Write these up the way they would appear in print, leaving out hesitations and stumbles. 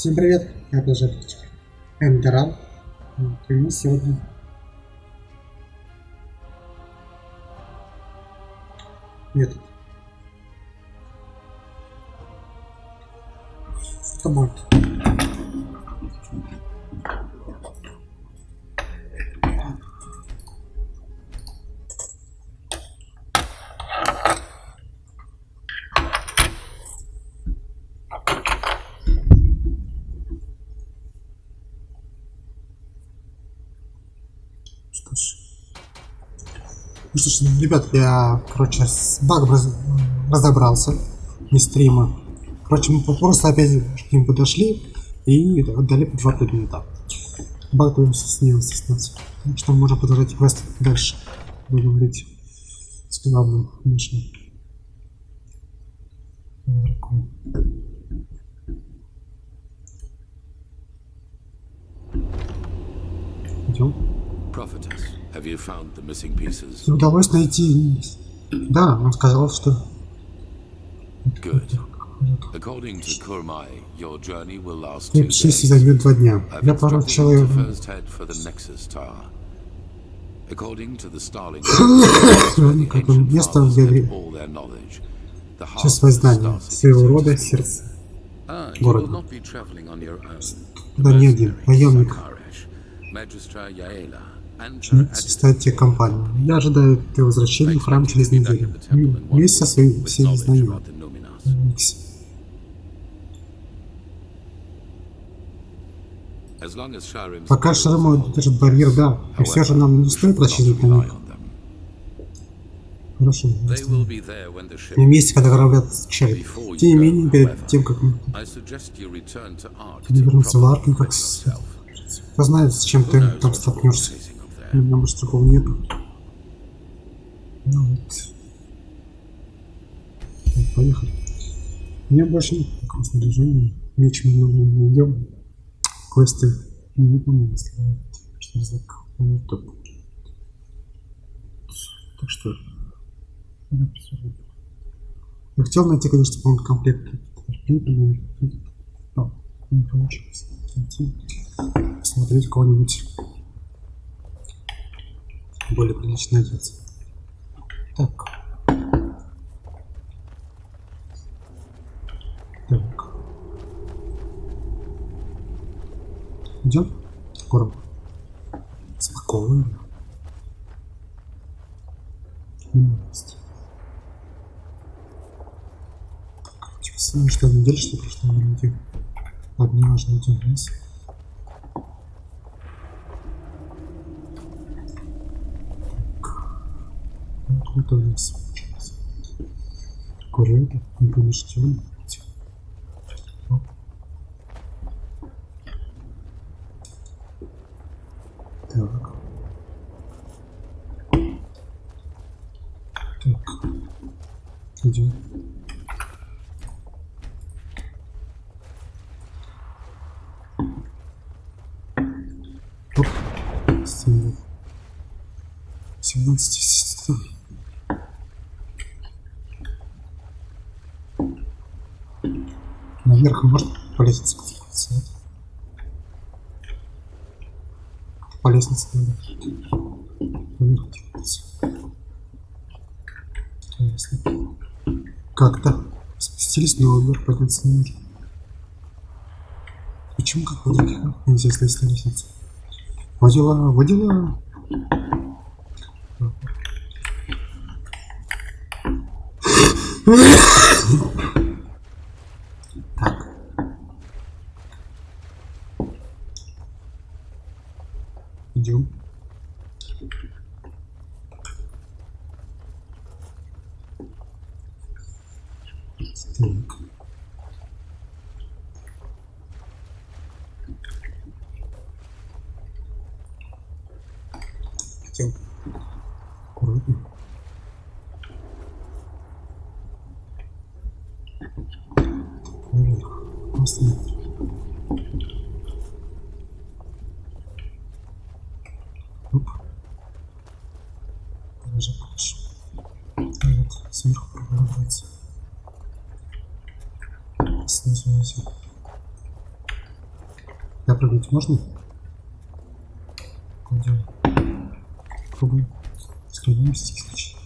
Всем привет, я большого Enderal. И у нас сегодня метод команд. Ну что ж, ребят, я, короче, с багом разобрался, не стрима. Короче, мы просто опять к ним подошли и отдали по 2 предмета. Баг снялся с нас. Так что мы можем продолжать квест дальше. Будем говорить с главным нашим. Идем. Удалось найти. Да, он сказал, что. Путешествие займет 2 дня. Я поручил его. Место, где часть знания своего рода сердце города. Да не один, наемник. Кстати, компания. Я ожидаю твоего возвращения в храм через неделю. Вместе со своими всеми знаниями. Пока Шармо держит барьер, да. И все же нам не стоит рассчитывать на них. Хорошо. Не вместе, когда корабль отчает. Тем не менее, перед тем, как мы вернуться в Аркин, как кто знает, с чем ты там столкнешься. У меня больше такого нет. Ну вот. Так, поехали. У меня больше нет такого снаряжения. Меч мы много не найдем. Квесты не помню, если что язык не топ. Так что я хотел найти, конечно, полный комплект. Но не получилось. Посмотреть кого-нибудь более прилично одеться. Так. Так. Идем? Скоро. Спокойно. Самое что неделю, что прошло на неделю. Одни важные идем вниз. Это у нас получается. Курета, не помещен. Так. Так. Идем. Оп. 17. Наверх может по лестнице по лестнице наверх делается. Как-то спустились, но наверх подняться не может. Почему как водила? Нельзя слезть на лестницу. Водила. Так. Идем. Так. Идем. Аккуратно. Посмотрим. Оп. Даже больше. Вот, сверху пробивается. Снизу нельзя. Допрыгнуть можно? Пойдем. Пробуем. Склонимся, значит.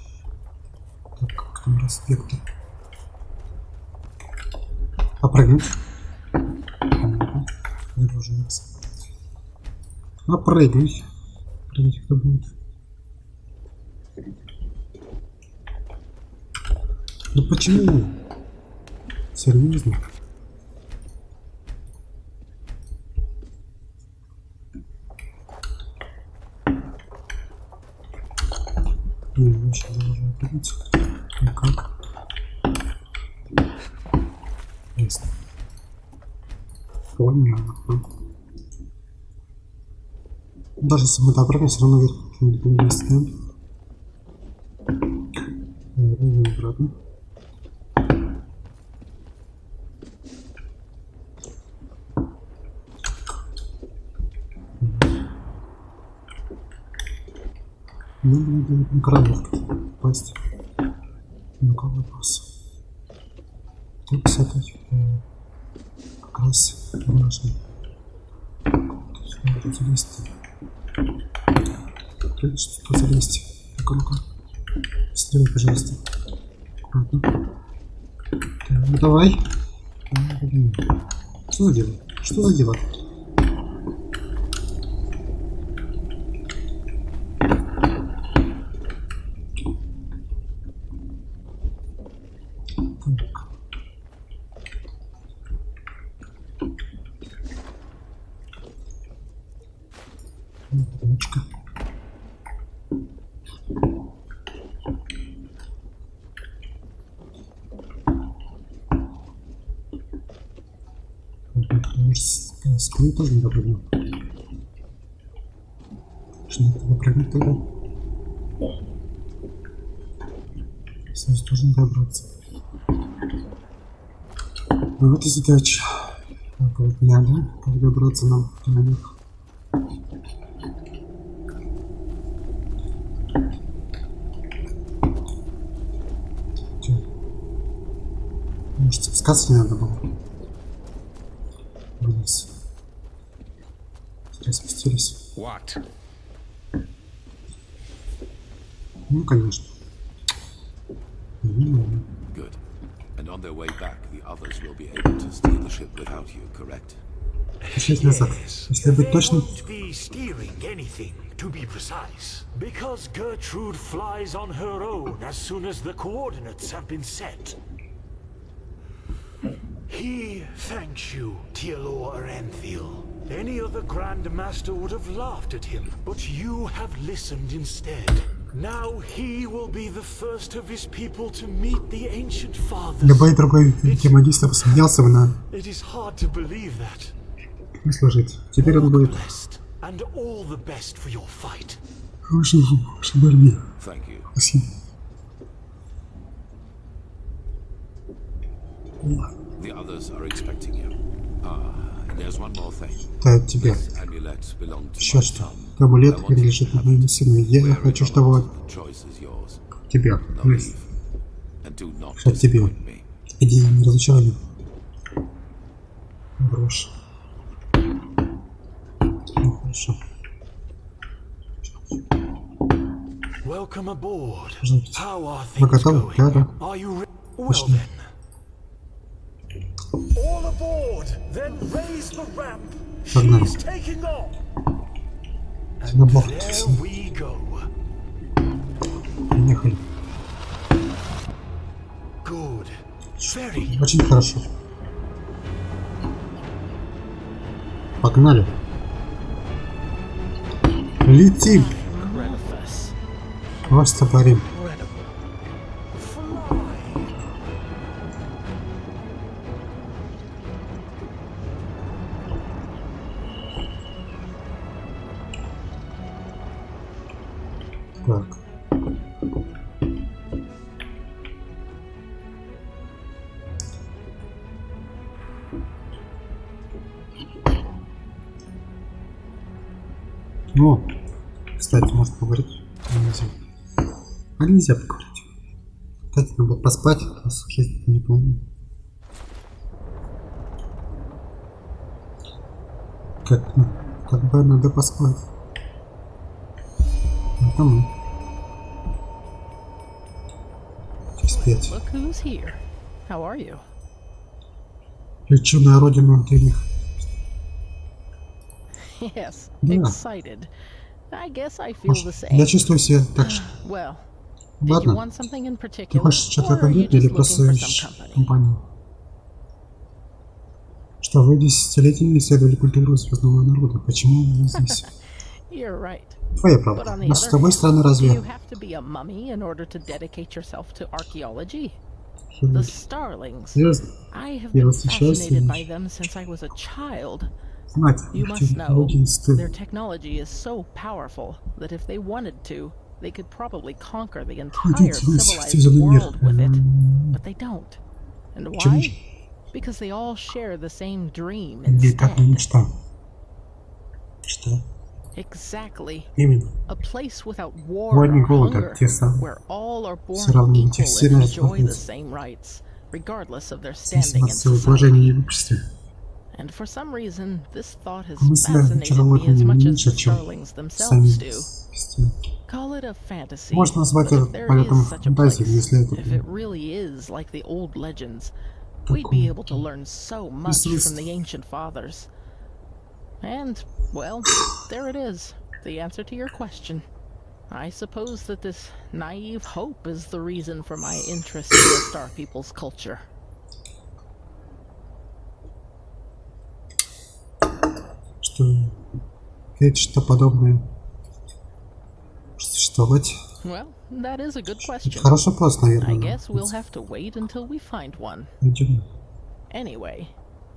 Так, как там респект. Попрыгнуть. Выдвижемся. Попрыгнуть. Прыгнуть кто будет. Ну почему? Серьезно? Не, вообще должен прыгнуть. Никак. Ясно. Понятно. Даже если мы допрыгнем, все равно вверх не допрыгнем. Обратно. Надо на коробовку попасть. Ну-ка, вопрос. Так, кстати, как раз важно. Тут залезть. Что залезть? Ну-ка. Стреляй, пожалуйста. Аккуратно. Ну, давай. Что за дело? Что за дело? Ручка. Скрыть тоже не допрыгнул. Что надо допрыгнуть тогда? Здесь тоже не добраться. Ну вот и задача. Вот не надо, как добраться нам до них. Может, спускаться не надо было? Вниз. Зря спустились. Ну, конечно. Good. And on their way back, the others will be able to steer the ship without you, correct? 6 назад. Если быть точным. To be precise, because Gertrude flies on her own as soon as the coordinates have been set. He thanks you, Tielor Arenthil. Any other Grand Master would have laughed at him, but you have listened instead. Now he will be the first of his people to meet the ancient fathers. Любой другой великий посмеялся бы на... It is hard to believe that. Не сложить. Теперь он будет... And all the best for your fight. Хорошо, борьбе. Спасибо. The others are expecting you. There's one more thing. Да, тебе. Еще что? Амулет принадлежит моему сыну. Я хочу, чтобы тебе. Что тебе? Иди, не разочаруй меня. Брошь. Ну, хорошо. Мы готовы? Да. Пошли. Погнали. На борт. Поехали. Очень хорошо. Погнали. Летим. Ваш сапарим. Так. О, кстати, можно поговорить. Нельзя. А нельзя поговорить. Кстати, надо было поспать, а жизнь не помню. Как бы надо поспать. Это мы. Спеть. Look who's here. How are you? Лечу на родину антенных. Yes, Да. excited. I guess I feel the Я same. чувствую себя так же. Well, did you Ладно. want something in Ты particular, хочешь что-то or are you конкретное или just просто looking for ищешь some company? компанию? Что вы десятилетиями исследовали культуру звездного народа. Почему вы здесь? You're right. Твоя But правда. on the Но с other тобой hand, стороны do you разве... have to be a mummy in order to dedicate yourself to archaeology? The Starlings. Серьезно? I have Я been восхищаюсь fascinated by ими. them since I was a child. Знать, You их must know, технологии стыд. their technology is so powerful that if they wanted to, they could probably conquer the entire Хотите civilized цивилизованный мир? world with it. But they don't. And Почему why? же? Because they all share the same dream Не так не instead. мечта. Что? Exactly. Именно. A place without war Войны и or голода, hunger, те самые. where all are Все born равно equal этих and сильных enjoy the находится. same rights, regardless of their В standing in зависимости от society. положения в обществе. And for some reason, this thought has Мы себя fascinated me чароводными as much as меньше, the чем Starlings сами themselves do. стенки. Call it a fantasy, Можно назвать but if это there полетом is such a фантазии, place, если это if it really is like the old legends, we'd be able to learn so much from the ancient fathers. And, well, there it is, the answer to your question. I suppose that this naive hope is the reason for my interest in the Star People's culture. Что что подобное существовать? Well, that is a good Это question. хороший вопрос, I наверное. guess we'll have to wait until we find one. Идем. Anyway,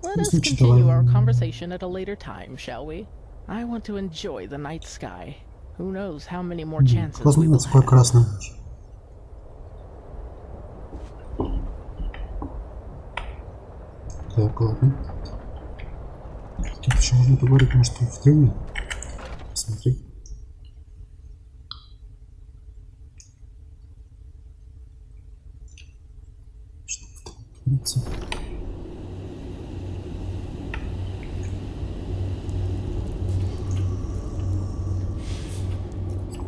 let Ну, us значит, continue давай. our conversation at a later time, shall we? I want to enjoy the night sky. Who knows how many more chances we will Возможно, такой have. красный ночь. Так, ладно. Тут еще можно поговорить, может, в трюме? Смотри. Что там творится?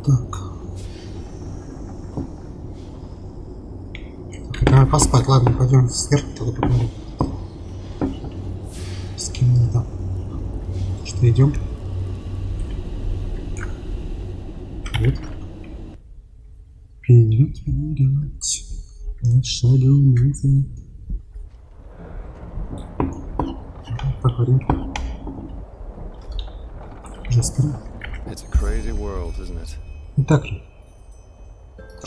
Так. Давай поспать, ладно, пойдем сверху, тогда поговорим. С кем не там? Что, идем? Вперед. Вперед, вперед. Ни шагу назад. Поговорим. Жестко. It's a crazy world, isn't it? Не так ли?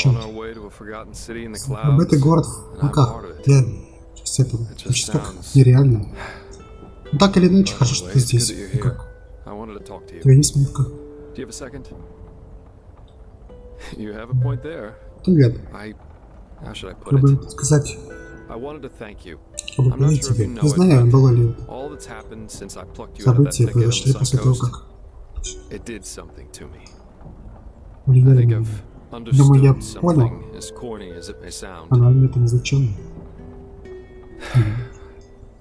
On our way to a forgotten city in the clouds. Забытый город в and I'm руках. part of it. Я часть этого. It just Звучит так sounds- нереально. Но так или иначе, By хорошо, the что way, ты it's good здесь. that you're Ну here. как? I wanted to talk to У you. тебя есть минутка? Do you have a second? You have a point there. Привет. How should I put Чтобы it? сказать, I wanted to thank you. чтобы I'm not понять sure if тебе. you Не know it, знаю, but было ли это. all that's happened since I plucked you out of that События thicket on произошли the после Sun того, Coast, как it did something to me. I влияли think на I've меня. Думаю, я understood понял. something as corny as it may sound. Она мне это не звучало.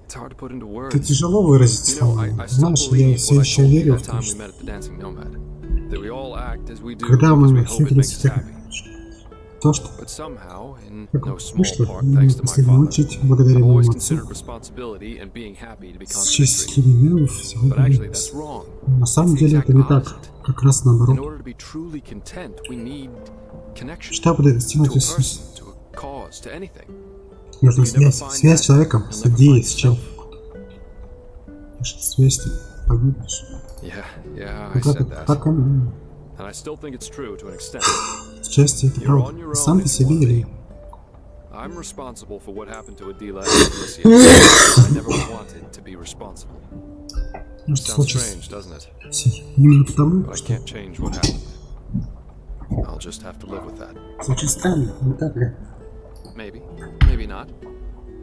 It's hard to put into words. Это тяжело выразить You know, словами. I still Знаешь, я believe все what I еще told you верю that в то, time we что met at the Dancing Nomad. That we all act as we do когда because we мы hope it встретились makes в us тех... happy. То, что But somehow, in как no small вышло, part, именно thanks в to my последнюю father, очередь, благодаря I've моему always отцу, considered responsibility and being happy to be с честью contradictory. гневов всего But actually, появилось. that's wrong. На самом It's the деле exact это не так, opposite. как раз In наоборот. order to be truly content, we need connection Чтобы to достигнуть a person, to a cause, to anything. нужна If you never связь. find Связь с that, человеком, you'll с never идеей, find с чем. yourself. Потому что связь ты погибнешь. Yeah, I Вот said так, that. так именно. And I still think it's true to an extent. Счастье это You're on правда. your Сам own по if you себе want to или... be. I'm responsible for what happened to Adela and Alicia. I never wanted to be responsible. Ну, что Sounds случилось? strange, doesn't it? Именно потому, But I что can't change what happened. I'll just have to live with that. звучит странно, не так ли? Maybe, maybe not.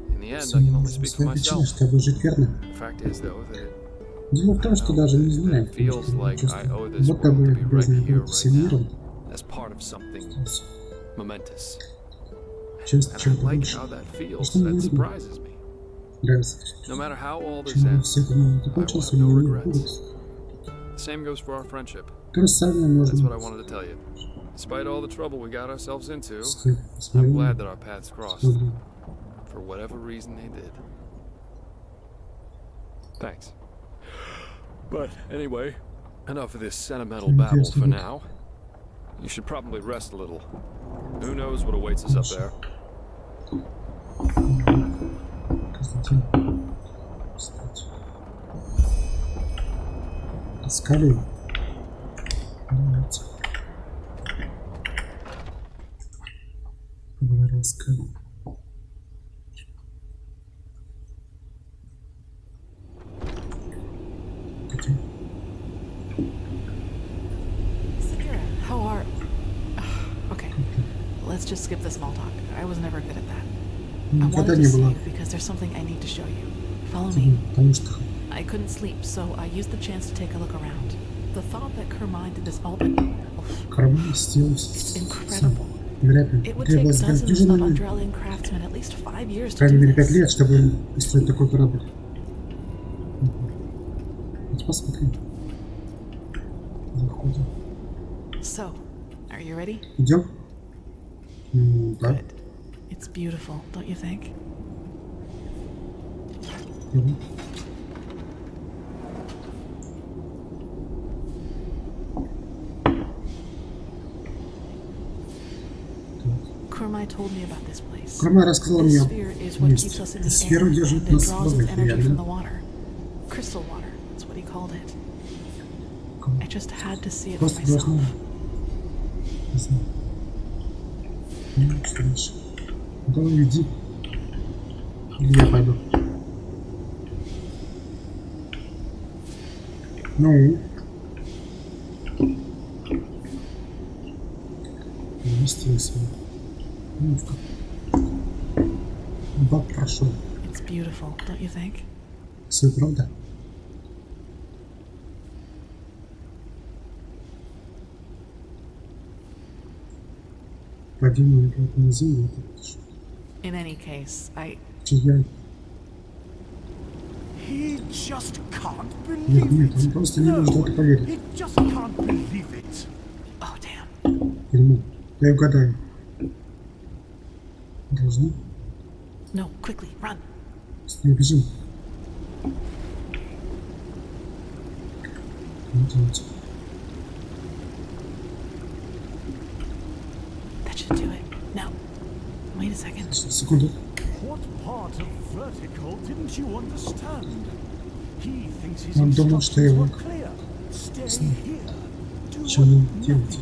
In the end, I can only speak for Своя причина, myself. чтобы жить верно. The fact is, though, that Дело в том, что даже не знаю, it feels like I owe this будто world бы to be right должен here, быть всем right миром, now, as part of something momentous. часть And I чего-то like больше. how that feels. Что мне That видно? surprises me. Нравится, No matter how all this чем ends, все это не I will закончилось, have у no меня не regrets. будет Same goes for our friendship. То же самое That's можно what I wanted to tell you. Despite all the trouble we got ourselves into, сказать. I'm glad that our paths crossed. Смотри. For whatever reason they did. Thanks. But anyway, enough of this sentimental babble for now. You should probably rest a little. Who knows what awaits us up there? Кстати. Искали. Давайте. Говорю, искали. How are... Okay, let's just skip the small talk. I was never good at that. I Никогда wanted не to see было. you because there's something I need to show you. Follow me. Потому что I couldn't sleep, so I used the chance to take a look around. The thought that Kermine did this all by... Карман сделал It's incredible. невероятно. It would take Требовалось dozens of дюжины лет, Undralian craftsmen at least 5 years по to крайней do мере 5 this. лет, чтобы построить такой корабль. Вот посмотри. Заходим. So, are you ready? Идем? Да. Good. It's beautiful, don't you think? Мгм. Kermine told me about this place. Карман рассказал This мне sphere is what keeps us in the сферу air, держит and it нас в draws its воздухе, energy from the реально. water. Crystal water, that's what he called it. I just had to see it for Просто должна. myself. Не знаю. Ну, что дальше? Давай иди. Или я пойду. Ну. Вместился. Ну, баг прошел. It's beautiful, don't you think? Все правда? Падение на землю. In any case, Я... He just can't Нет, believe нет, it. он просто не может в это He поверить. just can't believe it. oh damn. Дерьмо. Я угадаю. Должны? No, quickly, run. Не бежим. Идемте. That should do it. Now, wait a second. Секунду. What part of vertical didn't you understand? He thinks his Он думал, что instructions его were clear. Stay here. Do Что нам nothing. делать?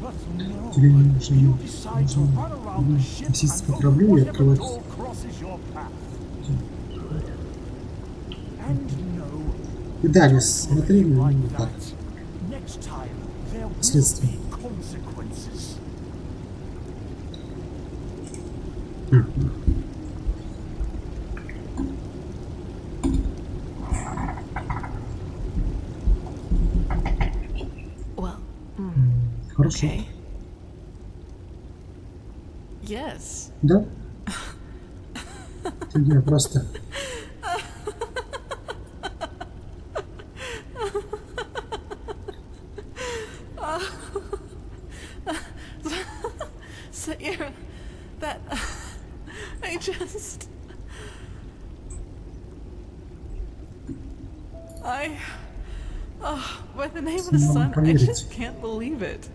But no, Тебе не нужно, you decide to нужно run around the ship носиться and по open кораблю и whatever открывать. door crosses your path. And no, И да, не смотри на like меня так. that. Next time there will Следствие. be consequences. Well, Хорошо. okay. Yes. Да? Я просто... So you're... that... I just... Oh, by the name of the sun, I just can't believe it.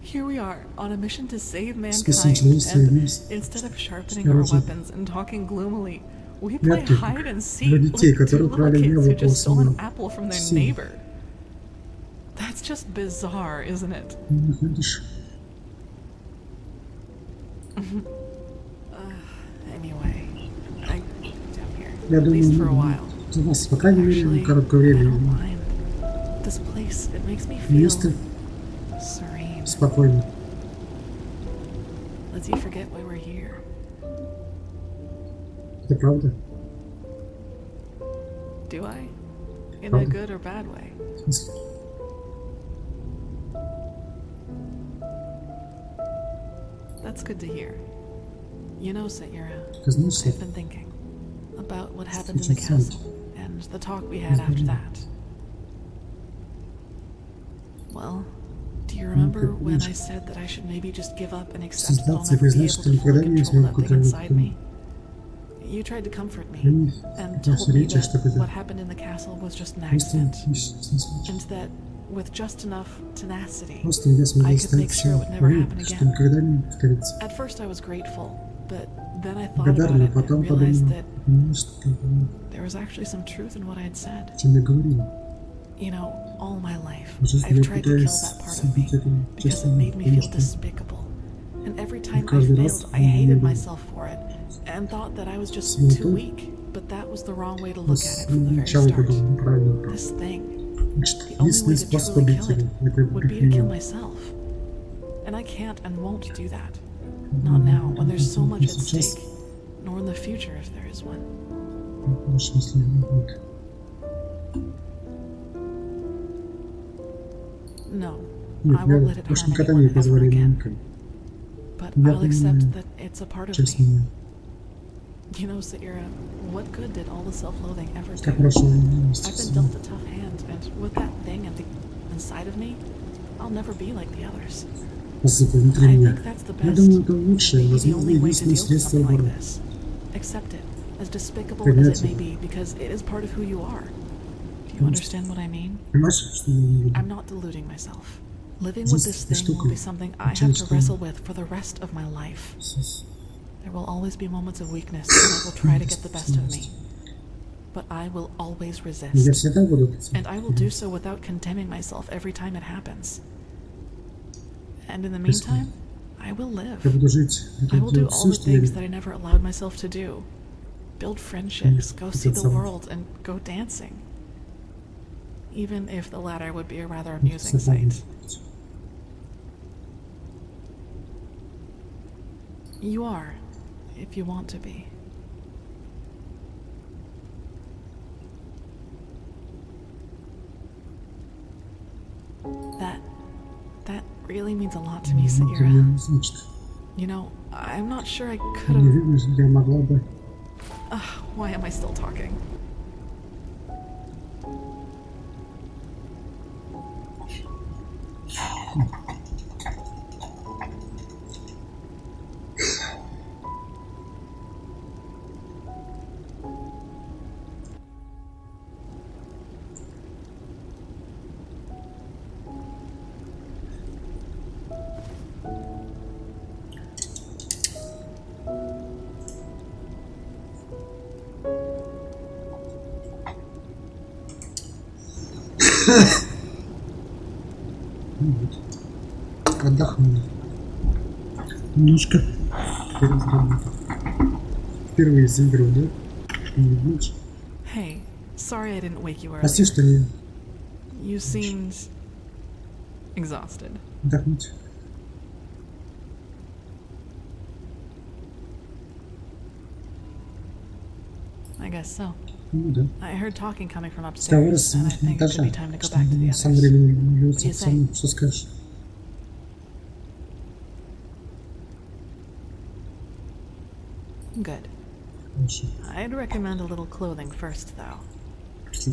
Here we are, on a mission to save mankind, and instead of sharpening our weapons and talking gloomily, we play hide and seek like two little kids who just stole an apple from their neighbor. That's just bizarre, isn't it? Anyway, I'm down here, Я at least for a думаю, while. у нас, по крайней мере, Actually, на короткое I время don't mind. This place, it makes me feel место serene. спокойно. Lets you forget why we're here. Это правда? Do I? In a good or bad way? В смысле? That's good to hear. You know, Sayura, Ты знаешь, I've been thinking about what happened in the castle and the talk we had after that. Well, do you remember when I said that I should maybe just give up and accept that I'll never be able to fully control that thing inside me? You tried to comfort me and told me that what happened in the castle was just an accident, and that with just enough tenacity, I could make sure it would never happen again. At first I was grateful, but then I thought about it and realized that there was actually some truth in what I had said. You know, all my life, I've tried to kill that part of me because it made me feel despicable. And every time I failed, I hated myself for it and thought that I was just too weak. But that was the wrong way to look at it from the very start. This thing, the only way to truly kill it would be to kill myself. And I can't and won't do that. Not now, when there's so much at stake, nor in the future if there is one. No, I won't let it harm anyone ever again. But I'll accept that it's a part of me. You know, Saira, what good did all the self-loathing ever do? I've been dealt a tough hand, and with that thing inside of me, I'll never be like the others. I think that's the best, maybe the only way to deal with something like this. Accept it, as despicable as it may be, because it is part of who you are. Do you understand what I mean? I'm not deluding myself. Living with this thing will be something I have to wrestle with for the rest of my life. There will always be moments of weakness, and I will try to get the best of me. But I will always resist. And I will do so without condemning myself every time it happens. And in the meantime, I will live. I will do all the things that I never allowed myself to do. Build friendships, go see the world, and go dancing. Even if the latter would be a rather amusing sight. You are, if you want to be. That really means a lot to me, Saira. You know, I'm not sure I could have... why am I still talking? Отдохнули. Немножко перезаработал. Впервые за игру, да? Что-нибудь больше? Hey, sorry I didn't wake you earlier. Прости, что я... You seemed exhausted. Отдохнуть. I guess so. Ну да. I heard talking coming from С того upstairs, and I think it could be time to go back to the сам others. временем вернется, сам что скажешь? Good. Хорошо. I'd recommend a little clothing first, though.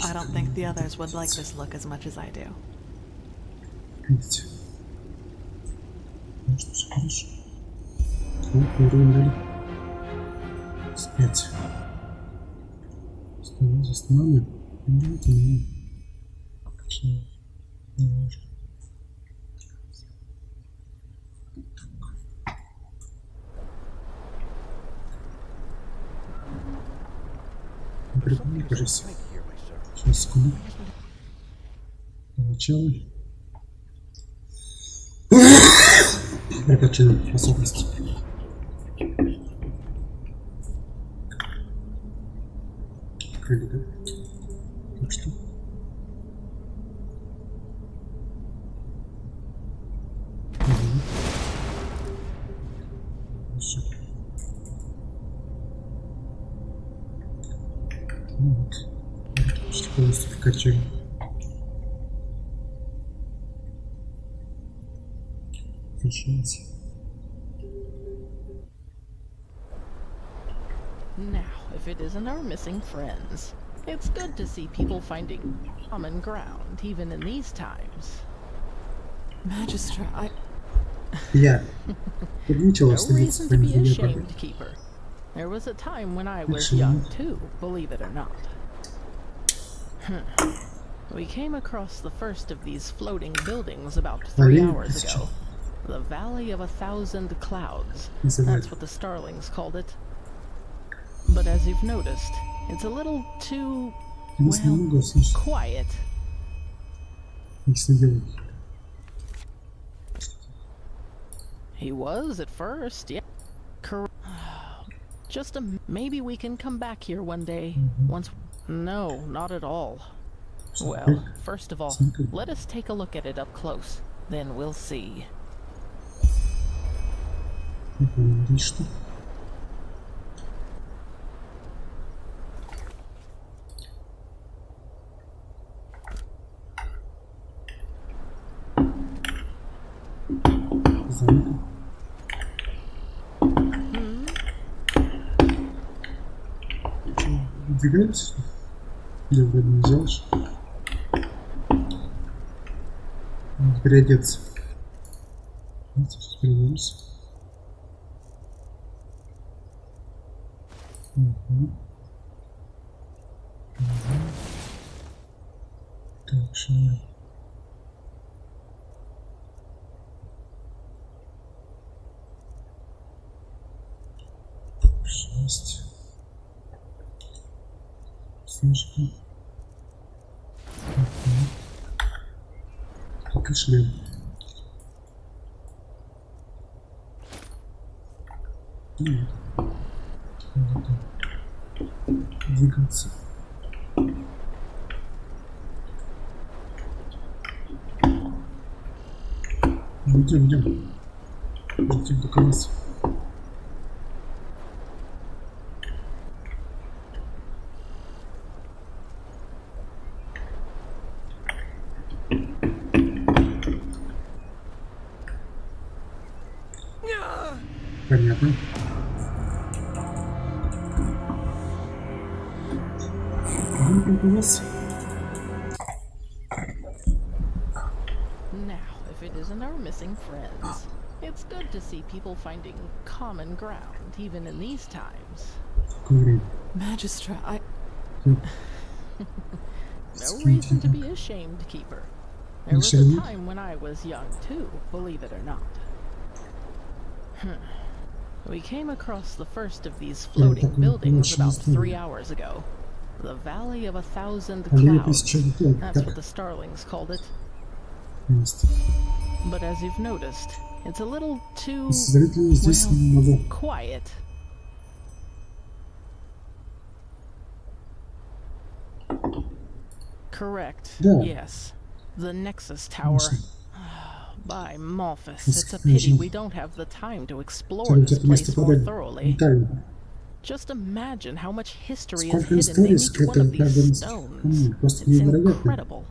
I don't think the others would like this look as much as I do. Видите. Ну что ж, хорошо. Вот, уровень дали. Спять. Остановим. Давайте мы... Прикольно, кажется. Сейчас, секунду. Начало. Прикачаем способности. Открыли, да? Так что? Все. Вот. Почти полностью прикачали. Включается. Now, if it isn't our missing friends, it's good to see people finding common ground, even in these times. Magistra, Я. Тут ничего No останется reason по to be нему. ashamed, Keeper. There was a time when I was young too, believe it or not. We came across the first of these floating buildings about 3 hours ago. The Valley of 1,000 Clouds. That's what the Starlings called it. But as you've noticed, it's a little too, well, quiet. He was at first, yeah. Just maybe we can come back here one day. Once. No, not at all. Well, first of all, let us take a look at it up close. Then we'll see. Двигаемся? Или вроде не взялось? Надо переодеться. Сейчас переоденемся. Так, шагай. Шесть. Снежка. Так и шлем. Надо двигаться. Идем. Идем до конца. Понятно. Now, if it isn't our missing friends, it's good to see people finding common ground, even in these times. Magistra, No reason to be ashamed, Keeper. There was a time when I was young too, believe it or not. We came across the first of these floating buildings about 3 hours ago. The Valley of 1,000 Clouds. That's what the Starlings called it. But as you've noticed, it's a little too, well, quiet. Correct. Yes. The Nexus Tower. By Malphus, it's a pity we don't have the time to explore this place more thoroughly. Just imagine how much history is hidden in each one of these stones. It's incredible.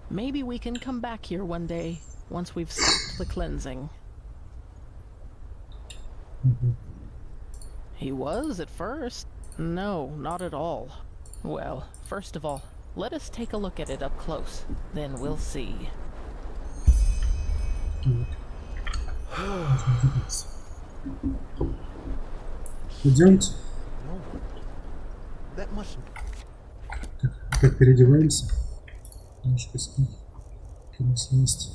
Maybe we can come back here one day, once we've stopped the cleansing. He was at first. No, not at all. Well, first of all, let us take a look at it up close. Then we'll see. Идемте. Так, опять переодеваемся. Немножко снять. У нас есть.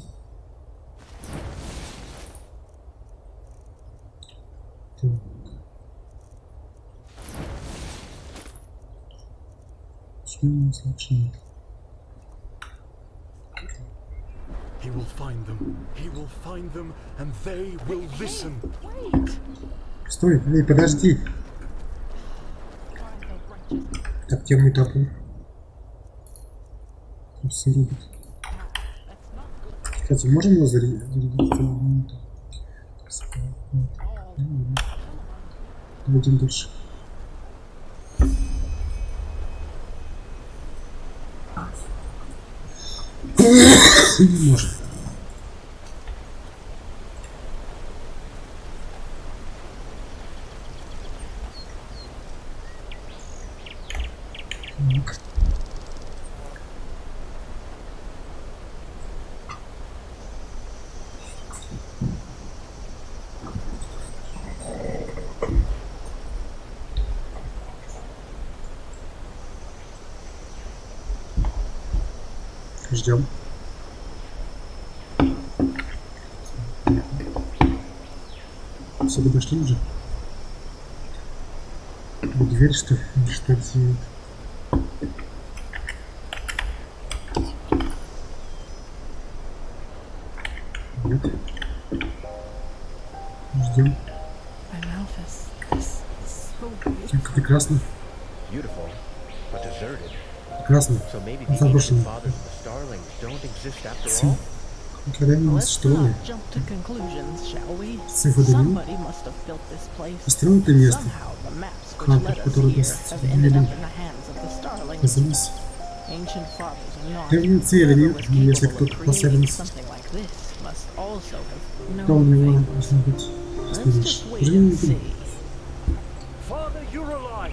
Так. Что у нас лучше нет? He will find them. He will find them, and they will listen. Wait! Стой, эй, подожди. Так, темный топор. Все рубит. Кстати, можем его зарядить? Будем дальше. Не может. Ждем. Все, дошли уже? Дверь, что ли? Что делает? Нет. Ждем. Как прекрасно. Beautiful, but deserted. Прекрасно. So maybe the Заброшено. ancient fathers of the Starlings don't exist after all. Никогда не Let's существовали. not jump to conclusions, shall we? Цифры дали. Somebody must have built this place. Построил это место. Somehow the maps which Карту, led us которую here have ended up in the hands of the Starlings. Назовись. Ancient fathers are not. Древние цели нет, Whoever was но если capable of кто-то creating поставил, something like this must also have то у known него things. должно быть. Let's just wait Уже and не see. Father Uralai,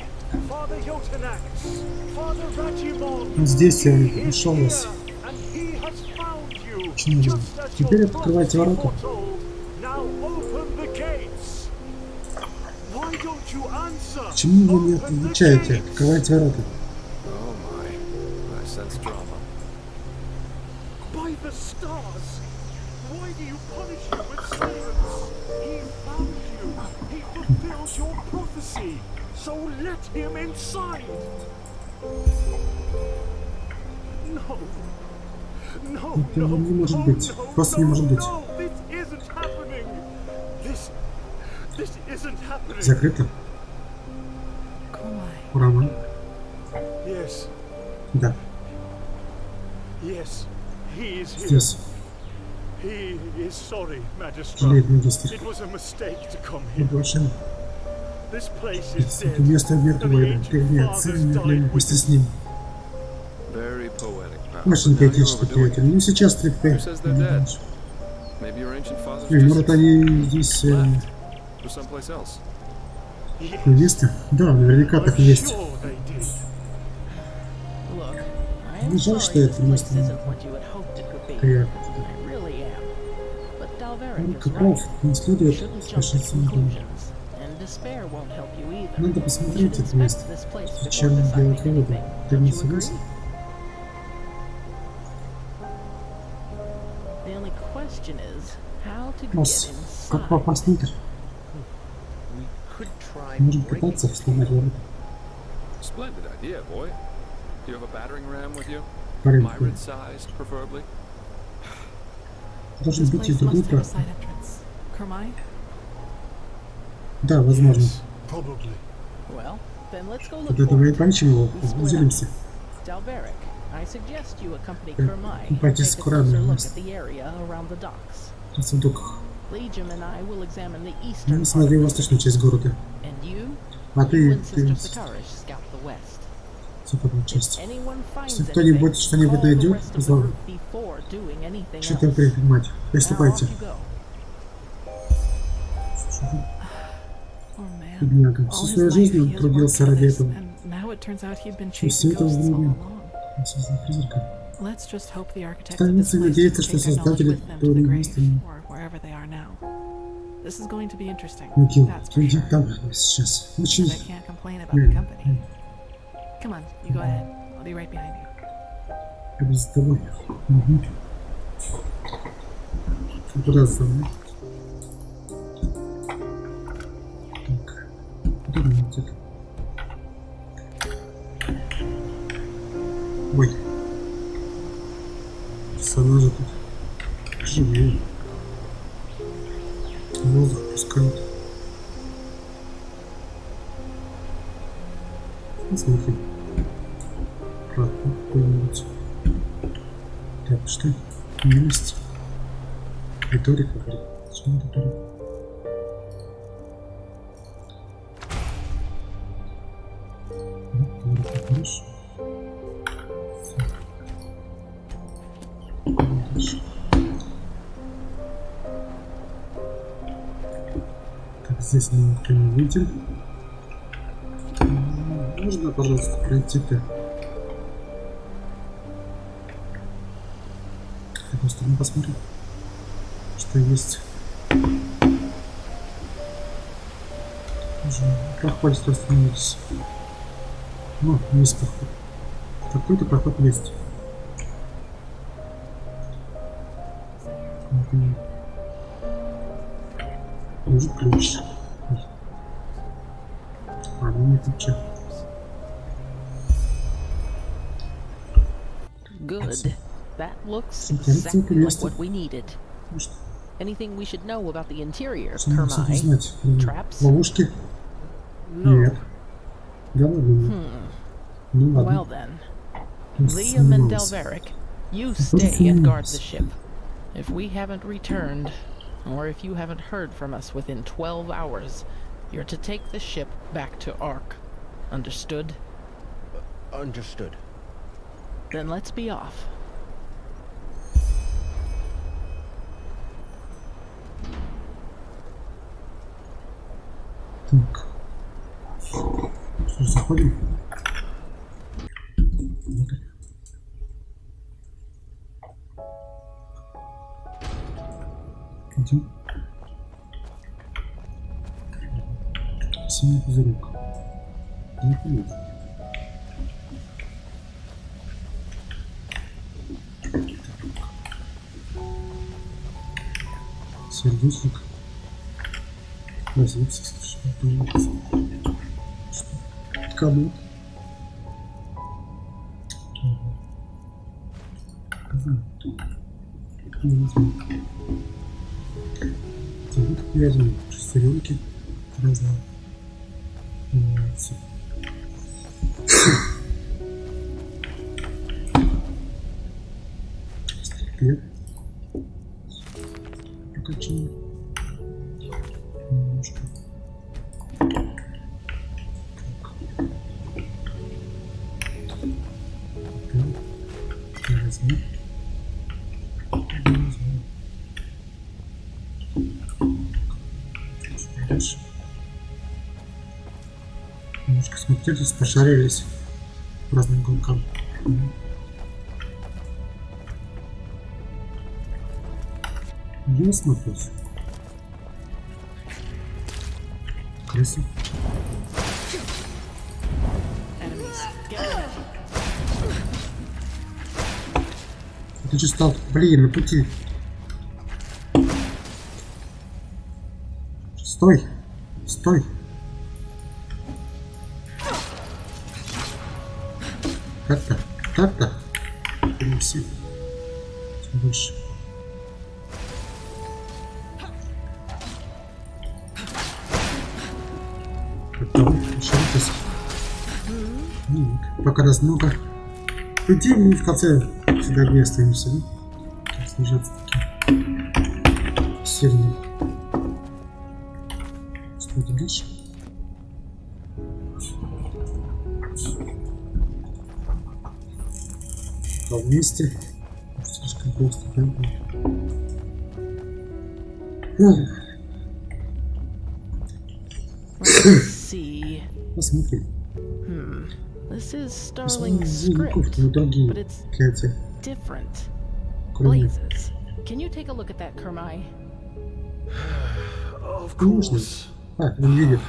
Father Yotanax, Father Rajimon. Он здесь, he он is нашел here, нас. and he has found you, Почему? just as Теперь your открывайте prophecy ворота. foretold. Now open the gates. Why don't you answer? Почему вы не Open the отвечаете? gates. Открывайте ворота. Oh my. I sense drama. By the stars! Why do you punish him with silence? He found you. He fulfilled your prophecy. So let him inside. No. No, Это no, не может oh, быть. no, Просто не может быть. no, this isn't happening. This isn't happening. Закрыто. Роман. Yes, Да. yes, he is here. Здесь. He is sorry, Magistrate. Жалеет магистр. It was a mistake to come Мы here. больше This place is это dead. место мертвое. Древние отцы умерли вместе с ним. Very poetic. Очень Now you're поэтично, overdoing приятель. it. Ну сейчас ты Who says they're dead? Maybe your ancient fathers может just они здесь left for someplace else. такое место? Да, наверняка так и есть. Sure they did. Look, I am Ну, жаль, sorry что this это place место isn't what you had hoped it would be. приятно. I really am. But Dalveric Он is как right. прав, не You следует shouldn't jump to спешиться на дом. conclusions, and despair won't help you either. Надо You should посмотреть это inspect место. this place before Зачем делать deciding выводы? anything. Ты Don't не you agree? согласен? The only question is how to get Нас как inside. попасть внутрь? We could try Можем breaking пытаться сломать ворота. Splendid idea, boy. Do you have a battering ram with you? Парень, Myrid-sized, preferably. должен This быть и place другой must have a проход. side entrance. Kermai? Да, возможно. Yes, probably. Well, then let's go look Тогда for давай it. поищем его, We split up. разделимся. Dalveric, I suggest you accompany Э, Kermai and пойти take с a Курами closer look вместе. at the area around the docks. На сундуках. Legion and I will examine the Ну, eastern part смотри of it. восточную часть города. And you, А you ты and Sister ты Sakarish scout the west. западную If часть. anyone finds Если кто-нибудь anything, что-нибудь call the найдет, rest of the зову. group before doing anything Что-то else. предпринимать. Now off Приступайте. you go. Poor man. Бедняга. All Всю his свою life жизнь he он has worked трудился for ради this, этого. and now it turns out he'd been И все chasing это ghosts all время along. он создал призрака. Let's just hope the architects of this Станется place надеяться, can что take their knowledge создатели with them to the этого grave, места or wherever they are now. This is going to be interesting, Никим. that's for Люди sure. там сейчас. Очень... And I can't complain about the company. Come on, you go ahead. I'll be right behind you. Я без тобой. Угу. Куда за мной? Так. Куда мне идти? Ой. Персонажи тут живые. Воздух пускают. Ну, смотри. Проход какой-нибудь. Так, что? Милость. Риторика, говорит. Что это риторика? Хорошо. Так, здесь мы никто не видим. Можно, пожалуйста, пройти-то? С другой стороны посмотрим, что есть. Уже проходит, остановитесь. Ну, есть проход. Какой-то проход есть. Может ключ. Ладно, не ключа. Good. That looks exactly like what we needed. Anything we should know about the interior, Kermai? Traps? Ловушки? Нет. Да ладно. Ну ладно. Well then, Liam and Delveric, you stay and guard the ship. If we haven't returned, or if you haven't heard from us within 12 hours, you're to take the ship back to Ark. Understood? Understood. Then let's be off. Так. Что, заходим? Идем. Синий пузырек. Не полезно. Сердечник. Развиться, слушай, появится. Что? Кому? Не знаю. Так, я возьму шестеренки разные. Нравится. Стреле. Прокачаем. Немножко. Так. Я возьму. Дальше. Немножко смотрелись, пошарились по разным уголкам. Я смотрюсь. Крысы. Ты что стал? Блин, на пути. Стой! Стой! Так-то, так-то. Перенеси. Тем больше. Готово. Еще раз. Нет. Пока раз много. Иди, мы в конце всегда не остаемся, да? Снижаться такие сильные. Что ты видишь? Вместе. Слишком просто, да? Посмотри. This is Starling's script, but it's different. Blazes. Can you take a look at that, Kermai? Of course. А, он видит.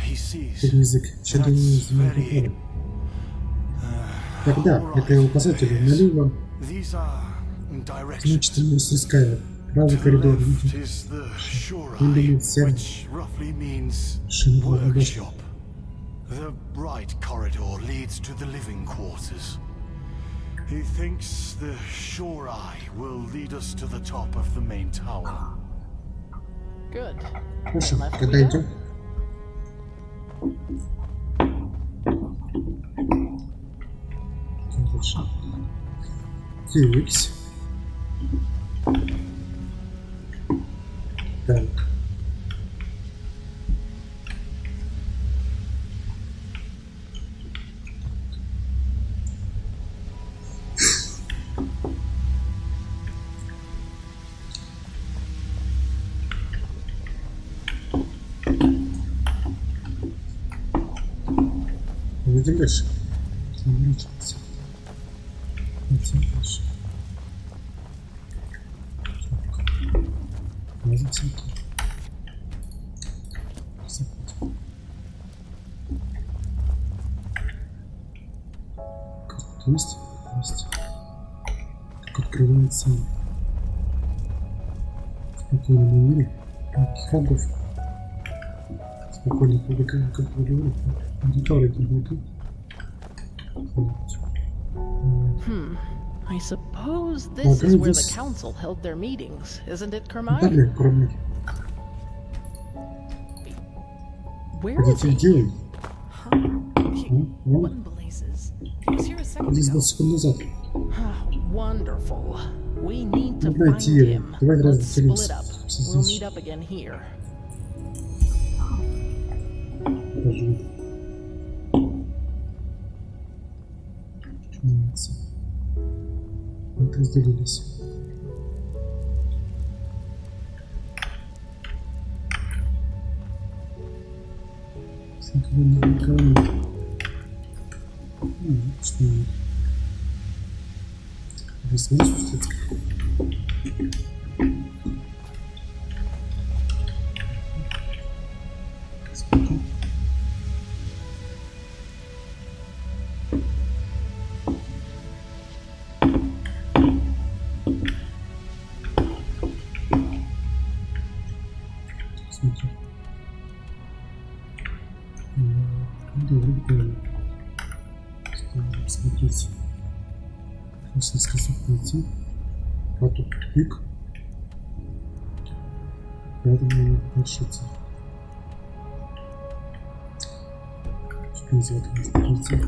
He sees. Язык. Еще до него. Тогда это указатель налево. Значит, он искает. Правый коридор видим. Или север. Workshop. The right corridor leads to the living quarters. He thinks the shore eye will lead us to the top of the main tower. Good. Хорошо, когда идем? Тикс. Так. Идем дальше. Увеличивается. Идем дальше. Позицию. Есть? Есть. Так открывается. Спокойно не верю. Храбров. Спокойно publicăm capitolul. Viitoare de bută. I suppose this is where the council held their meetings, isn't it, Kermai? Далее, кроме. Where is he? Где он? What in blazes? He was here a second Здесь ago. 20 секунд назад. Wonderful. We need to Давай find найти him. его. Давай Let's split разделимся. up. We'll meet up again here. Подожди. Чумница. Вот разделились. Что нет? Здесь не чувствуется. Смотри. Смотри. Да, вроде правильно. Смотрите. Сейчас несколько найти. А тут тупик. Поэтому дальше идти. Что называется? Найти.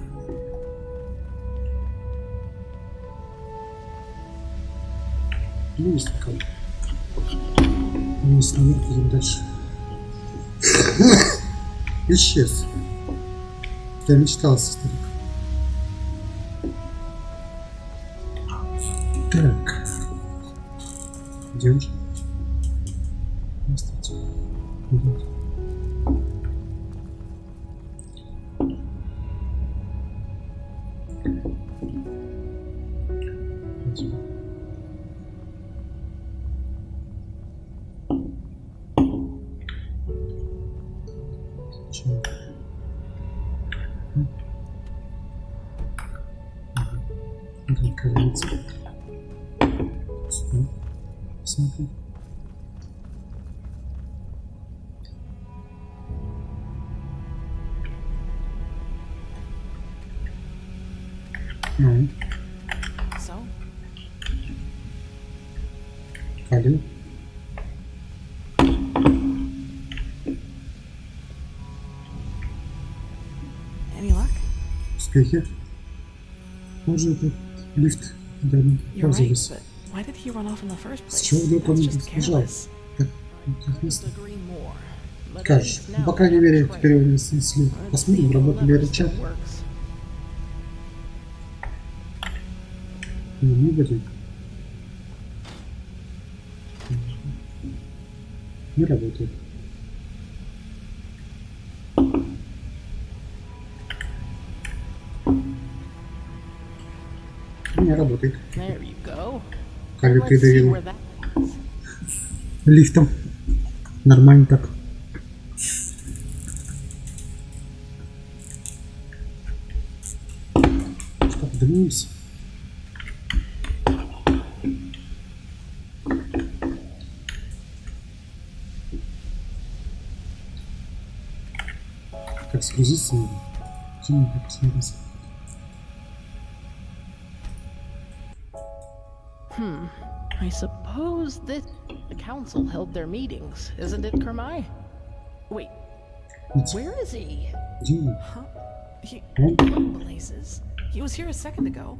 Ну, есть такая. Ну, если наверх, идем дальше. Исчез. Я мечтался, старик. Так. Где он же? Здравствуйте. Идет. Чего? Кажется. Сюда. Смотри. Ну. So, Калин. any luck? Успехи. Может, это лифт. Да, You're right, пользовались. but why did he run off in the first С place? чего вдруг он That's just сбежал? careless. Так место. Agree more. But at Скажешь. least Ну, now по крайней we have мере, a trail. теперь он если Let's посмотрим, see if the работали lever ли still чат. works. Не будет. Не работает. Не работает. There you go. Калин Let's see придавил where that leads. лифтом. Нормально так. Что, поднимемся? Как сгрузиться надо? Чем надо посмотреть? I suppose that the council held their meetings, isn't it, Kermai? Wait, where is he? Где он? Huh? He, Он? what in blazes? He was here a second ago.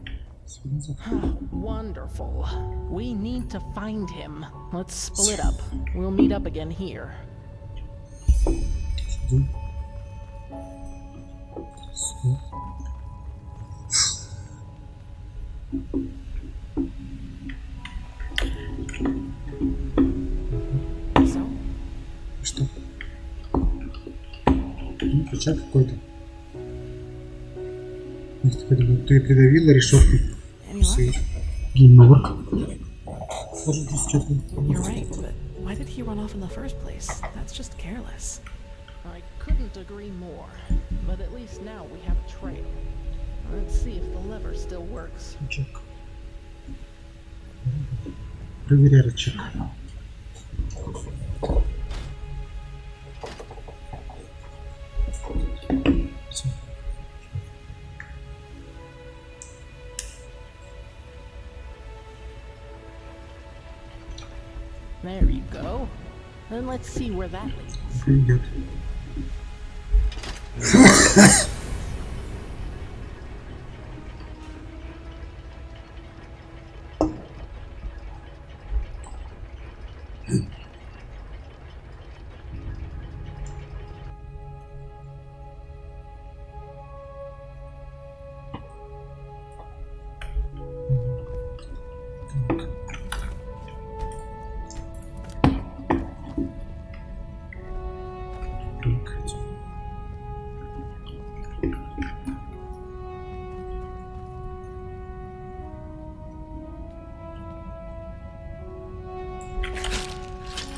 Wonderful. We need to find him. Let's split up. We'll meet up again here. Сюда. Сюда. So, Что? Ну, ключа какой-то. Ух ты придавила решеткой. any luck? Геймовер. Тоже здесь что-то. You're right, but why did he run off in the first place? That's just careless. I couldn't agree more. But at least now we have a trail. Let's see if the lever still works. Рычаг. Проверяй рычаг. There you go. Then let's see where that leads. Привет.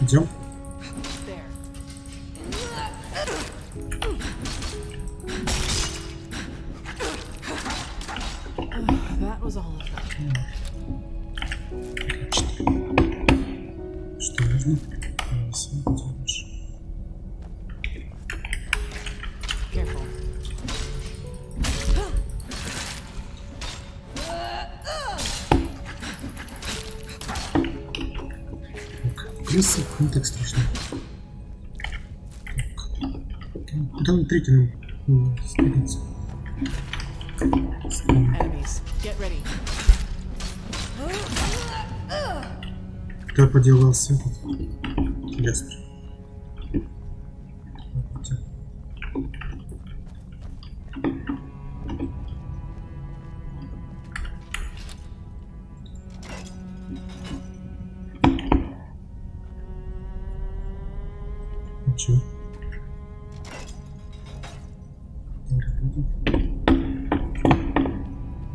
Идем. There. That was all of them. Что нужно? Делаешь. Careful. Крысы, не так страшно. Куда он третий нам стремится? Enemies, get ready. Куда поделался этот ястр? Чё?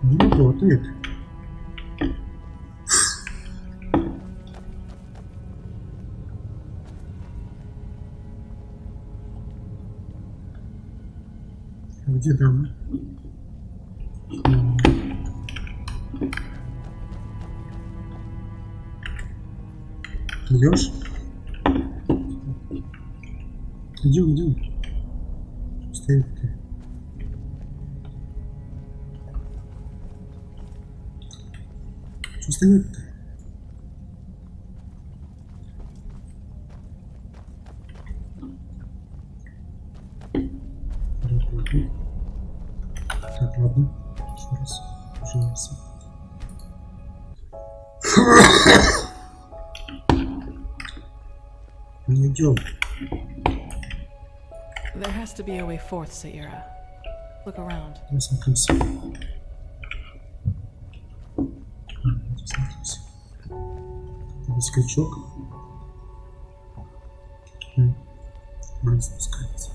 Не работает. Где дама? Идёшь? Идем. Стоит ты. Что стоит-то? Так, ладно. Еще раз. Пожалуйста. Не идем. There has to be a way forth, Saira. Look around. Смотримся. Скачок. Он спускается.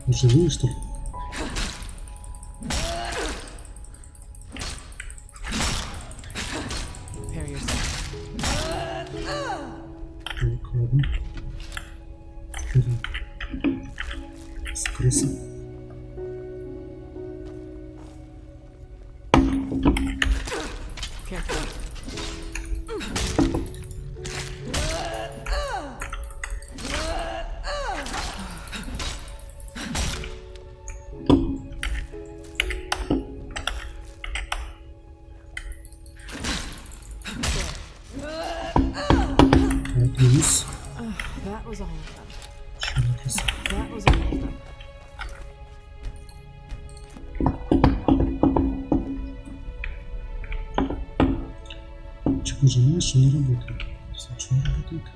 Живые, что ли? Prepare yourself. Так, ладно. С крысы. Careful. Вниз. That was all of them. Черная крыса. That was all of them. Че нажимаешь, и не работает. Что не работает?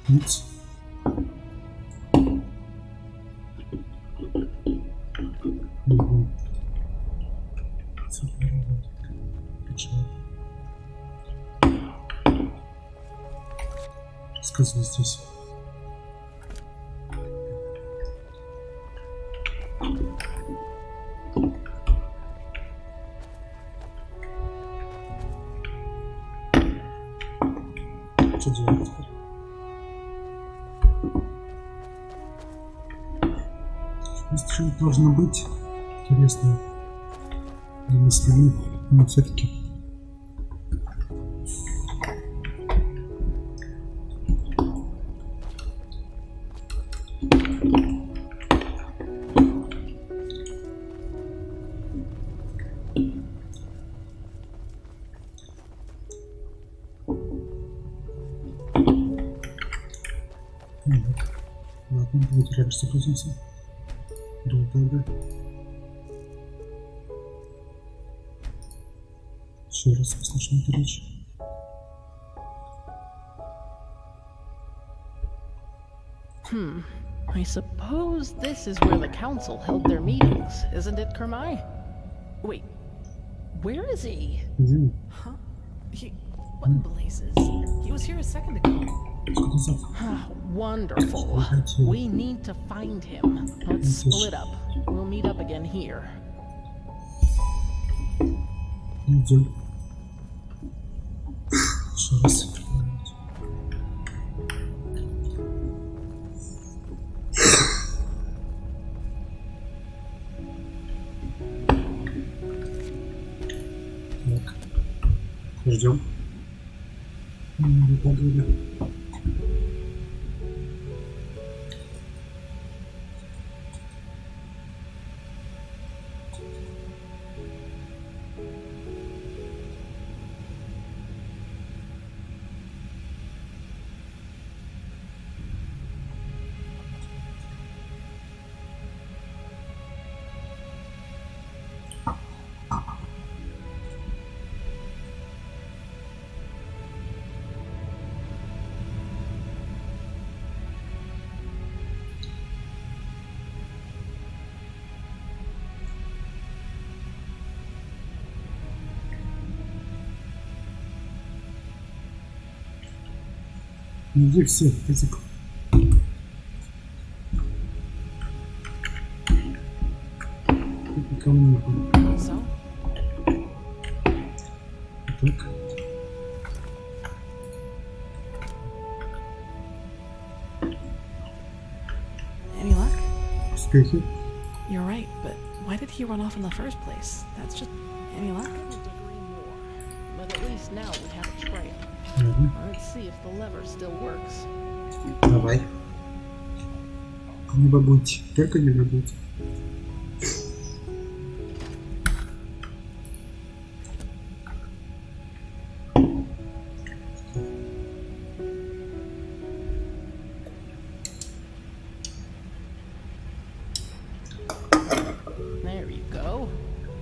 Нет. Угу. Цифра работает. Почему? Сказано здесь. Что делать теперь? Что должно быть? Интересно. Если мы, но все-таки. Давайте реально загрузимся. Долго. Еще раз послушаем эту речь. I suppose this is where the council held their meetings, isn't it, Kermai? Wait, where is he? Где? Huh? What in blazes? He was here a second ago. Wonderful. We need to find him. Let's split up. We'll meet up again here. Идем. Еще раз. Так. Ждем. Погода. Иди все, язык. Ко мне. Так. Any luck? Успехи. You're right, but why did he run off in the first place? That's just any luck? But at least now we have a trail. Let's see if the lever still works. Давай. Не бабуйте, только не бабуйте. There you go.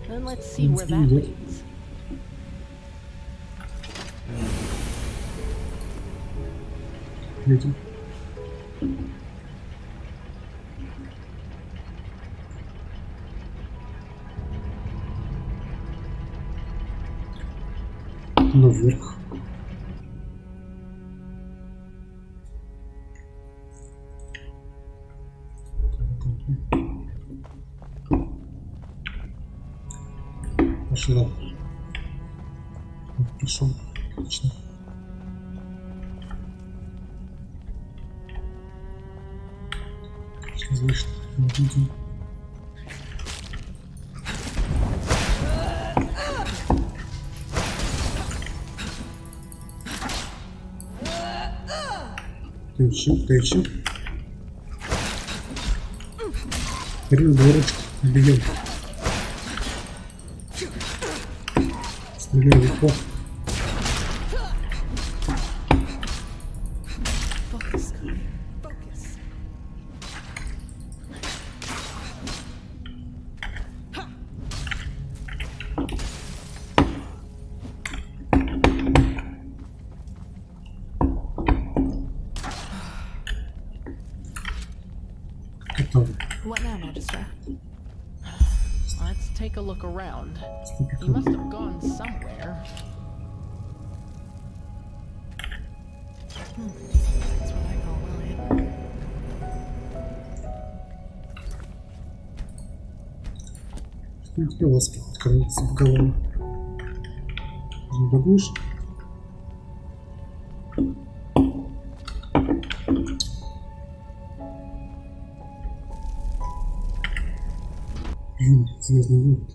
Then let's see where that leads. Едем. Наверх. Пошла. Пришел. Отлично. Сейчас вышли. Мы видим. Ты еще? Рил дворочку, бьем. Стреляй легко. What now, Magister? Let's take a look around. He must have gone somewhere. That's what I call well hidden. Что у тебя ласки откроются в голову? Не бабуешь? Звездный винт.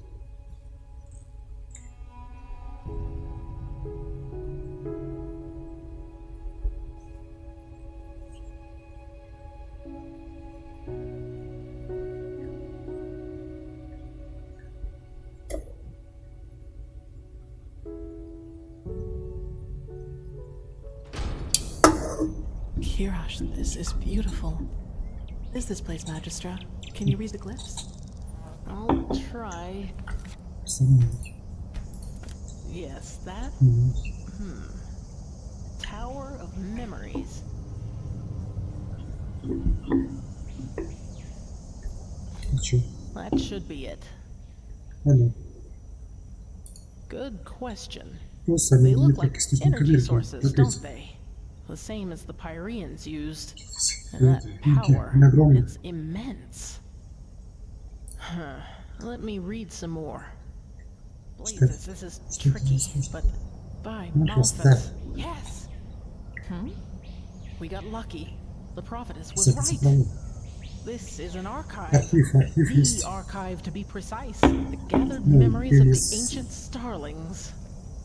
Kirash, this is beautiful. is this place, Magistra? Can you read the glyphs? I'll try. Yes, that. Tower of Memories. That should be it. Good question. They look like energy sources, don't they? The same as the Pyreans used. And that power, it's immense. Let me read some more. Blazes, this is tricky, but by Malthus. Yes! We got lucky. The prophetess was right. This is an archive. The archive, to be precise. The gathered memories of the ancient Starlings.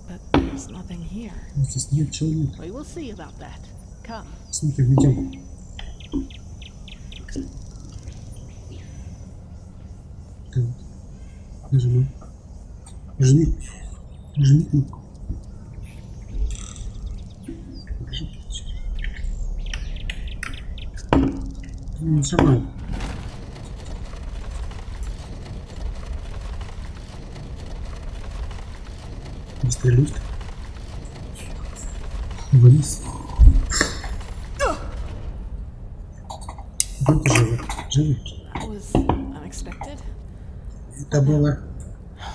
But there's nothing here. We will see about that. Come. Жми кнопку. Не нажимай. Стрелюсь. Вниз. Вот живо. Живо. Это было...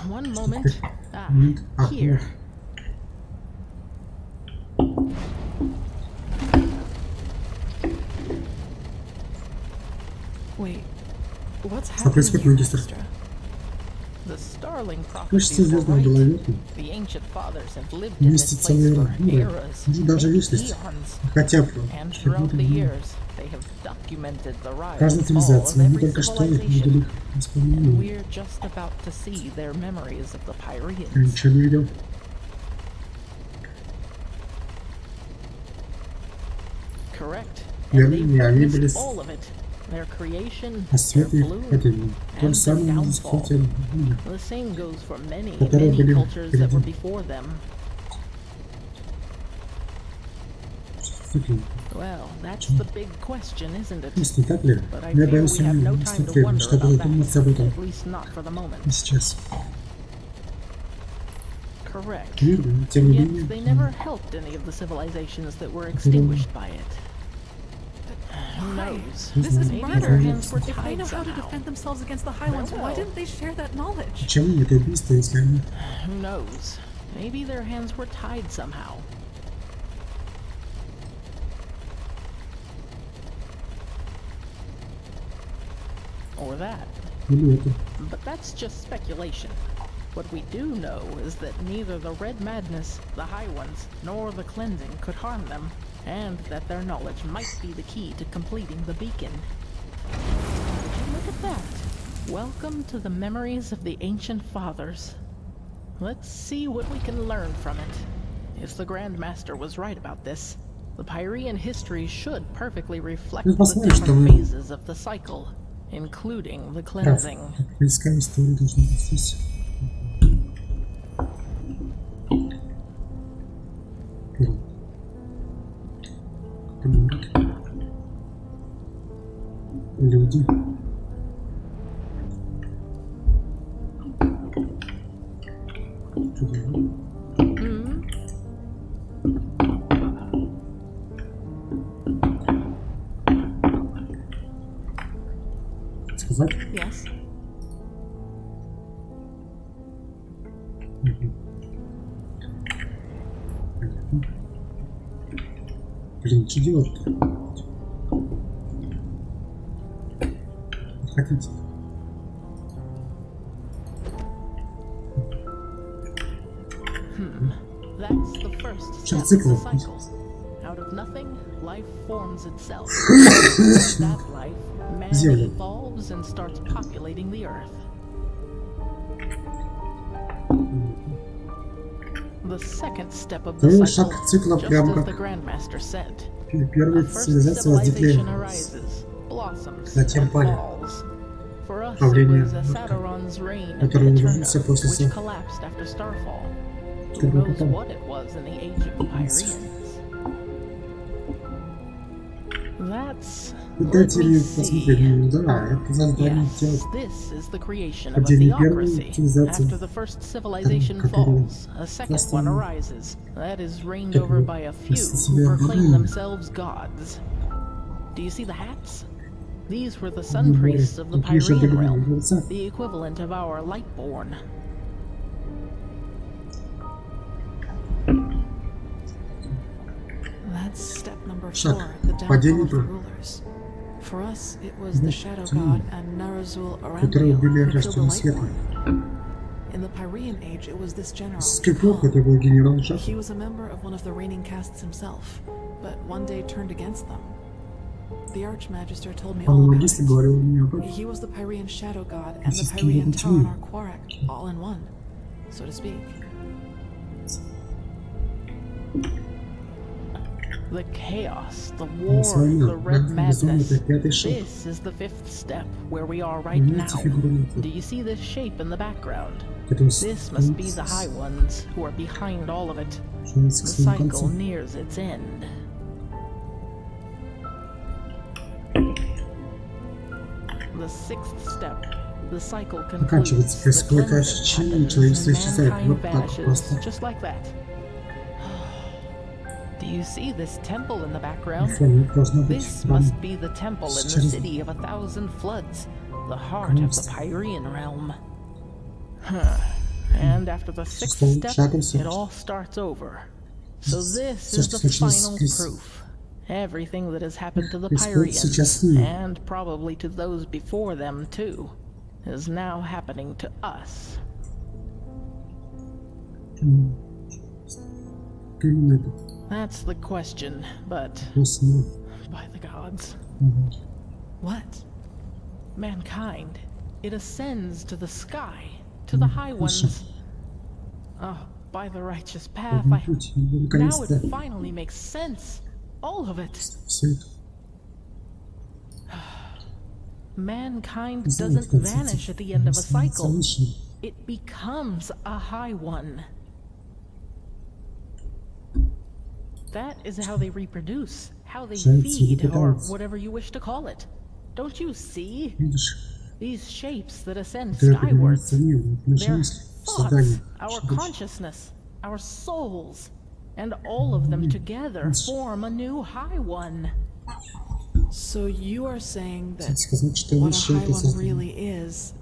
One moment. Here. Wait, what's happening here, Magistra? The Starling prophecies are right. The ancient fathers have lived in this place for eras, eons, and throughout the years, they have documented the rise and fall of every civilization. And we're just about to see their memories of the Pyreans. Correct. And they witnessed all of it. Their creation, their bloom, and their downfall. The same goes for many cultures that were before them. Well, that's the big question, isn't it? But I fear we have no time to wonder about that, at least not for the moment. Correct. Yet they never helped any of the civilizations that were extinguished by it. Who knows? This is Maybe murder. their hands were If they tied know how to somehow. defend themselves against the High Ones, why didn't they share that knowledge? Who knows? Maybe their hands were tied somehow. Or that. But that's just speculation. What we do know is that neither the Red Madness, the High Ones, nor the Cleansing could harm them, and that their knowledge might be the key to completing the beacon. Would you look at that? Welcome to the memories of the ancient fathers. Let's see what we can learn from it. If the Grand Master was right about this, the Pyrean history should perfectly reflect the different phases of the cycle, including the Cleansing. Люди. Сказать? Yes. Блин, что делать-то? Хотите? That's the first step of the cycle. Out of nothing, life forms itself. That life, man evolves and starts populating the earth. The second step of the cycle, just as the Grandmaster said. Первая цивилизация возникла, затем пали. Правление, которое вернулся после Starfall. Who knows what it was in the age of the Pyreans? That's Дайте мне посмотреть. Ну да, это создание тела. Yes, this is the creation of a Падение первой theocracy. цивилизации. After the first civilization falls, a second one arises. That is reigned over by a few who proclaim themselves gods. Do you see the hats? These were the sun priests of the Pyrean realm, the equivalent of our Lightborn. That's step number Шаг. 4, the Падение downfall of the первое. rulers. For us, it was the shadow god and Narazul Которые Aranthiel убили who killed the рожденным светом. Lightborn. In the Pyrean age, it was this general. Скифов это был генерал Жак. He was a member of one of the reigning castes himself, but one day turned against them. The Archmagister told me all Он about магистр it. говорил мне об этом. He was the Pyrean shadow god and the Российский Pyrean революционер. Tauren Quarak, all in one, so to speak. The chaos, the war, Война, the red безумие, madness. это пятый шаг. This is the fifth step, where we are right Видите now. фигуру? Do you see this shape in the background? Который This must be the High Ones, who are behind all of it. стремится The к своему cycle концу. nears its end. The sixth step. The cycle concludes. Заканчивается. The Происходит cleansing ощущение, happens, человечество and исчезает. mankind Вот так vanishes, просто. just like that. Do you see this temple in the background? Фоне должно быть This храм. must be the temple in the city of 1,000 floods, the heart of the Pyrean realm. And after the sixth step, it all starts over. So this is the final proof. Everything that has happened to the Pyreans, and probably to those before them too, is now happening to us. Именно это. That's the question, but После by the gods, What? mankind, it ascends to the sky, to the high ones. Oh, by the righteous path, путь. now Наконец-то it finally makes sense. All of it. все это. Mankind Знаете, doesn't как vanish at the end of a cycle. выше. It becomes a high one. That is how they reproduce, how they feed, or whatever you wish to call it. Don't you see? Видишь, These shapes that ascend когда skywards, поднимается в небо, наши their мысли, thoughts, создание. our consciousness, our souls, and all of them together form a new high one. So you are saying that Хотите сказать, что what a высшее high это one создание? really is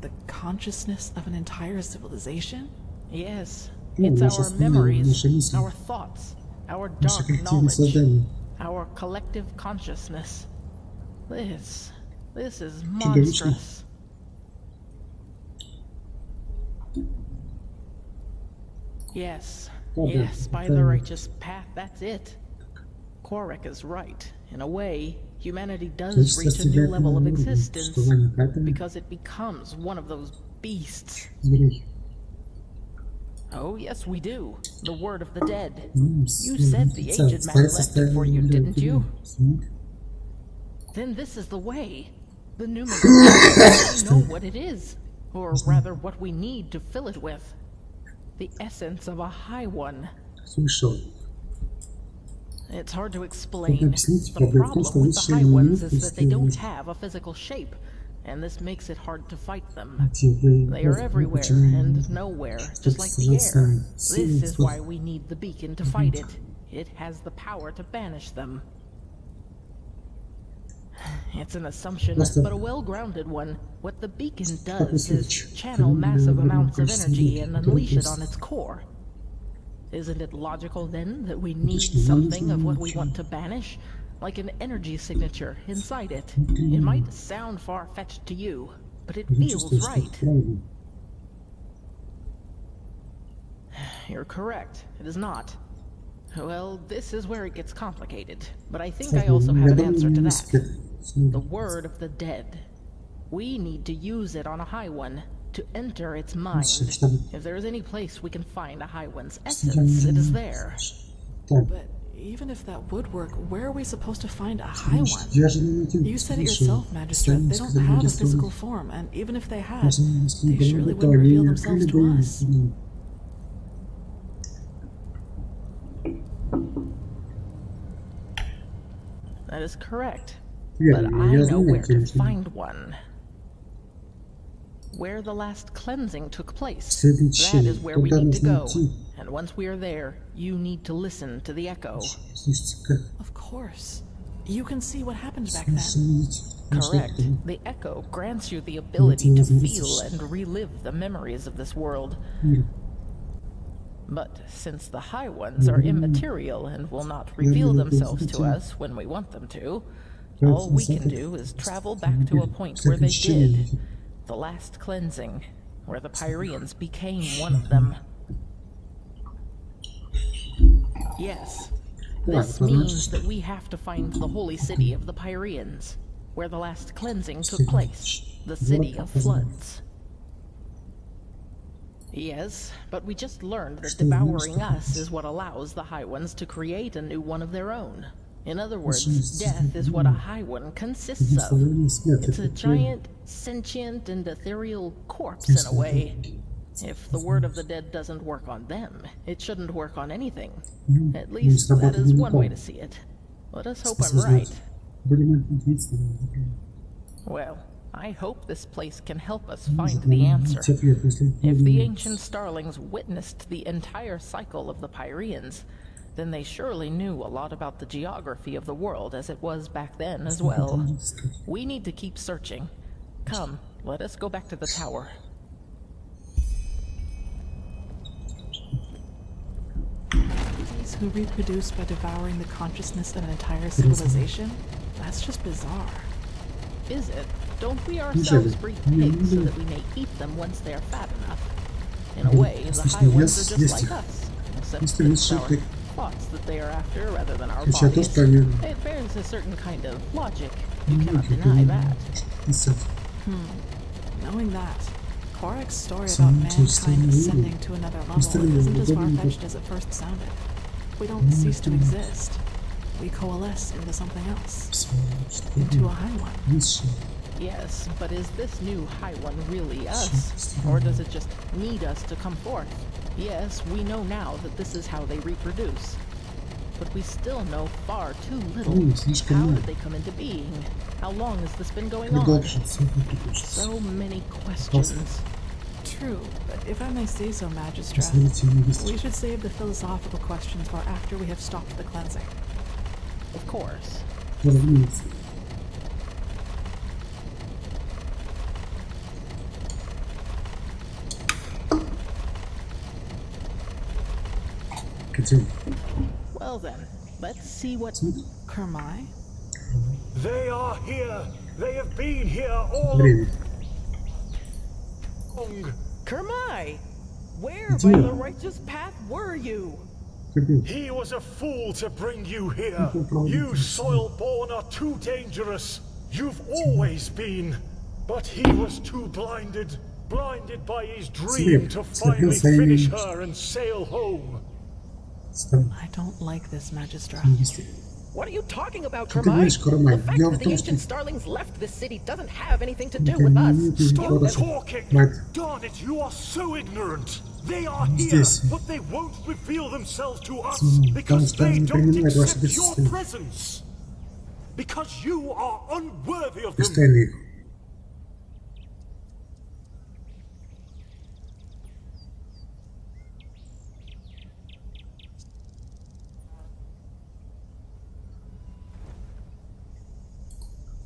the consciousness of an entire civilization? Yes, Ну, it's наше our сознание, memories, наши мысли, our thoughts, our наше dark коллективное knowledge, создание. our collective consciousness. This is Чудовищно. monstrous. Yes, Правда, yes, by это- the righteous path, that's it. Korek is right. In a way, humanity does Человечество reach a new достигает level of нового уровня, existence существования, поэтому because it becomes one of those beasts. зверей. Oh, yes, we do. The word of the dead. Ну, You said the aged man left it for you, didn't you? Then this is the way. The pneumatic. We know what it is. Or rather, what we need to fill it with. The essence of a high one. Слышал. It's hard to explain. объяснить, The проблема в том, problem что with the высшие high ones is элементы that they don't стоят have a physical shape, and this makes it hard to fight them. те, They are everywhere and nowhere, just like the air. This is why we need the beacon to fight it. It has the power to banish them. It's an assumption, but a well-grounded one. What the beacon does is channel massive amounts of energy and unleash it on its core. Isn't it logical, then, that we need something of what we want to banish? Like an energy signature inside it. It might sound far-fetched to you, but it feels right. You're correct. It is not. Well, this is where it gets complicated, but I think I also have an answer to that. The word of the dead. We need to use it on a high one, to enter its mind. If there is any place we can find a high one's essence, it is there. But even if that would work, where are we supposed to find a high one? You said it yourself, Magistrate. They don't have a physical form, and even if they had, they surely wouldn't reveal themselves to us. That is correct. but I know where to find one. Where the last cleansing took place. That is where we need to go. And once we are there, you need to listen to the echo. Of course. You can see what happened back then. Correct. The echo grants you the ability to feel and relive the memories of this world. But since the High Ones are immaterial and will not reveal themselves to us when we want them to, all we can do is travel back to a point where they did. The last cleansing, where the Pyreans became one of them. Yes. This means that we have to find the holy city of the Pyreans, where the last cleansing took place, the city of floods. Yes, but we just learned that devouring us is what allows the High Ones to create a new one of their own. In other words, death is what a High One consists of. It's a giant, sentient, and ethereal corpse in a way. If the word of the dead doesn't work on them, it shouldn't work on anything. At least that is one way to see it. Let us hope I'm right. Well, I hope this place can help us find the answer. If the ancient Starlings witnessed the entire cycle of the Pyreans, then they surely knew a lot about the geography of the world as it was back then as well. We need to keep searching. Come, let us go back to the tower. Entities who reproduce by devouring the consciousness of an entire civilization? That's just bizarre. Is it? Don't we ourselves breed pigs so that we may eat them once they are fat enough? In a way, the High Ones are just like us, except it's our thoughts that they are after rather than our bodies. It bears a certain kind of logic. You cannot deny that. Knowing that, Korak's story about mankind ascending to another level isn't as far-fetched as it first sounded. We don't cease to exist. We coalesce into something else. Into a High One. Yes, but is this new High One really us? Or does it just need us to come forth? Yes, we know now that this is how they reproduce. But we still know far too little. How did they come into being? How long has this been going on? So many questions. True, but if I may say so, Magistra, we should save the philosophical questions for after we have stopped the cleansing. Of course. Well then, let's see what... Kermai? They are here. They have been here all along. Kermai! Where by the righteous path were you? He was a fool to bring you here. You soil-born are too dangerous. You've always been. But he was too blinded by his dream to finally finish her and sail home. I don't like this, Magistra. What are you talking about, Kermai? The fact that the ancient Starlings left this city doesn't have anything to do with us. Stop talking! Darn it, you are so ignorant. They are here, but they won't reveal themselves to us because they don't accept your presence. Because you are unworthy of them.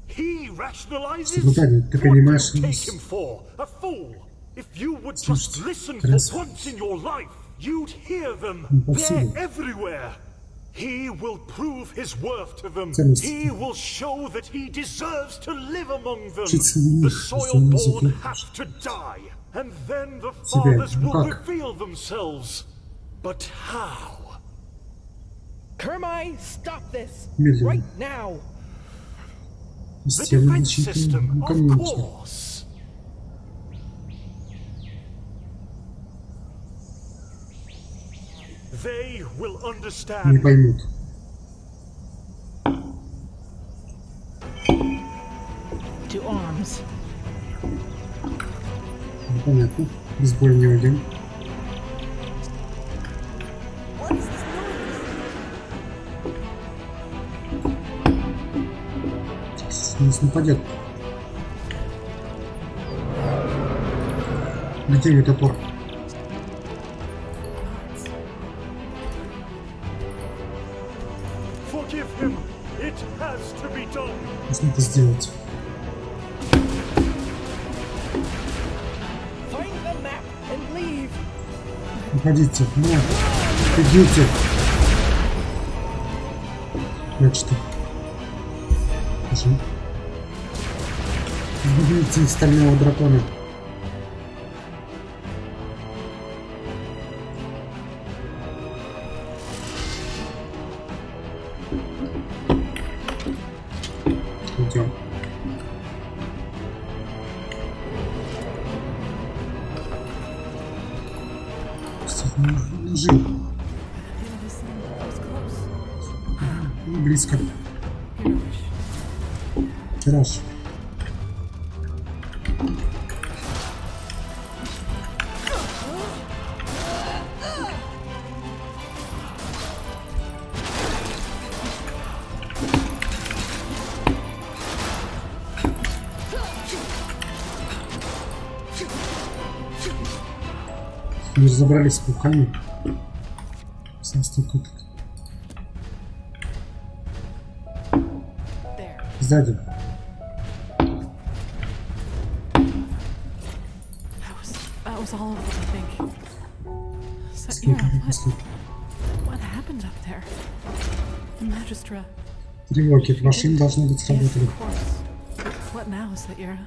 He rationalizes? What do you take him for? A fool? If you would just listen for once in your life, you'd hear them. They're everywhere. He will prove his worth to them. He will show that he deserves to live among them. The soil-born have to die, and then the fathers will reveal themselves. But how? Kermai, stop this! Right now! The defense system, of course. They will understand. To arms. Понятно. Без боя не уйдем. Он нас нападет. Где мой топор? Forgive him. It has to be done. Нужно это сделать. Find the map and leave. Уходите. Нет. Идите. Значит, пошли. Убейте стального дракона. Идем. Жив. Близко. Тираж. Не разобрались с пауками. Столько. Сзади. That was all of it, I think. So, what happened up there? The Magistra. Тревоги. Машины должны быть сработали. Of course. What now, Saira?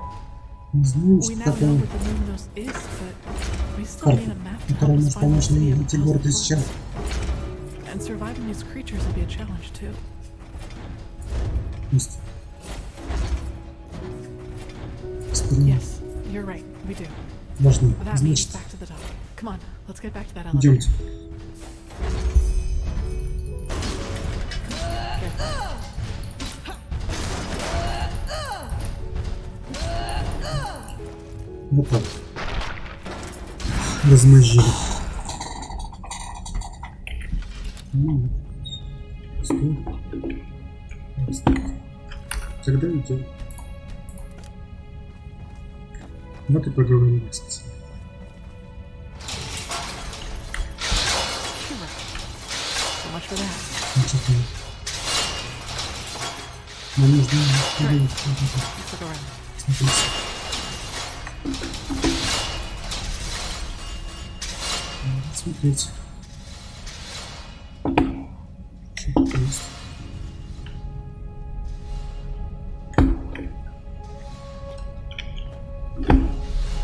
Не знаю, We что now know такое. what the Luminous is, but we still Карта, need a map to которая help us может find the помочь city нам of найти город из Cosmos. сейчас. And surviving these creatures will be a challenge too. Есть. Yes, you're right. We do. Важно. That means Значит, back to the top. Come on, let's get back to that elevator. идемте. Вот так. Размозжили. Ну, стой. Тогда идем. Вот и поговорим, кстати. So much for that. Ничего. Нам нужно проверить. Let's look around. Смотрите. Смотрите. Что есть?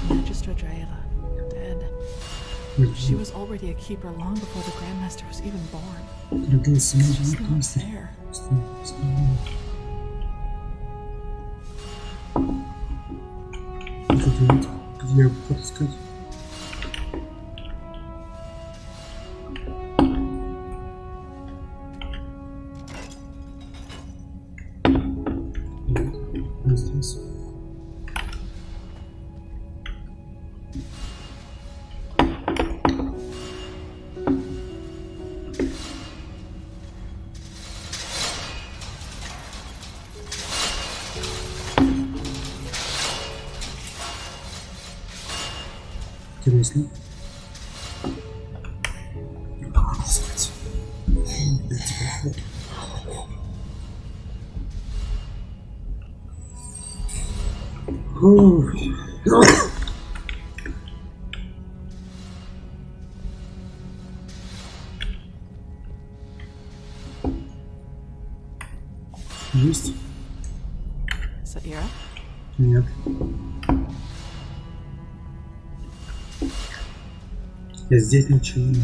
Magistra Jaela, dead. She was already a keeper long before the Grandmaster was even born. Родился It's новый just not мастер. fair. Где подыскать? Вот здесь. Интересно. Подыскать. Опять проход. Ух. Есть? Saira? Нет. Я здесь ничего не...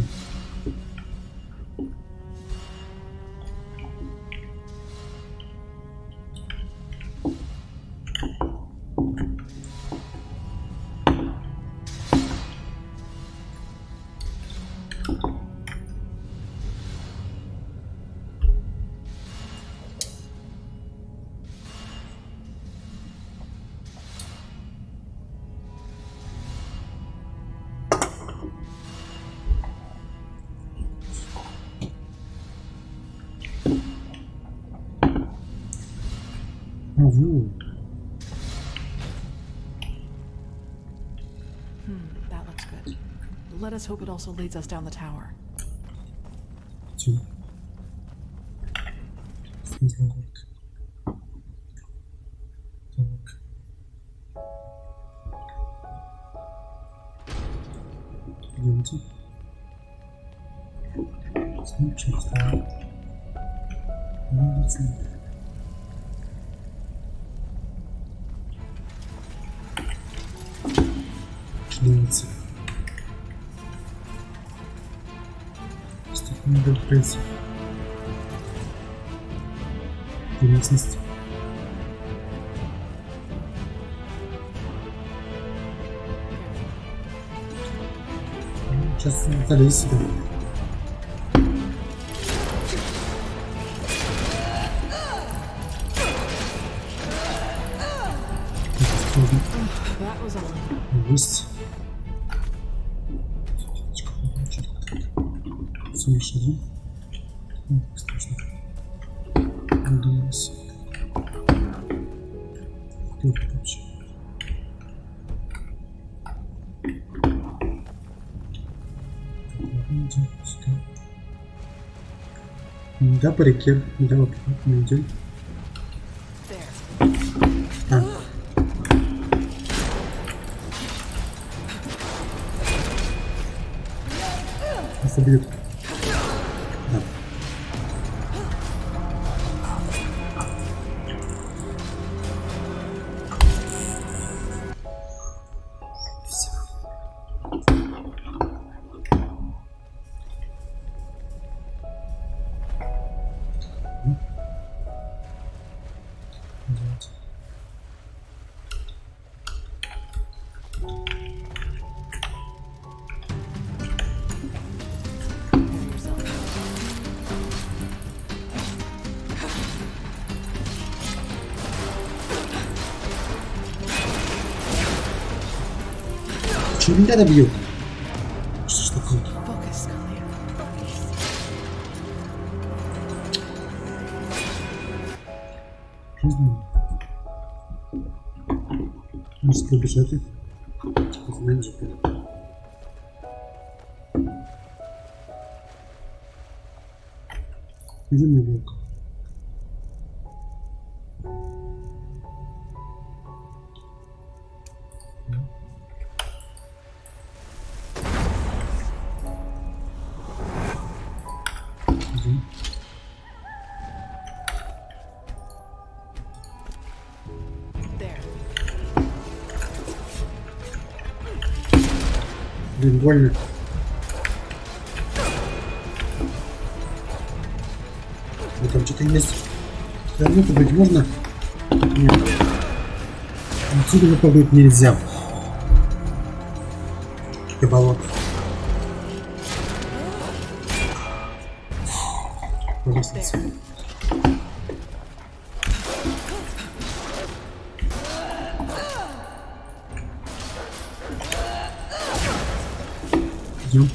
That looks good. Let us hope it also leads us down the tower. Местность. Сейчас залезь сюда. Есть. Совершенно. Страшно. Надумался. Кто это вообще? Идем сюда. Да, по реке. Да, вот мы идем. Нас убьют. Да. Чего меня добьют? Что ж такое? Жизнь. Может пробежать их? Знаешь же. Где мой волк? Блин, больно. Вот там что-то есть. Свернуться быть можно? Нет. Отсюда выпрыгнуть нельзя. И болото. Лестница. Идем.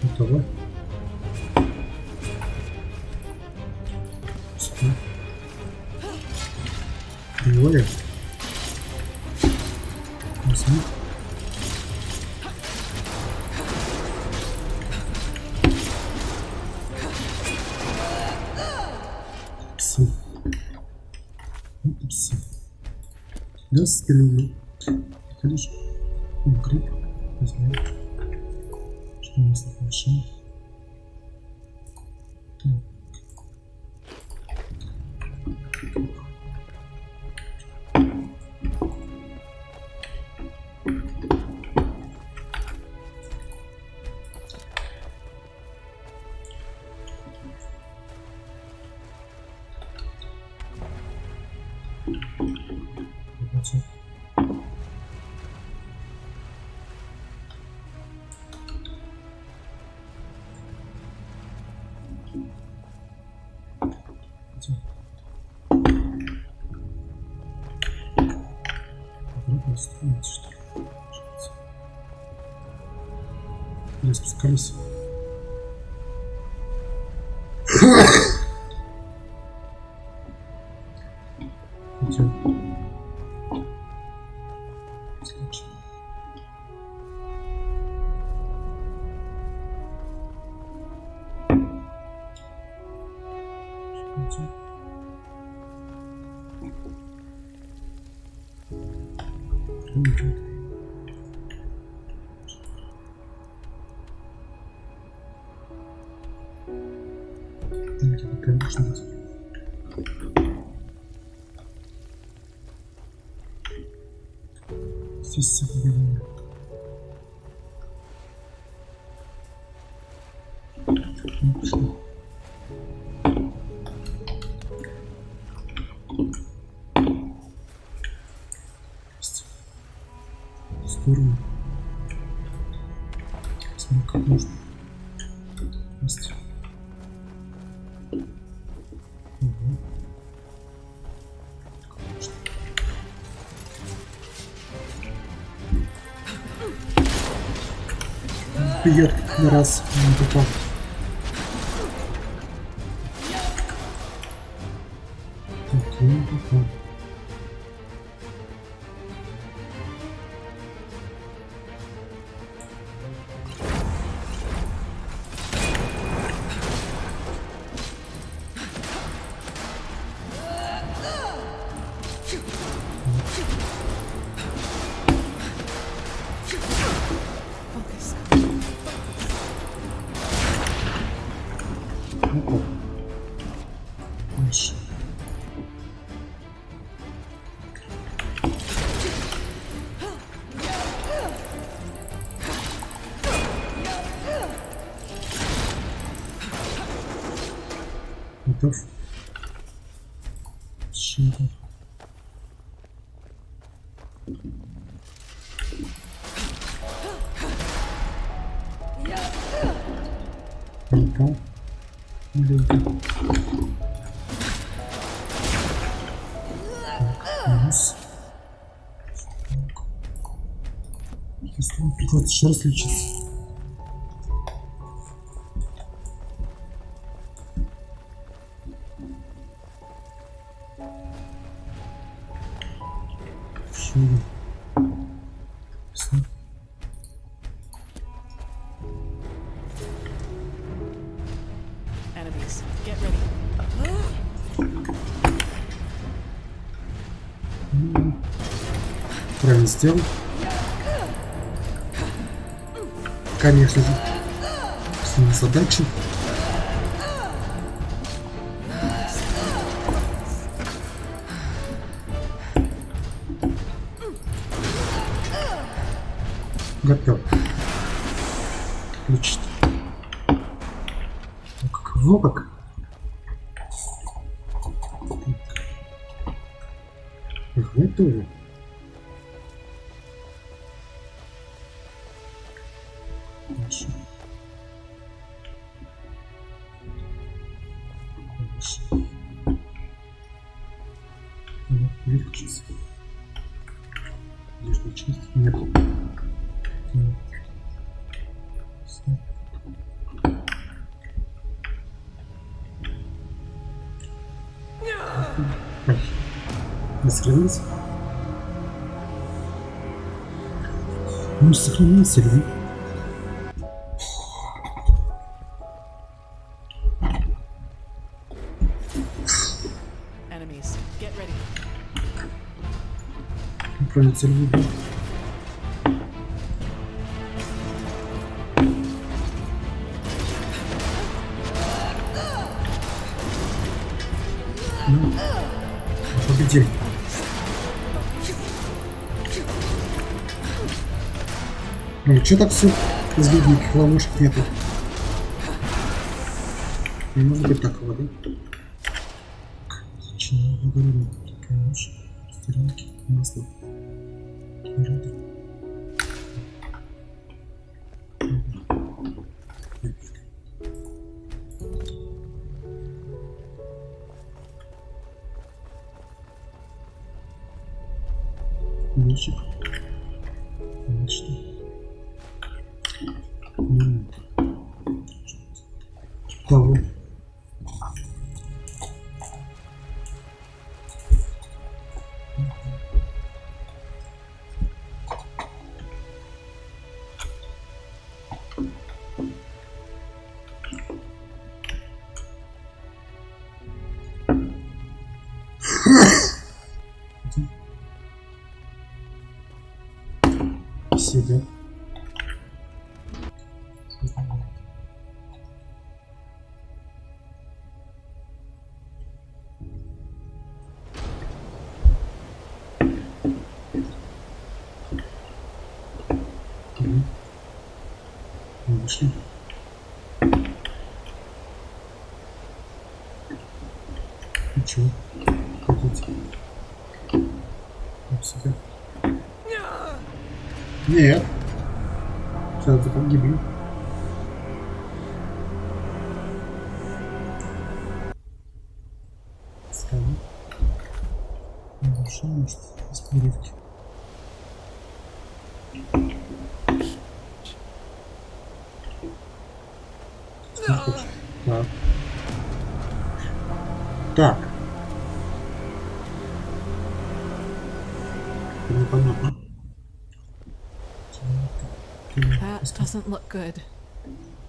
Готово. Двое. Возьми. Псы. Это псы. Да, стрелы. Ходишь? Укреп. Возьми. Что у нас тут машина? Так. Вот что. Не спускались. Идем. Конечно. Здесь все выгодно. В сторону. Смотри, как можно. Есть. Бьет на раз, не попал. Так, не попал. Дальше. Готов. Шинка. Линка. Линка. Минус. Если он придется еще раз лечиться. Шуга. Enemies, get ready. Правильно сделал. Конечно же. С ним задача. Готов. Отлично. Ну как? Ну как? Готово. Дальше. Дальше. Вот, выключится. Нижняя часть. Нет. Нет. Стоп. Ой. Не сохранился? Ну, сохранился ли? Enemies, get ready. Правильно, цель выбил. Ну, победили. Ну, чё так все из видных ловушек нету? Не может быть такого, да? Зачем я говорю? Конечно, стиралки, масло. Генератор. Мячик. зову. Себе. Вышли. Ничего. Ходите. Сюда. Нет. Сейчас ты погибли. Ставим. Хорошо, может, из прививки. Так. Так. Непонятно. That doesn't look good.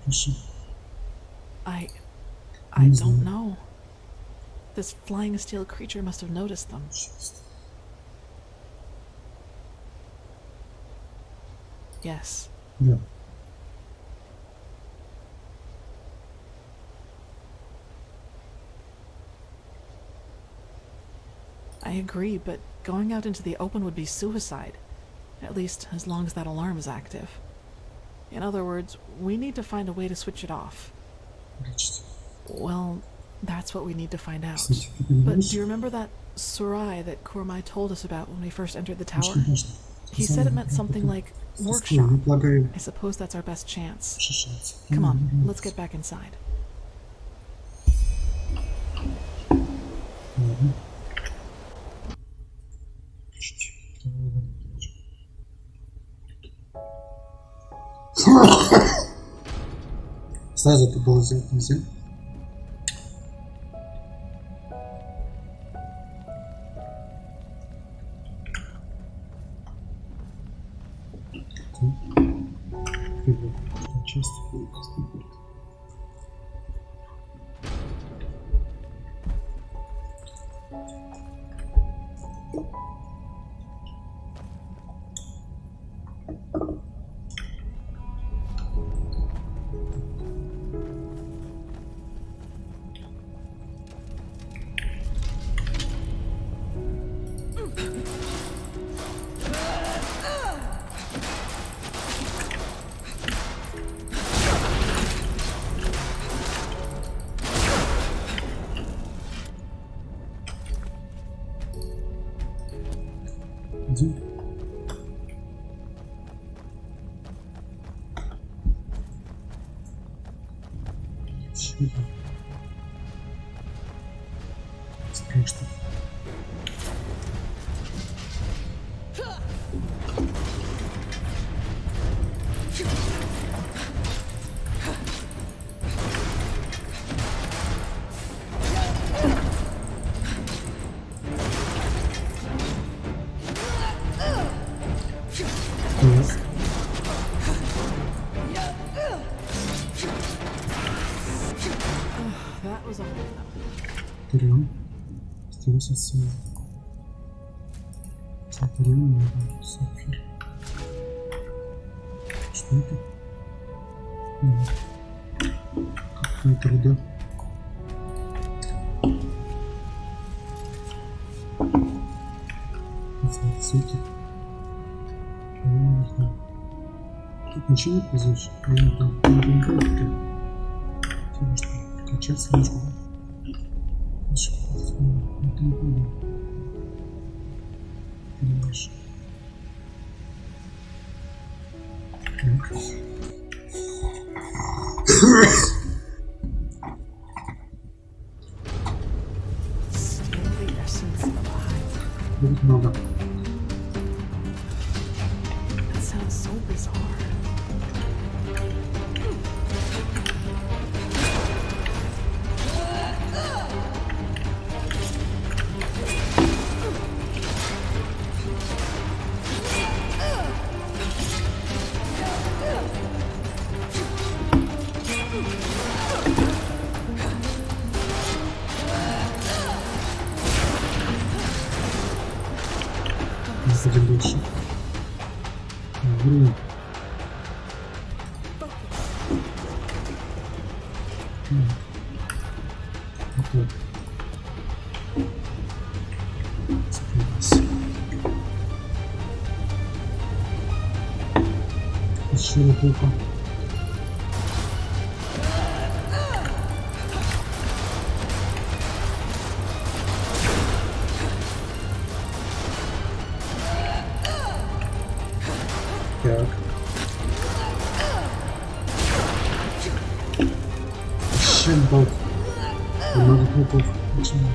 Пиши. I don't know. This flying steel creature must have noticed them. Yes. Да. I agree, but going out into the open would be suicide. At least as long as that alarm is active. In other words, we need to find a way to switch it off. Well, that's what we need to find out. But do you remember that Surai that Kormai told us about when we first entered the tower? He said it meant something like workshop. I suppose that's our best chance. Come on, let's get back inside. Сразу это было сделать нельзя. Часть. Иди. Сюда. Страшно. That was a whole Берем. Остается отсюда. Берем сапфир. Что это? Какая-то руда. Ссылки. Тут ничего не произойдет. Потому что качаться нужно. Дальше. Будет много. That sounds so bizarre. Один больше. Блин. Вот. Еще неплохо. Так. Еще бог. Много клыков. Почему?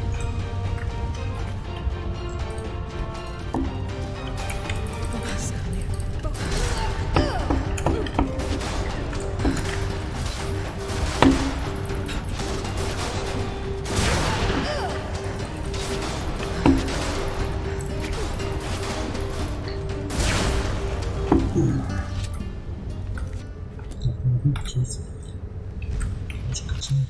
Сейчас. Немножко качаем.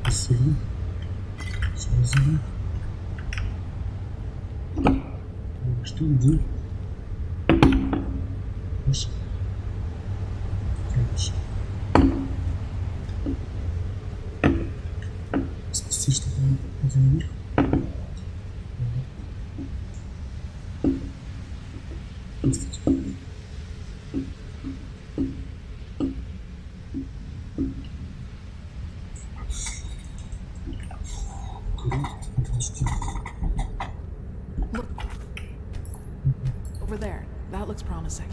Спасибо. Спасибо. Что иди? Хорошо. Хорошо. Спасти что-то один вверх. Over there. That looks promising.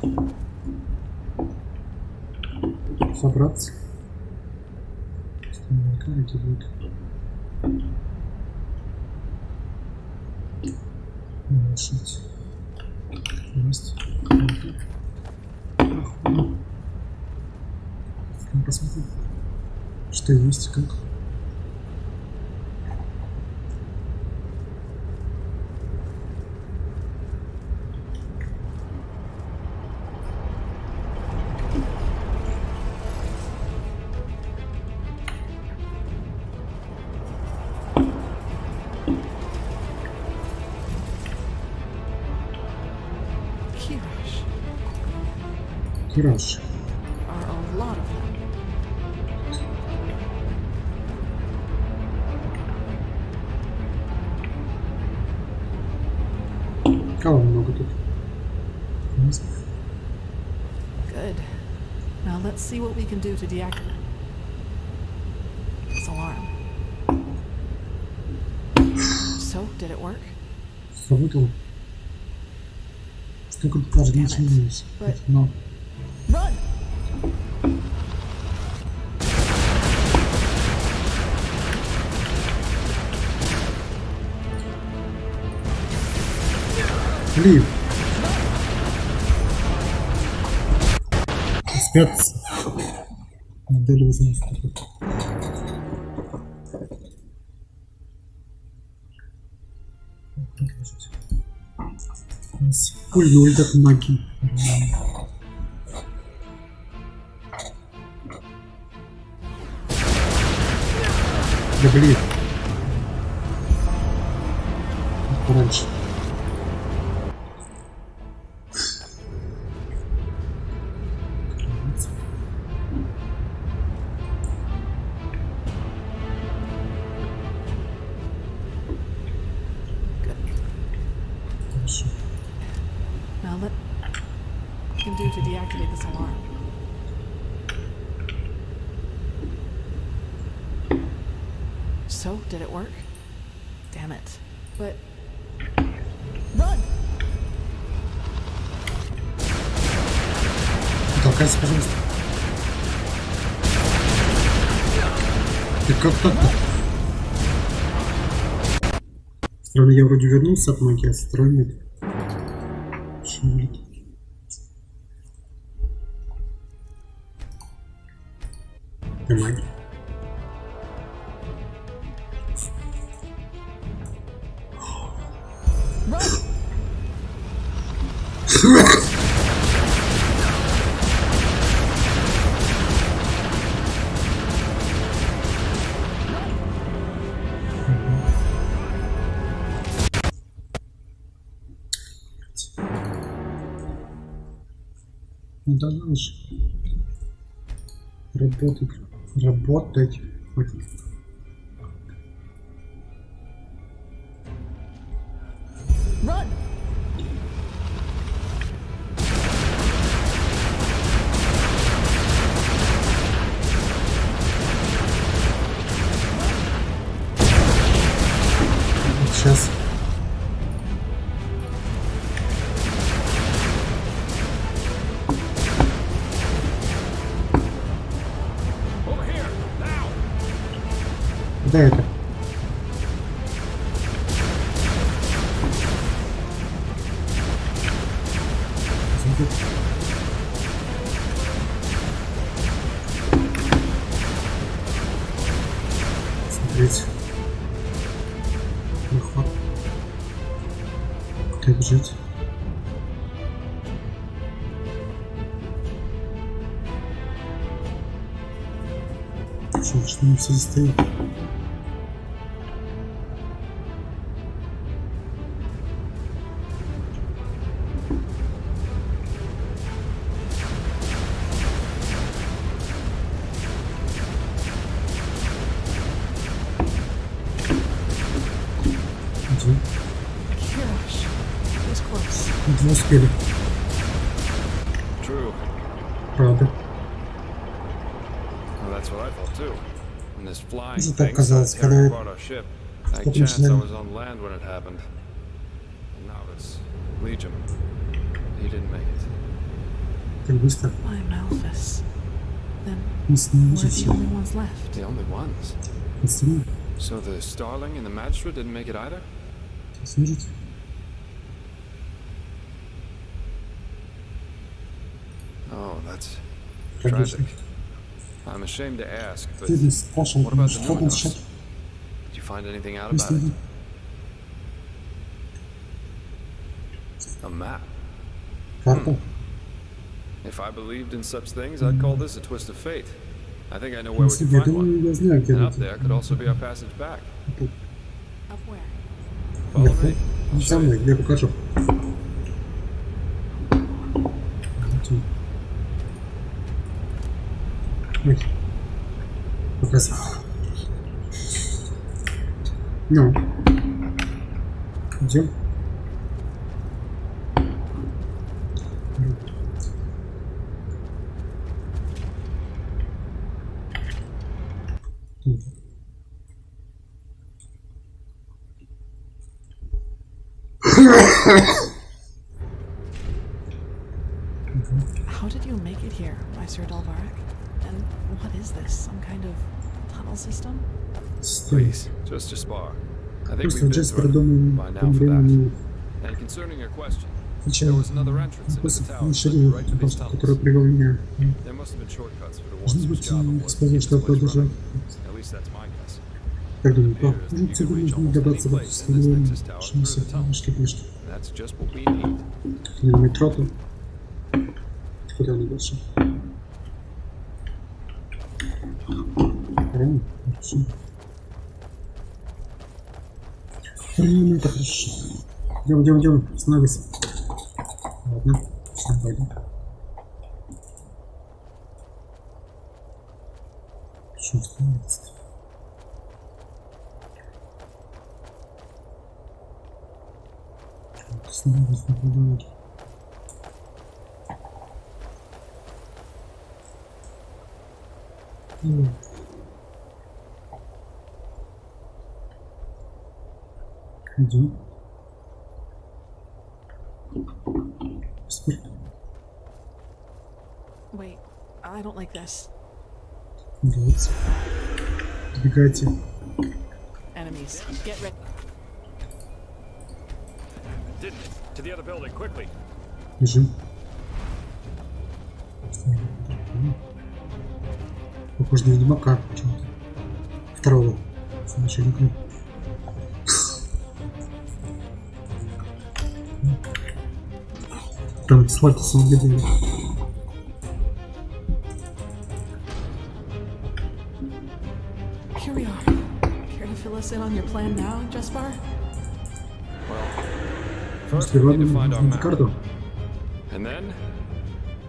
Собраться. Наверняка эти будут. Решить. Есть. Посмотрим, что есть, как. Кираж. Are a lot of them. Кого много тут? Good. Now let's see what we can do to deactivate this alarm. So, did it work? Сработало. Столько даже не изменилось. Но. Run! Блин. Спец. Дали возможность. Пулей от магии. Да блин. Раньше. Хорошо. Now what can do to deactivate this alarm? So, did it work? Damn it. But run! Толкайся, пожалуйста. Так как так-то? Странно, я вроде вернулся от магии, а странно. Почему нет? Это магия. Ну давай же. Работать. Работать. Хватит. Run! Сейчас. Куда это? Смотрите. Выход. Куда бежать? Что не все стоит? Не успели. Правда. Уже так казалось, когда я только начинали. Так быстро. Не снимите. Не снимите. So the Starling and the Magistrate didn't make it either? Слышите? Oh, that's Конечно. tragic. I'm ashamed to ask, but Ты спрашивал, what about the что new там house? сейчас? Did you find anything out about it? A map. Карта. If I believed in such things, I'd call this a twist of fate. I think I know where we can Я find one. думаю, я знаю, где And up это. there could also be our passage back. Up where? Follow me. Не со мной, я покажу. Ой. Показывай. Ну. Идем. How did you make it here, my Sir Dalvarik? And what is this? Some kind of tunnel system? Please, just a spar. I think Просто we've been сейчас through it продумаем by now for that. времени. And concerning your question, there Отвечаю. was another entrance into the Просто tower решили, right to these который tunnels. привел меня. There must have been shortcuts for the ones Должны whose быть job it was to сказать, keep что the place продолжать. running. At least that's my guess. Так думаю, Appears может, you тебе can reach нужно almost добраться any до place in this своего Nexus Tower through the tunnel. пешки. That's just what we need. Не на метро там. Куда он дальше? Правильно? Хорошо. Правильно, это хорошо. Идем, остановись. Ладно, все, пойдем. Что остановиться? Остановись на подумать. Идем. Спорт. Wait, I don't like this. Нравится. Бегайте. Enemies, get ready. Didn't it? To the other building, quickly. Бежим. Похоже на ведьмака почему-то. Второго. С начальником. Там с Вальтусом бегали. Here we are. Care to fill us in on your plan now, Jespar? First, we need to find our map. Карту. And then,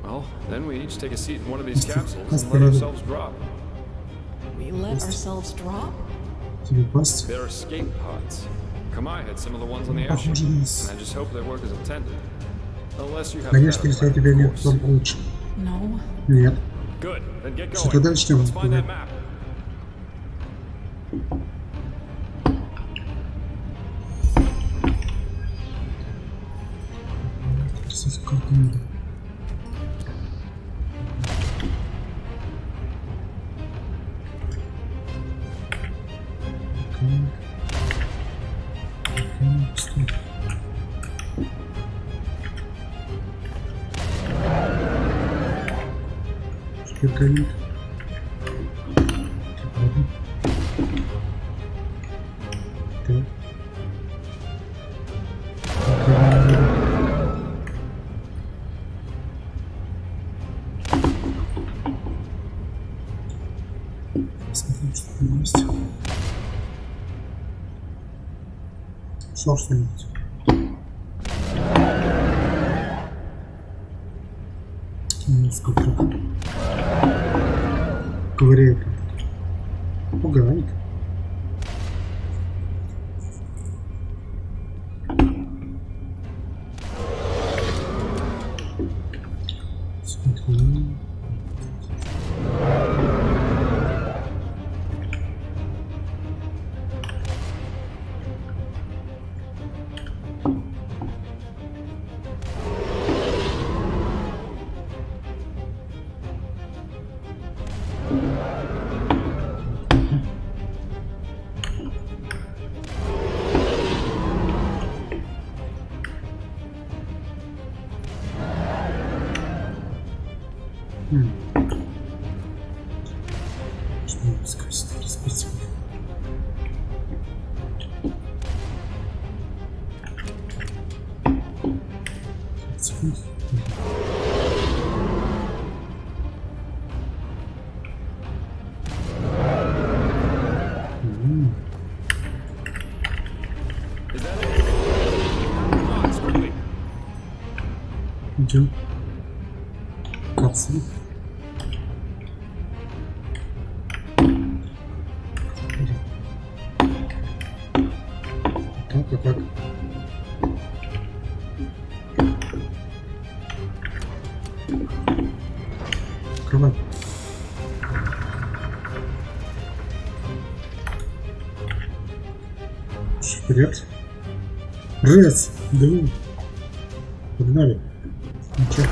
well, then we each take a seat in one of these capsules and let ourselves drop. We let ourselves drop? Тебе пасть. They're escape pods. Kamai had some of the ones on the airship, Похоже на and нас. I just hope they work as intended. Unless you have Конечно, a если у better тебя plan, нет, of то course. лучше. No. Нет. Good, then get Что going. тогда начнем? Let's find that map. Кстати, карту надо. Стой. Пергамен. Так. Посмотрим, что там есть. Что-нибудь. Сколько? Ковыряет. Пугает. Смотрим. Что мне рассказать? Расписывать. Is that it? Come on, quickly. Идем. Капсулы. Так, а как? Открывай. Вперед. Раз, два. Погнали. Ничего.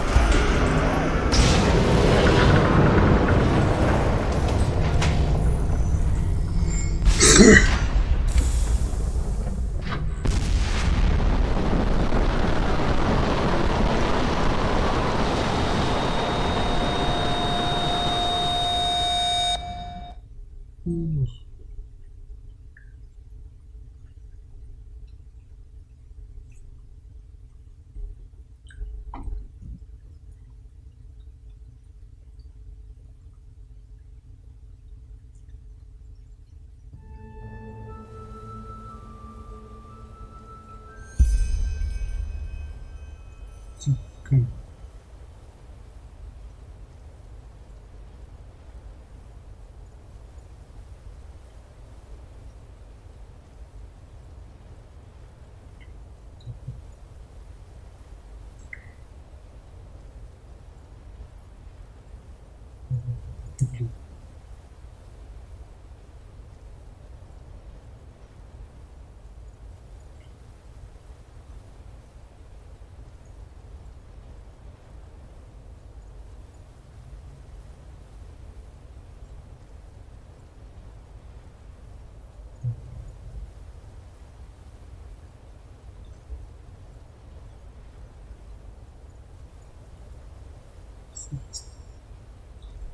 Come.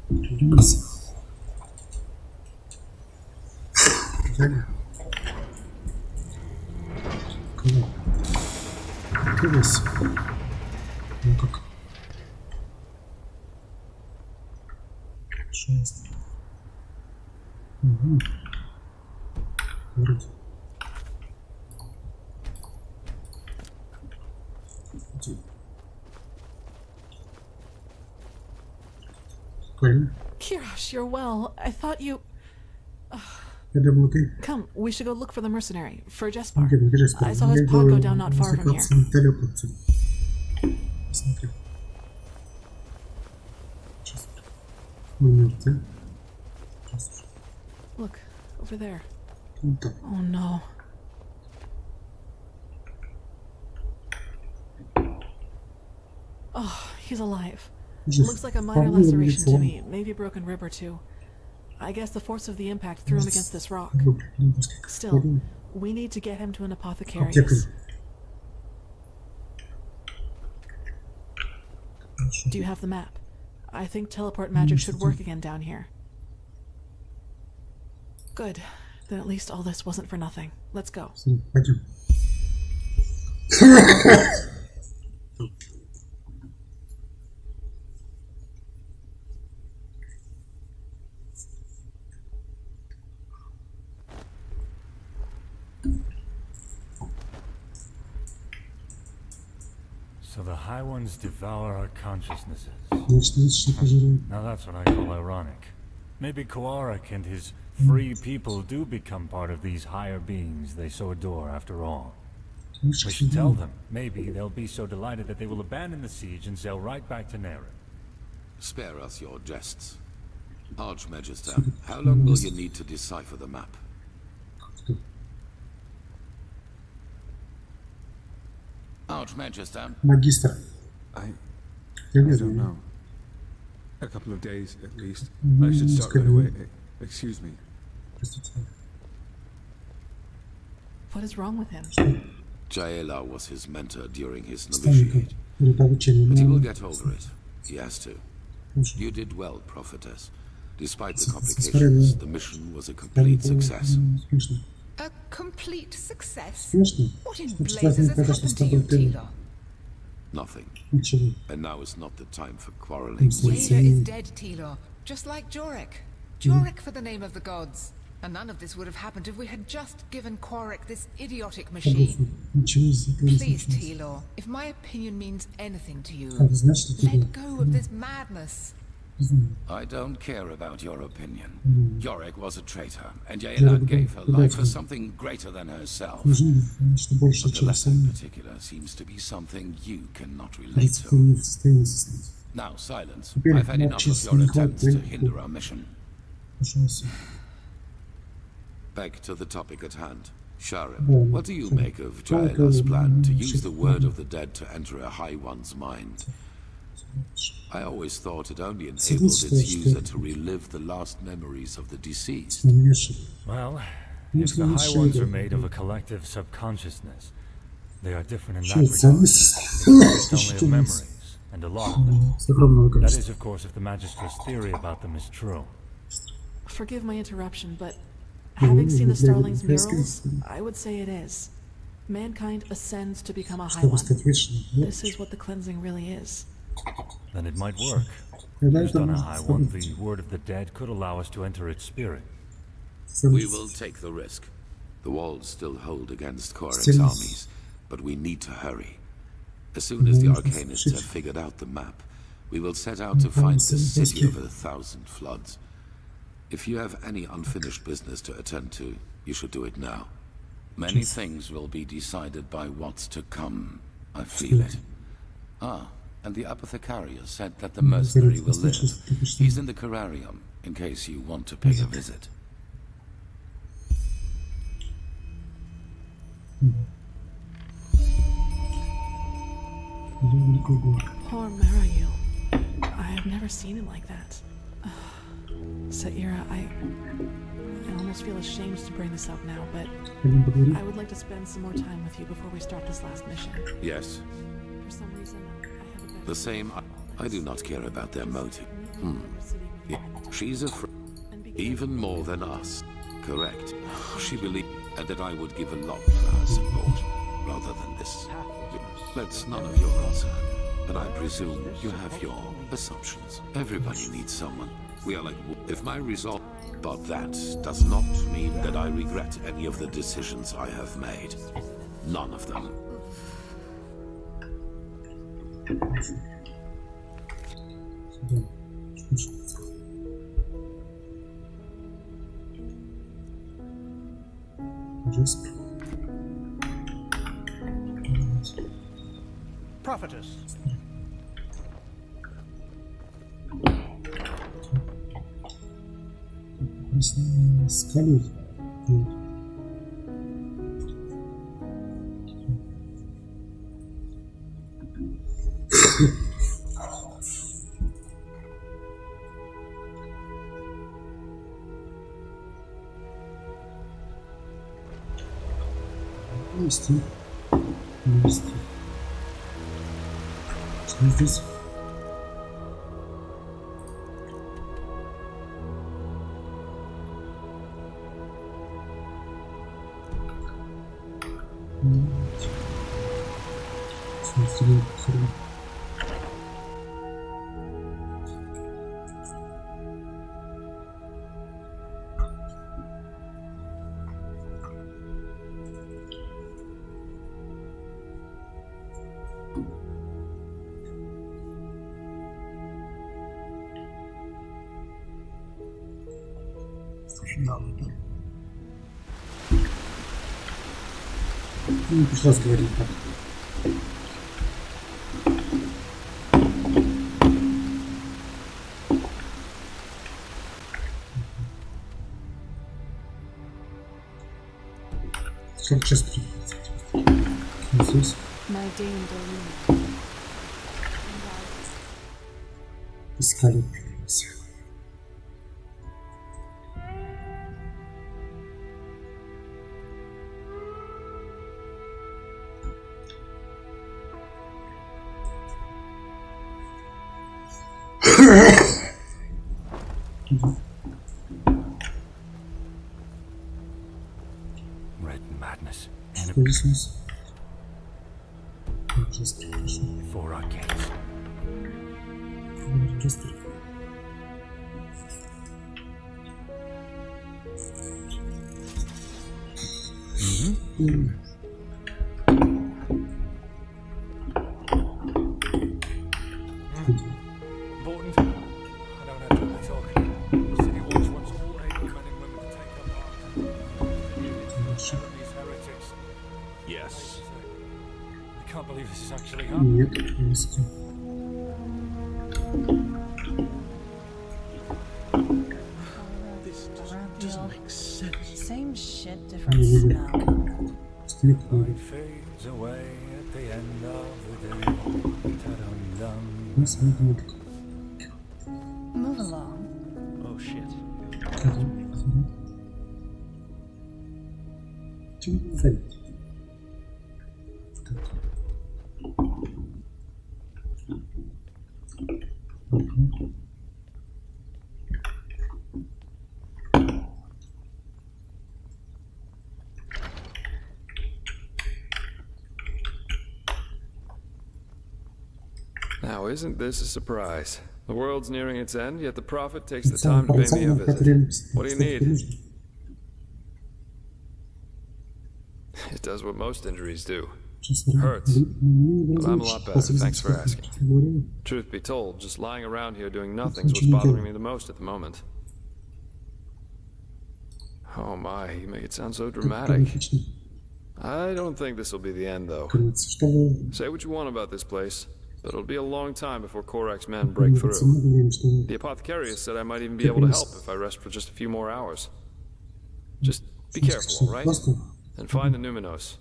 Двигайся. Двигайся. Ну как? 6. Угу. Вроде. Прикольно. Kirash, you're well. I thought you... Я думал, ты... Come, we should go look for the mercenary, for Jespar. Где I saw his pod go down not far from here. Далеко отсюда. Посмотри. Сейчас. Мы мертвы. Сейчас. Look, over there. Вот так. Oh no. Oh, he's alive. Жив. Looks like a minor laceration to me, maybe a broken rib or two. I guess the force of the impact threw him against this rock. Still, we need to get him to an apothecarius. Do you have the map? I think teleport magic should work again down here. Good. Then at least all this wasn't for nothing. Let's go. Пойдем. So the High Ones devour our consciousnesses. Now that's what I call ironic. Maybe Koarik and his free people do become part of these higher beings they so adore after all. We should tell them. Maybe they'll be so delighted that they will abandon the siege and sail right back to Naren. Spare us your jests. Archmagister, how long will you need to decipher the map? Archmagister. Магистр. I don't know. A couple of days at least. I should start right away. Excuse me. What is wrong with him? Jaela was his mentor during his novitiate. But he will get over it. He has to. You did well, prophetess. Despite the complications, the mission was a complete success. A complete success? Смешно. What in blazes has happened to you, Tila? Nothing. Ничего. And now is not the time for quarreling. Jaela is dead, Tila. Just like Jorek. Jorek for the name of the gods. And none of this would have happened if we had just given Quarik this idiotic machine. Please, Tila, if my opinion means anything to you, let go of this madness. I don't care about your opinion. Jorek was a traitor, and Jaela gave her life for something greater than herself. But the lesson in particular seems to be something you cannot relate to. Now, silence. I've had enough of your attempts to hinder our mission. Back to the topic at hand. Sharim, what do you make of Jaela's plan to use the word of the dead to enter a High One's mind? I always thought it only enabled its user to relive the last memories of the deceased. Well, if the High Ones are made of a collective subconsciousness, they are different in that regard. Based only of memories, and a lot of them. That is, of course, if the Magistra's theory about them is true. Forgive my interruption, but having seen the Starlings' murals, I would say it is. Mankind ascends to become a High One. This is what the cleansing really is. Then it might work. Used on a High One, the word of the dead could allow us to enter its spirit. We will take the risk. The walls still hold against Korik's armies, but we need to hurry. As soon as the Arcanists have figured out the map, we will set out to find the city of 1,000 floods. If you have any unfinished business to attend to, you should do it now. Many things will be decided by what's to come. I feel it. Ah, and the apothecarius said that the mercenary will live. He's in the Cararium, in case you want to pay a visit. Poor Marayu. I have never seen him like that. Saira, I almost feel ashamed to bring this up now, but I would like to spend some more time with you before we start this last mission. Yes. For some reason, I have a better... The same I do not care about their motive. Yeah. She's afraid, even more than us. Correct. She believed that I would give a lot for her support, rather than this. That's none of your concern. But I presume you have your assumptions. Everybody needs someone. We are like, if my resolve... But that does not mean that I regret any of the decisions I have made. None of them. Prophetess. Скалить. Нести. Нести. Что здесь? Не пришлось говорить так. Сколько сейчас придется? Здесь. Искали. Red madness. Business. Before our gates. Yes. I can't believe this is actually happening. Нет, есть. Same shit, different smell. Light fades away at the end of the day. Ta-dum-dum. Move along. Oh shit. Now, isn't this a surprise? The world's nearing its end, yet the prophet takes the time to pay me a visit. What do you need? It does what most injuries do. Hurts. But I'm a lot better, thanks for asking. Truth be told, just lying around here doing nothing's what's bothering me the most at the moment. Oh my, you make it sound so dramatic. I don't think this will be the end, though. Say what you want about this place, but it'll be a long time before Korak's men break through. The apothecarius said I might even be able to help if I rest for just a few more hours. Just be careful, all right? And find the Numinos.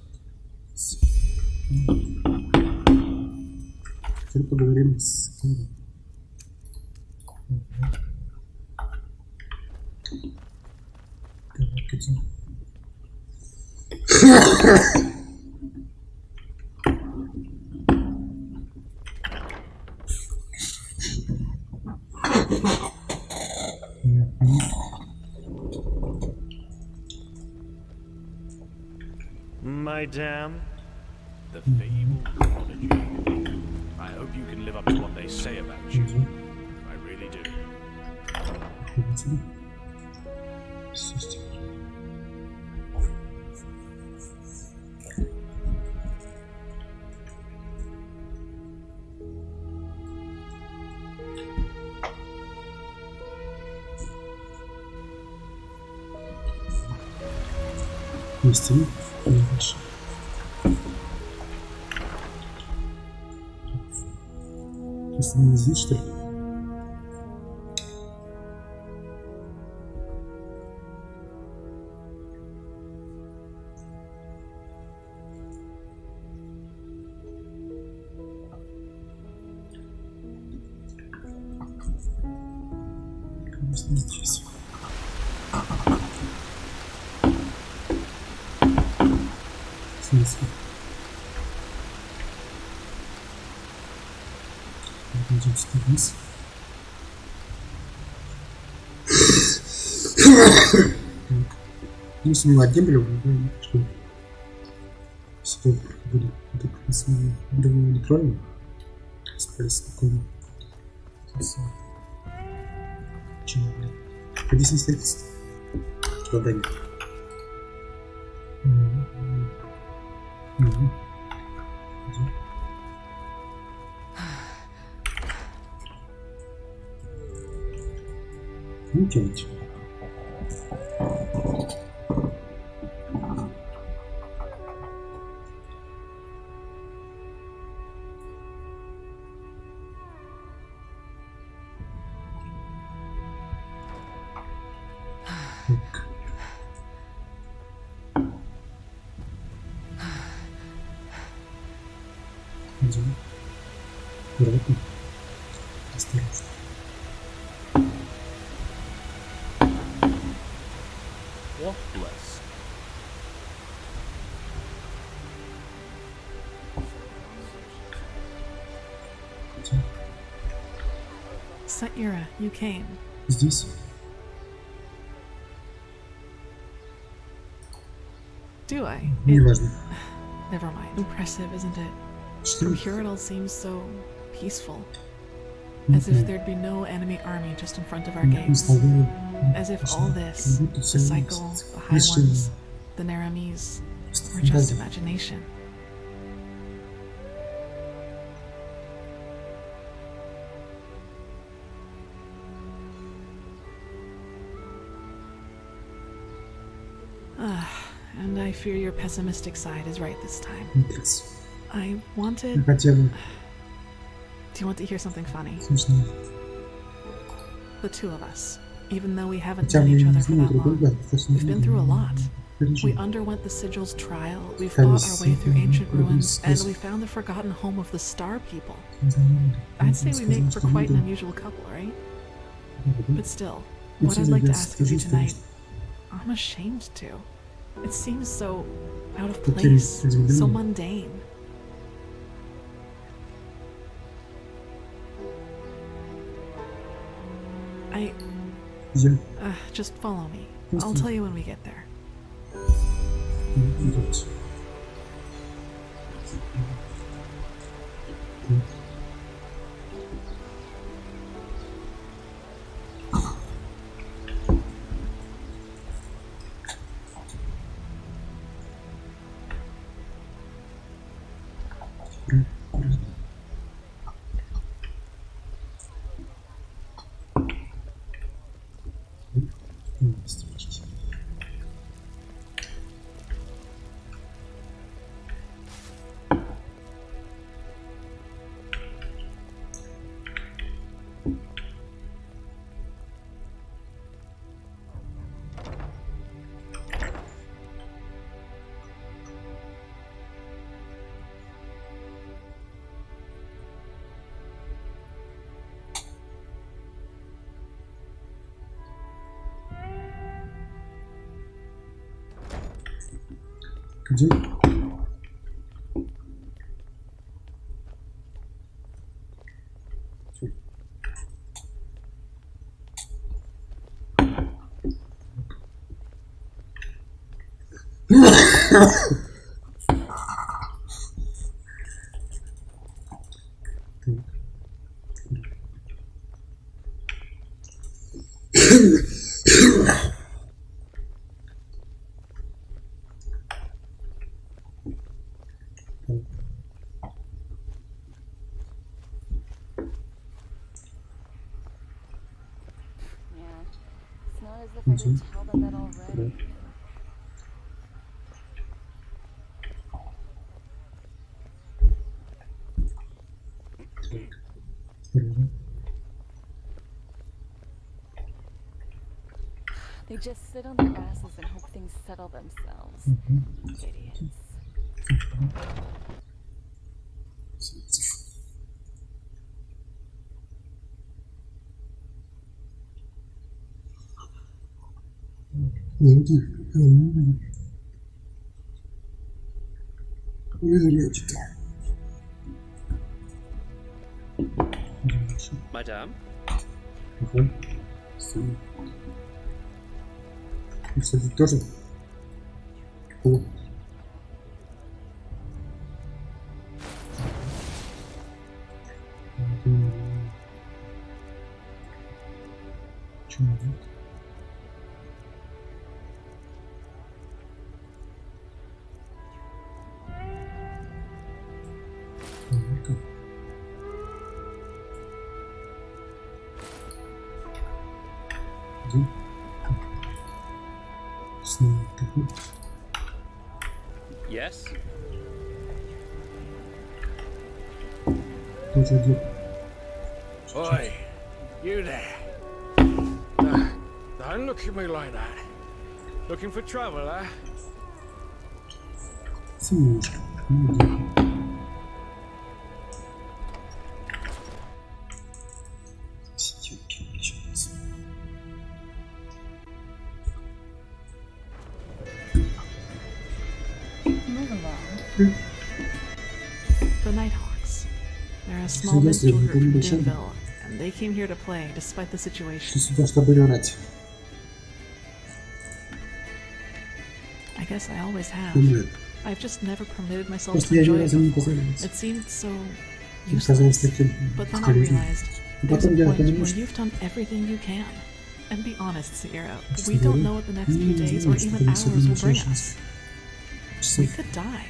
my dam? The fabled prodigy. I hope you can live up to what they say about you. I really do. Мистер, дальше. Если не здесь, что ли? Конечно, здесь. В смысле? Пойдем сюда вниз. Ну, если мы одни были, что сюда буду так думаю, неправильно. Спали спокойно. Чего, блин? Ходи с нестроительства. Чего, да нет? Ну, делайте. Идем. Вероятно. Осторожно. Worthless. Satyra, you came. Здесь. Do I? Неважно. Never mind. Impressive, isn't it? Что? From here it all seems so peaceful. As if there'd be no enemy army just in front of our gates. As if all this, the cycle, the high ones, the Naramis, were just imagination. And I fear your pessimistic side is right this time. I wanted... Do you want to hear something funny? The two of us, even though we haven't known each other for that long, we've been through a lot. We underwent the Sigil's trial, we fought our way through ancient ruins, and we found the forgotten home of the Star People. I'd say we make for quite an unusual couple, right? But still, what I'd like to ask of you tonight, I'm ashamed to. It seems so out of place, so mundane. Just follow me. I'll tell you when we get there. Где? It's not as if I didn't tell them that already. They just sit on their asses and hope things settle themselves. Idiots. Madame? Кстати, тоже. О. Чего нет? Yes? Oi, you there. Don't look at me like that. Looking for trouble, eh? Move along. The Nighthawks. They're a small minstrel group from Danville, and they came here to play despite the situation. I guess I always have. I've just never permitted myself to enjoy it before. It seemed so useless. But then I realized there's a point where you've done everything you can. And be honest, Sierra, we don't know what the next few days or even hours will bring us. We could die.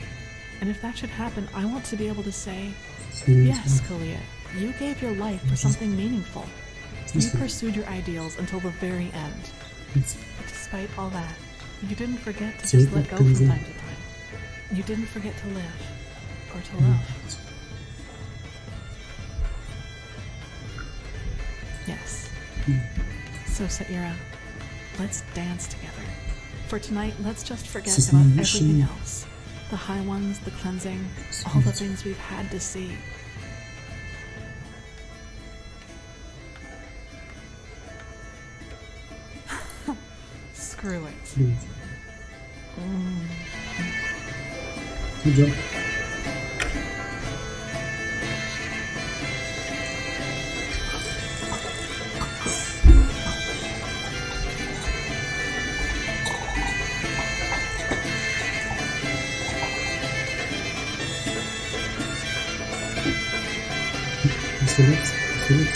And if that should happen, I want to be able to say, yes, Kalia, you gave your life for something meaningful. You pursued your ideals until the very end. But despite all that, you didn't forget to just let go from time to time. You didn't forget to live, or to love. Yes. So, Saira, let's dance together. For tonight, let's just forget about everything else. The high ones, the cleansing, all the things we've had to see. Screw it. Good job. Вперед.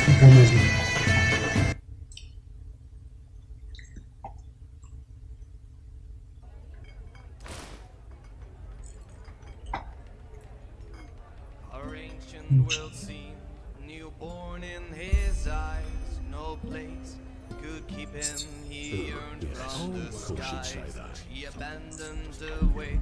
Пока можно. Our ancient world seemed newborn in his eyes. No place could keep him. He yearned from the skies. He abandoned the way.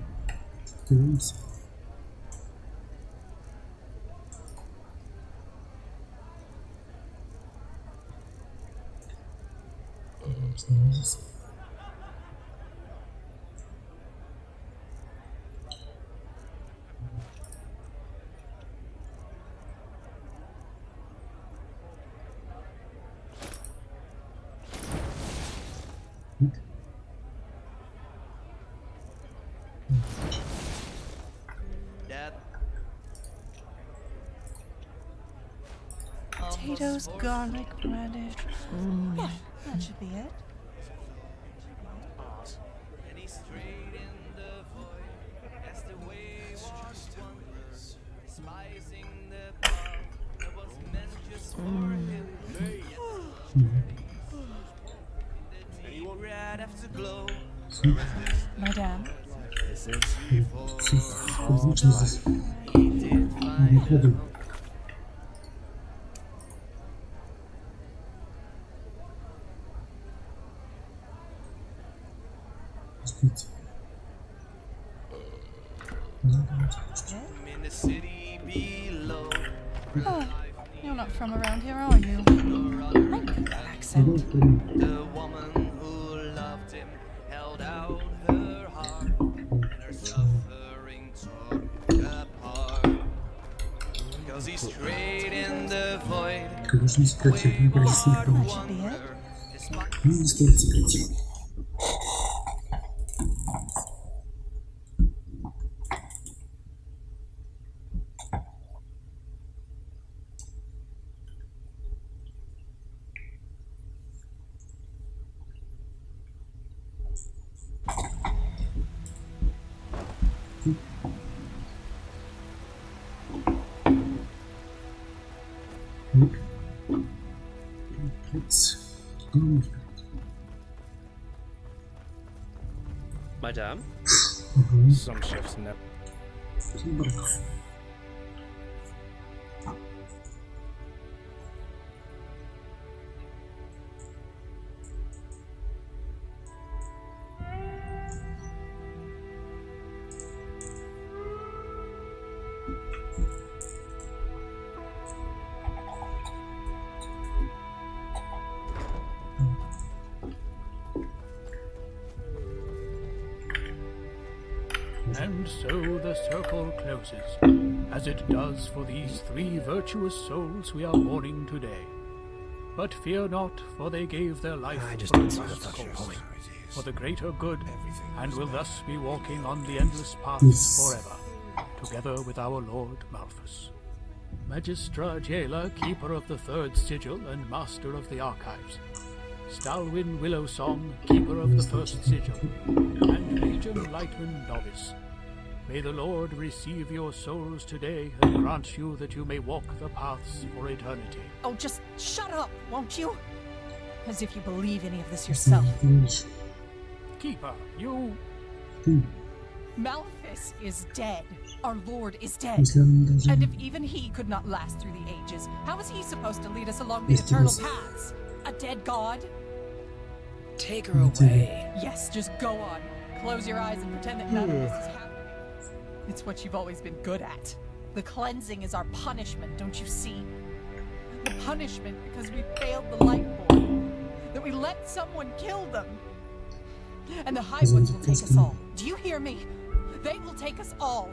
Potatoes, garlic, radish. Yeah, that should be it. Madame. Отлично здесь. Выходим. Пустите. Oh, you're not from around here, are you? I know that accent. The woman who loved him held out her heart, and her suffering tore apart. Cause he strayed in the void. Конечно, искать, я не просил помочь. Не стоит секретить. Madame? Some ships never. And so the circle closes, as it does for these three virtuous souls we are mourning today. But fear not, for they gave their life for a just cause, for the greater good, and will thus be walking on the endless paths forever, together with our Lord Malthus. Magistra Jailer, keeper of the third sigil and master of the archives. Stalwyn Willowsong, keeper of the first sigil, and Legion Lightman Novice. May the Lord receive your souls today and grant you that you may walk the paths for eternity. Oh, just shut up, won't you? As if you believe any of this yourself. Keeper, you... Malthus is dead. Our Lord is dead. And if even he could not last through the ages, how is he supposed to lead us along the eternal paths? A dead god? Take her away. Yes, just go on. Close your eyes and pretend that none of this is happening. It's what you've always been good at. The cleansing is our punishment, don't you see? The punishment because we failed the Lightborn. That we let someone kill them. And the High Ones will take us all. Do you hear me? They will take us all.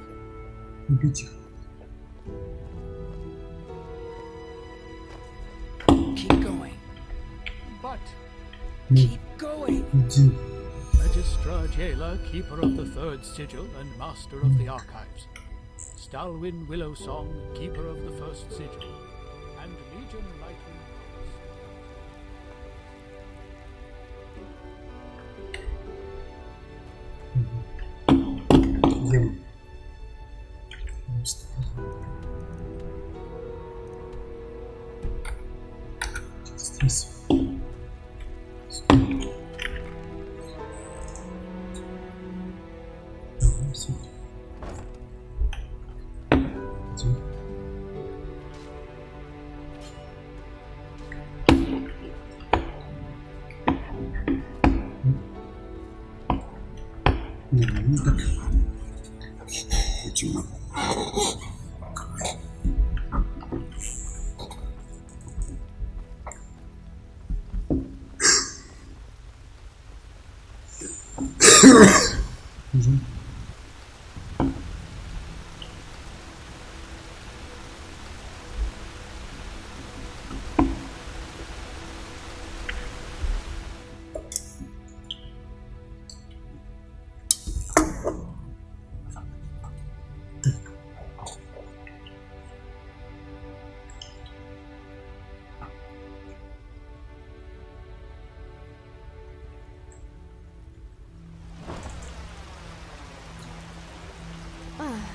Keep going. But... Keep going. Magistra Jailer, keeper of the third sigil and master of the archives. Stalwyn Willowsong, keeper of the first sigil, and Legion Lightman.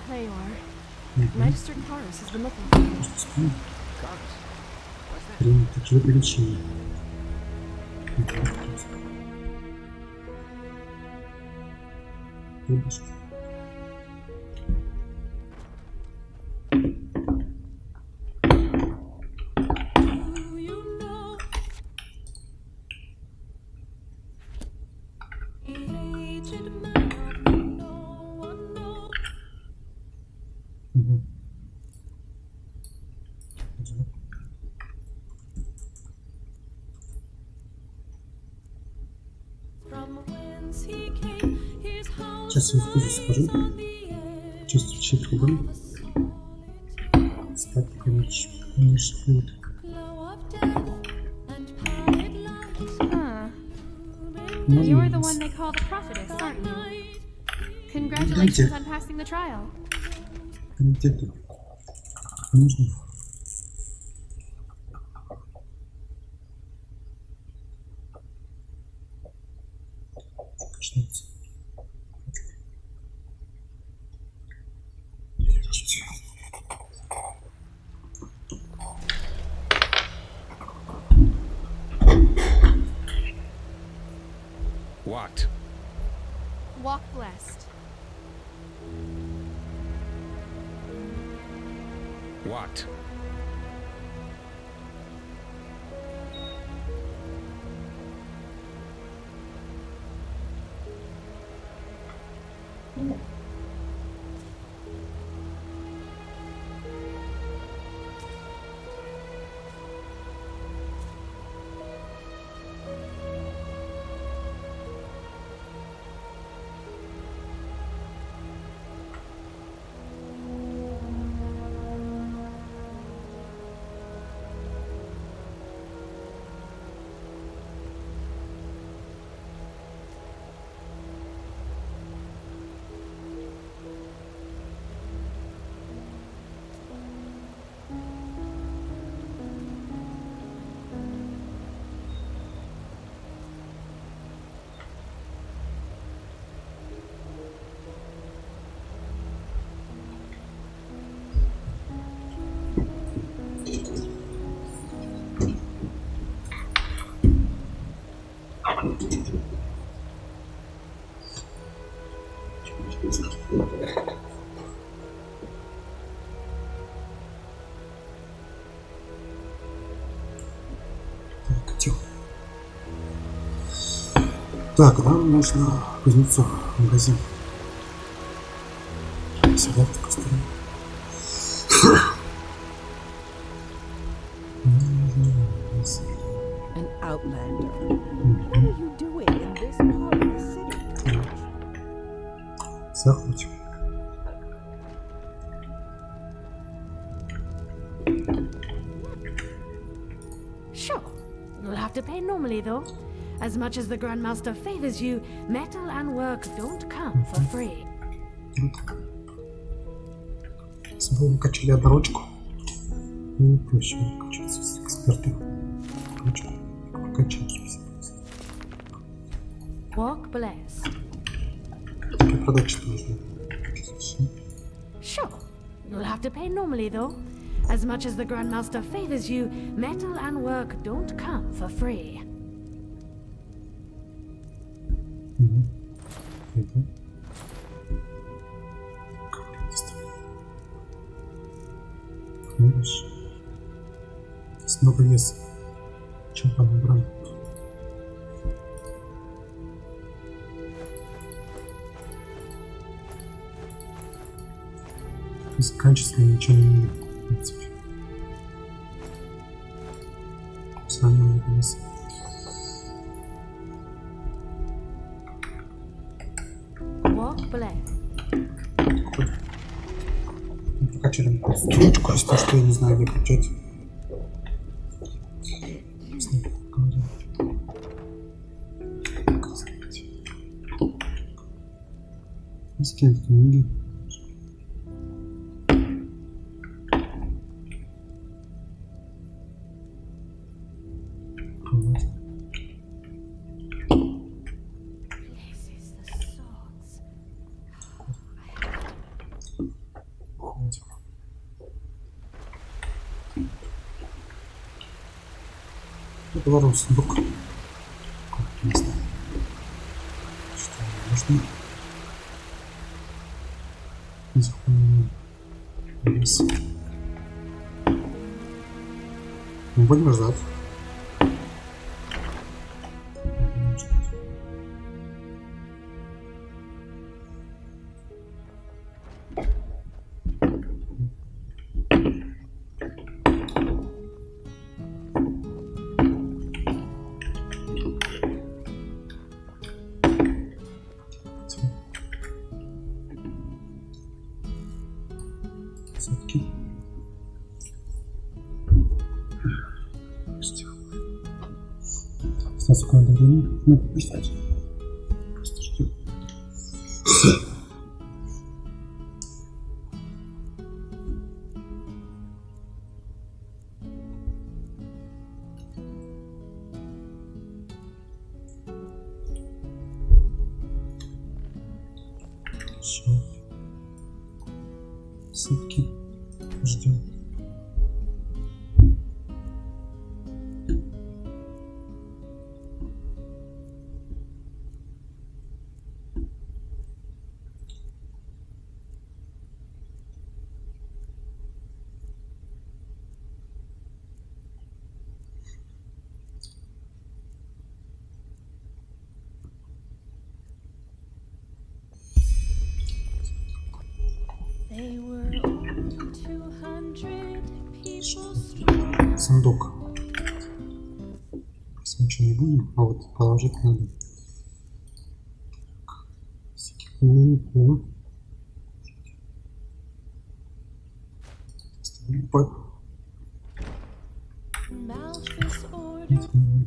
There you are. Magistrate Taurus has been looking for you. Принято лечение. Видишь? Сейчас я их тоже скажу. Чувствую чей-то угол. Стать конечно. You're the one they call the prophetess, aren't you? Congratulations on passing the trial. Где-то. Нужно. Начнется. What? Walk blessed. What? Так, нам нужно кузнецов магазин. Всегда такая сторона. An outlander. What are you doing in this part of the city? Захватим. Sure. You'll have to pay normally though. As much as the Grandmaster favors you, metal and work don't come for free. Если бы вы качали оборочку, и проще качаться с экспертом. Ручку прокачать. Walk blessed. Такие продачи нужны. Sure. You'll have to pay normally though. As much as the Grandmaster favors you, metal and work don't come for free. Видишь? Здесь много леса. Чем понабрал? Из качества ничего не видно, в принципе. Сами много леса. Прокачали строчку, из того, что я не знаю, где качать. Скин книги. Белорус, сундук. Не знаю, что нужно. Будем ждать. Сколько надо времени? Ну, ждать. Просто ждем. Еще сутки ждем. Сундук. Ничего не будем, а вот положить надо.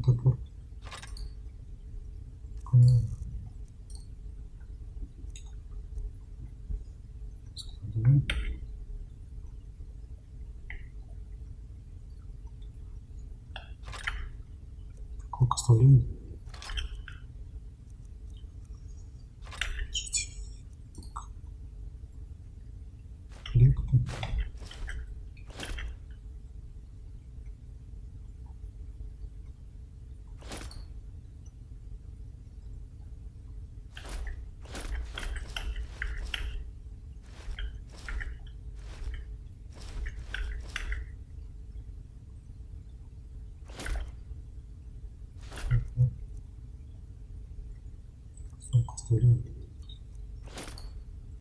Топор. Сколько оставлений?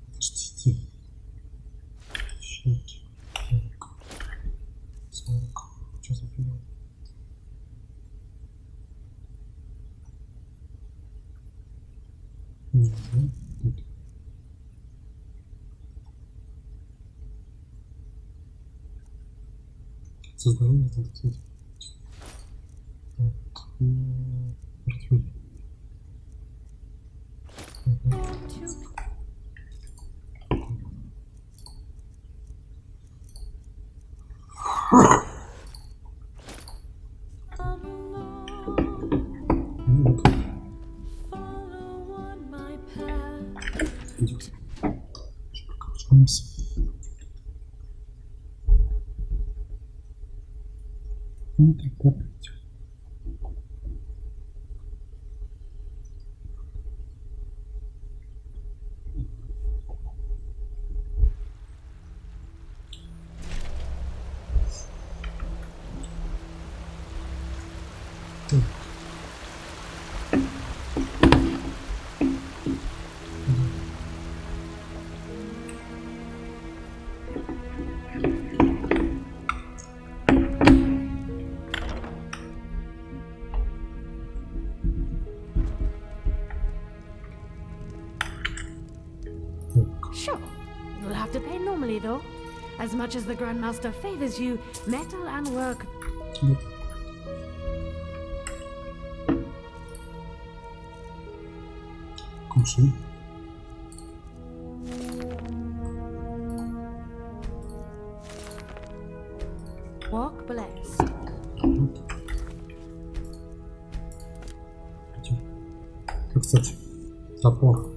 Подождите. Щеки. Смог. Что за фигня? Тут. Создание это, кстати. Портфель. Sure. You'll have to pay normally, though. As much as the Grandmaster favors you, metal and work. Кушай. Walk blessed. Кстати, топор.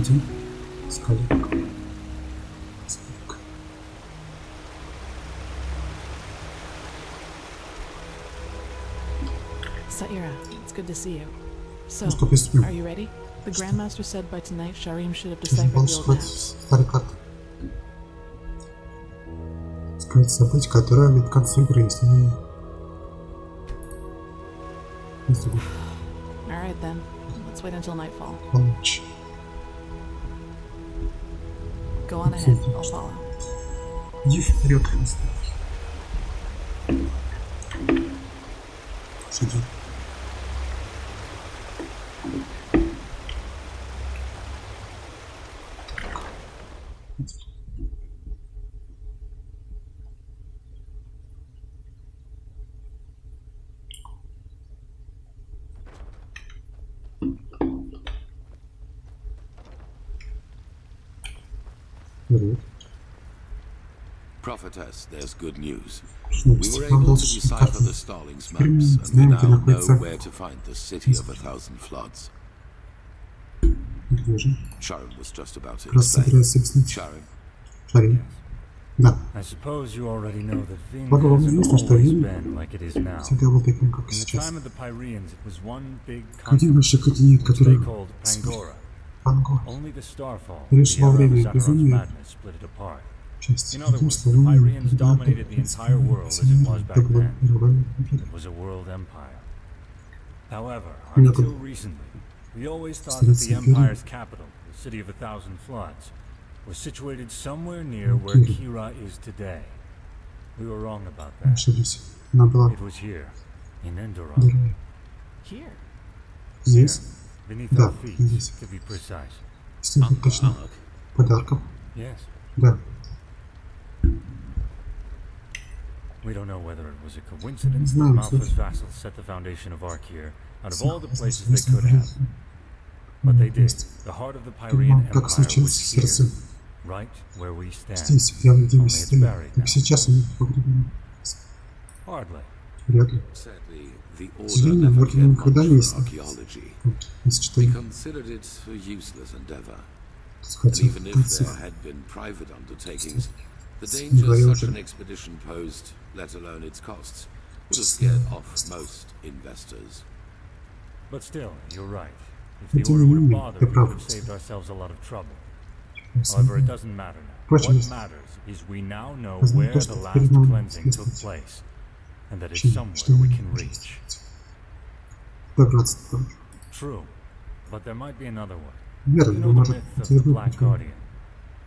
Один. Скалик. Saira, it's good to see you. So, Что приступим? are you ready? The Grandmaster said by tonight Sharim should have deciphered the old maps. Старый карт. Скрыть события, которые имеют к концу игры, если не... Alright then, let's wait until nightfall. Полночь. Go on ahead, I'll follow. Иди вперед, сиди. Prophetess, there's good news. We were able to decipher the Starlings maps, and we now know where to find the City of 1,000 Floods. Sharon was just about to explain. Sharon? Да. I suppose you already know that Vin Могу вам hasn't известно, что always Вин been like it is now. всегда был таким, как In the сейчас. time of the Pyreans, it was one big Один большой континент, which they который called Pangora. Пангора. Only the Starfall, Лишь the во era of время Zaharov's безумия madness, split it apart. часть. In other Потому words, что the мы Pyreans dominated the entire world as it was back then. It was a world empire. However, until recently, we always thought that the empire's capital, the City of 1,000 Floods, was situated somewhere near where Kira is today. We were wrong about that. It was here, in Enderal. Here? Здесь? Beneath Да, our feet, здесь. to be precise. Если быть точно. Подарком? Yes. Да. We don't know whether it was a coincidence that Знаем, Malfa's vassals set the foundation of Ark here, out of all the places they could have. But they did. The heart of the Pyrean Empire was here, right where we stand. Здесь, прямо где мы Only it's стоим. buried Как now. сейчас они погребены. Hardly. Вряд ли. Sadly, the К Order сожалению, never мертвые cared никогда much не for есть. archaeology. Если что, We considered it a useless endeavor. And хотел even if пытаться there had been private undertakings, the не danger говорил such же. an expedition posed, let alone its costs, would have scared off most investors. But still, you're right. If Но the тем Order не would have менее, bothered, ты we прав. would have saved ourselves a lot of trouble. Если However, it doesn't matter now. Впрочем, What если matters is we now know возьмем where то, the что last перед нами cleansing took есть, place, and that it's чем что somewhere we мы can можем reach. добраться до того. True, but there might be another way. Верно, You но know the может myth of быть и the другой Black путь. Guardian.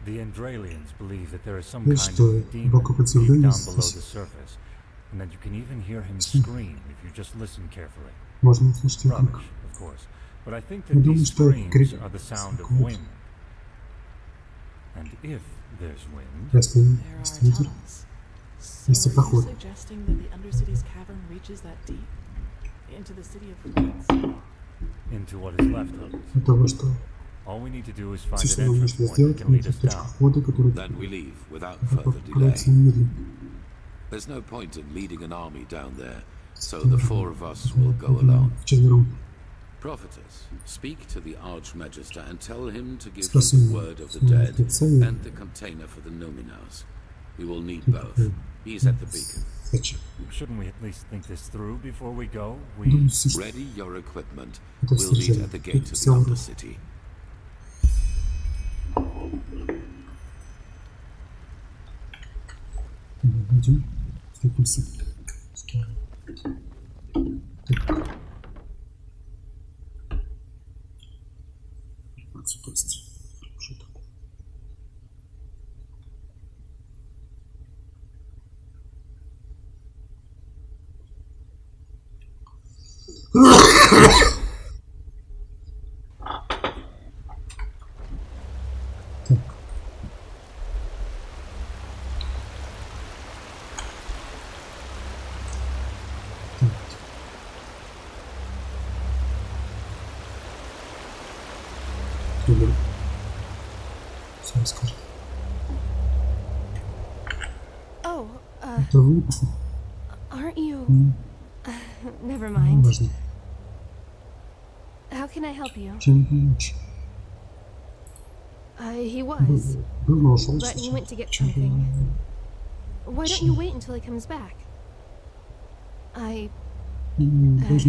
The Endralians believe that there is some Знаешь, kind что of demon глубоко под deep землей down есть below the surface, and that you can even hear him scream if you just listen carefully. Можно услышать его крик. Rubbish, of course, but I think Я that думаю, these что screams крик are the sound of какой-то. wind. And if there's wind, Если There are есть ветер, tunnels. So есть are you проход. suggesting that the Undercity's cavern reaches that deep? Into the City of Floods? into what is left of it. Для того, что All we need to do is find все, an что нам entrance нужно point that сделать, can lead найти us точку down. входа, которая Then we leave without further delay. покроется немедленно. There's no point in leading an army down there, so the four of us will go alone. Вчетвером. Prophetess, speak to the Archmagister and tell him to give you Спросим the word of the dead отца и and the container for the Numenors. We will need both. He's at the beacon. зачем. Shouldn't we at least think this through before we go? Думаю, что Ready your equipment. это We'll meet встреча. at the gate of the Все уже. Undercity. Идем. Встретимся. Отсюда есть. Уже тут. Супер. Все расскажет. Oh, Это вы? aren't you? Never mind. Важно. How can I help you? Чем помочь? He was. But he went to get something. Why don't you wait until he comes back? I have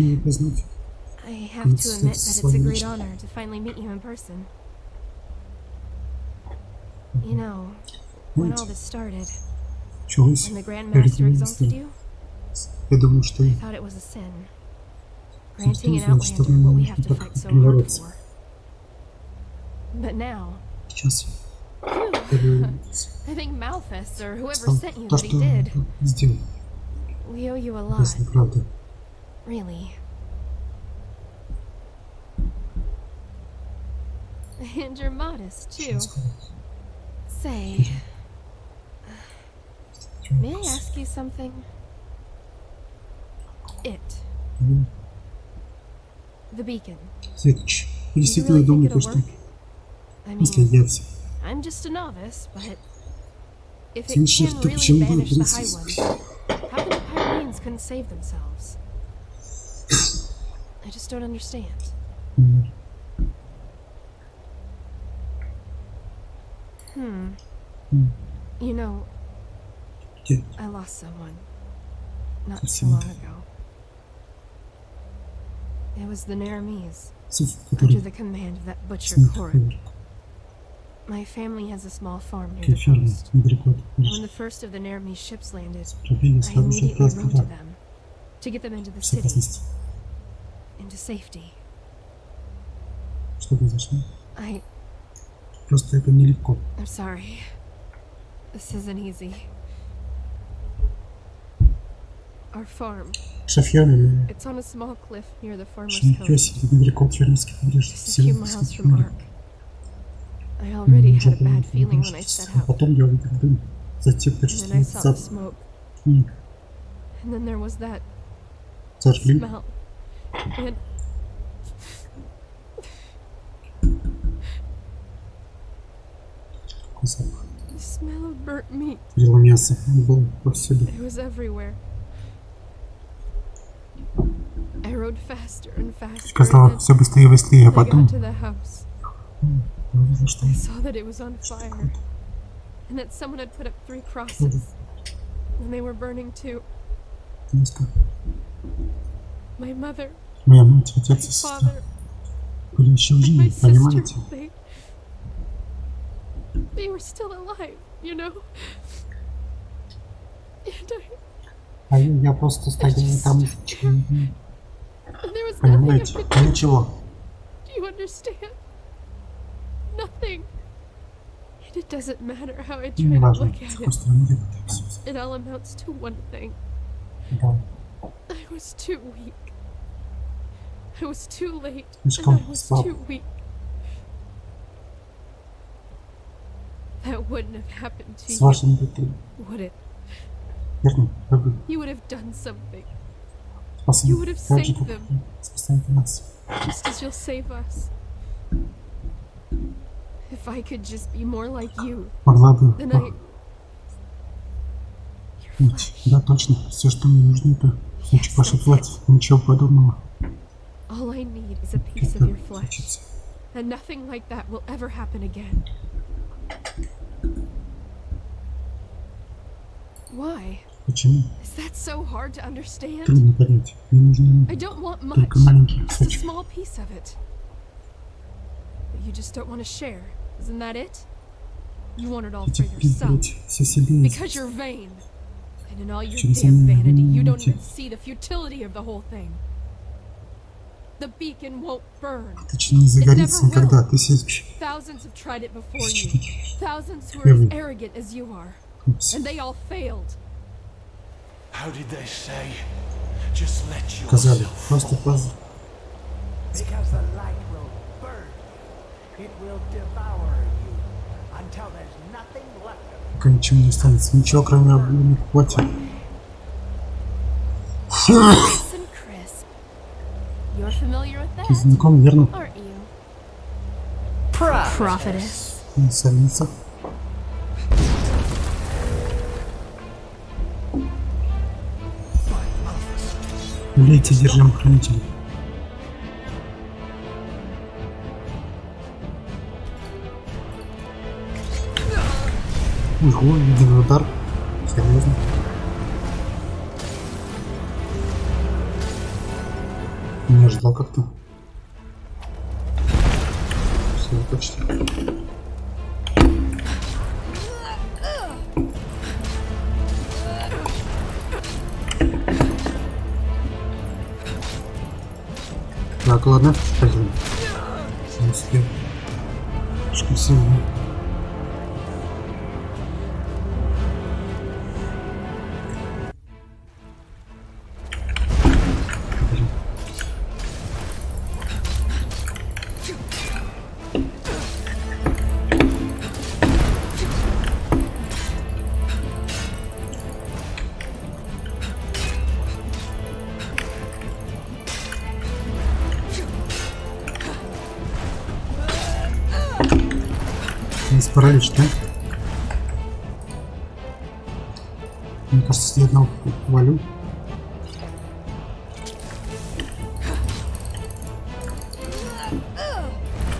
to admit that it's a great honor to finally meet you in person. You know, when all this started, when the Grand Master exalted you, I thought it was a sin. Granting an outlander what we have to fight so hard for. But now, I think Malthus, or whoever sent you, that he did. We owe you a lot. Really. And you're modest, too. Say, may I ask you something? The beacon. Светоч, вы действительно думаете, что... I'm just a novice, but if it can really banish the High Ones, how come the Pyreneans couldn't save themselves? I just don't understand. You know, I lost someone not so long ago. It was the Naramis, under the command of that butcher Korik. My family has a small farm near the coast. When the first of the Naramis ships landed, I immediately rode to them, to get them into the city, into safety. I'm sorry. This isn't easy. Our farm. It's on a small cliff near the farmer's home. Just a few miles from Ark. I already had a bad feeling when I set out. And then I saw the smoke. And then there was that smell. And the smell of burnt meat. It was everywhere. I rode faster and faster. Сказала все быстрее и быстрее, а потом... I saw that it was on fire, and that someone had put up 3 crosses, and they were burning too. My mother, my father, and my sister, they were still alive, you know? And Я просто стоял там. there was Понимаете? nothing. Ничего. Do you understand? Nothing. And it doesn't matter how I try to look at it. It all amounts to one thing. I was too weak. I was too late. And I was too weak. That wouldn't have happened to you, would it? You would have done something. You would have saved them. Just as you'll save us. If I could just be more like you, then I... Да, точно. Все, что мне нужно, это лучше ваша плоть. Ничего подобного. All I need is a piece of your flesh. And nothing like that will ever happen again. Why? Почему? Is that so hard to understand? Трудно понять. Мне нужно I don't want much. только маленький Just a кусочек. small piece of it. But you just don't want to share. Isn't that it? You want it all for yourself. Все себе. Because you're vain. And in all your damn vanity, you don't even see the futility of the whole thing. The beacon won't burn. Точно не загорится никогда. Ты сидишь. Thousands have tried it before you. Thousands who are as arrogant as you are. And they all failed. How did they say? Just let Сказали. yourself Просто поза. Because the light will burn. It will devour you until there's nothing left of it. Пока ничего не останется. Ничего, кроме обломков плоти. Listen, Chris. You're familiar with Ты that, знаком, верно? aren't you? Prophetess. Наследница. Лейте, держим хранителей. Ого, единый удар. Серьезно. Не ожидал как-то. Все, почти. Так, ладно, пойдем. Не успел. Слишком сильно. Паралич, да? Мне кажется, я одного валю.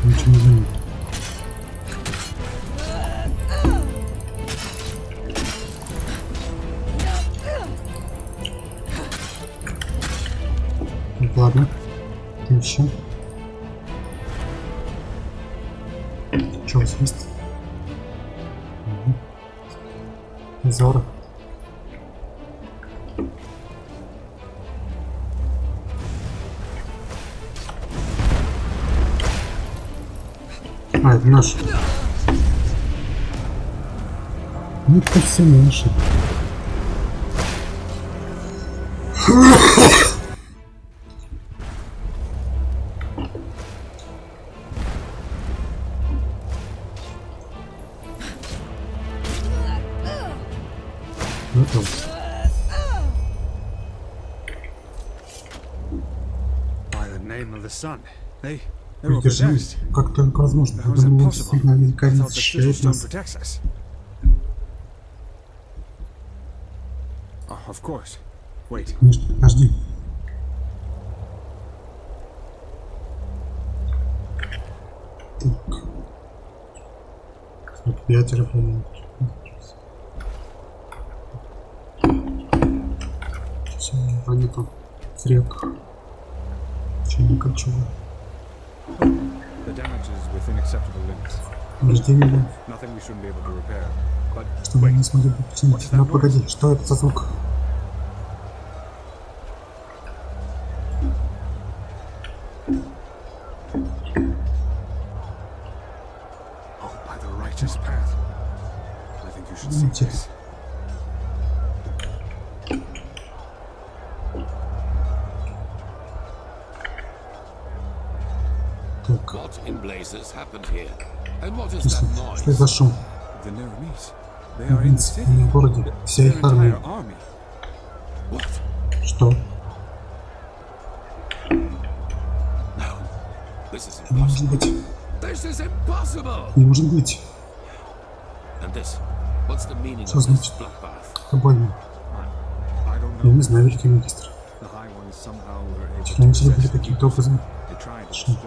Ничего не знаю. Ну, ладно. Ты еще. Что у вас есть? Зора. А, это наш. Ну, это все наши. Придержи, как только возможно. Я думаю, действительно великолепно защищает нас. Конечно, подожди. Так. Вот пятеро, по-моему. Все, понятно. Срек. Че, не хочу. Повреждение. Что мы не смогли бы починить? Ну погоди, что это за звук? Что это за шум? Принципы в городе, вся их армия. Что? Не может быть. Не может быть. Что значит? Это больно. Я не знаю, великий магистр. Они были каким-то образом.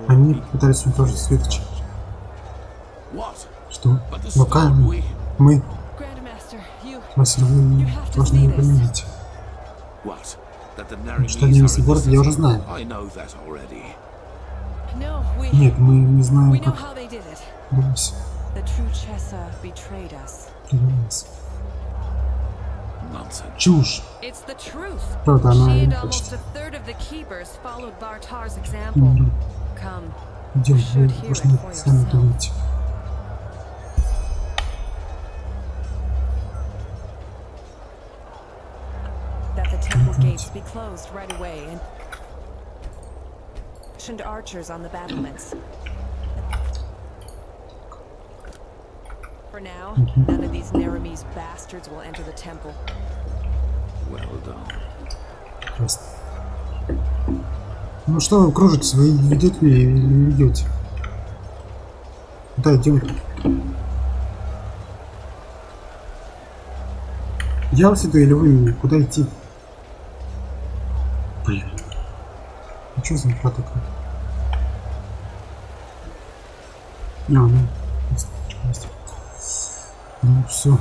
Они пытались уничтожить светоч. Что? Но камень. Мы. Вас должны его поменять. Что они есть в городе, я уже знаю. Нет, мы не знаем, как. Думайся. Чушь. Правда, она не хочет. Идем, вы должны сами думать. Be closed right away and stationed archers on the battlements. For now, none of these Naramese bastards will enter the temple. Well done. Ну что вы кружитесь? Вы идете или не идете? Да, идем. Я сюда или вы? Куда идти? Блин. Ну что за игра такая? Ну все.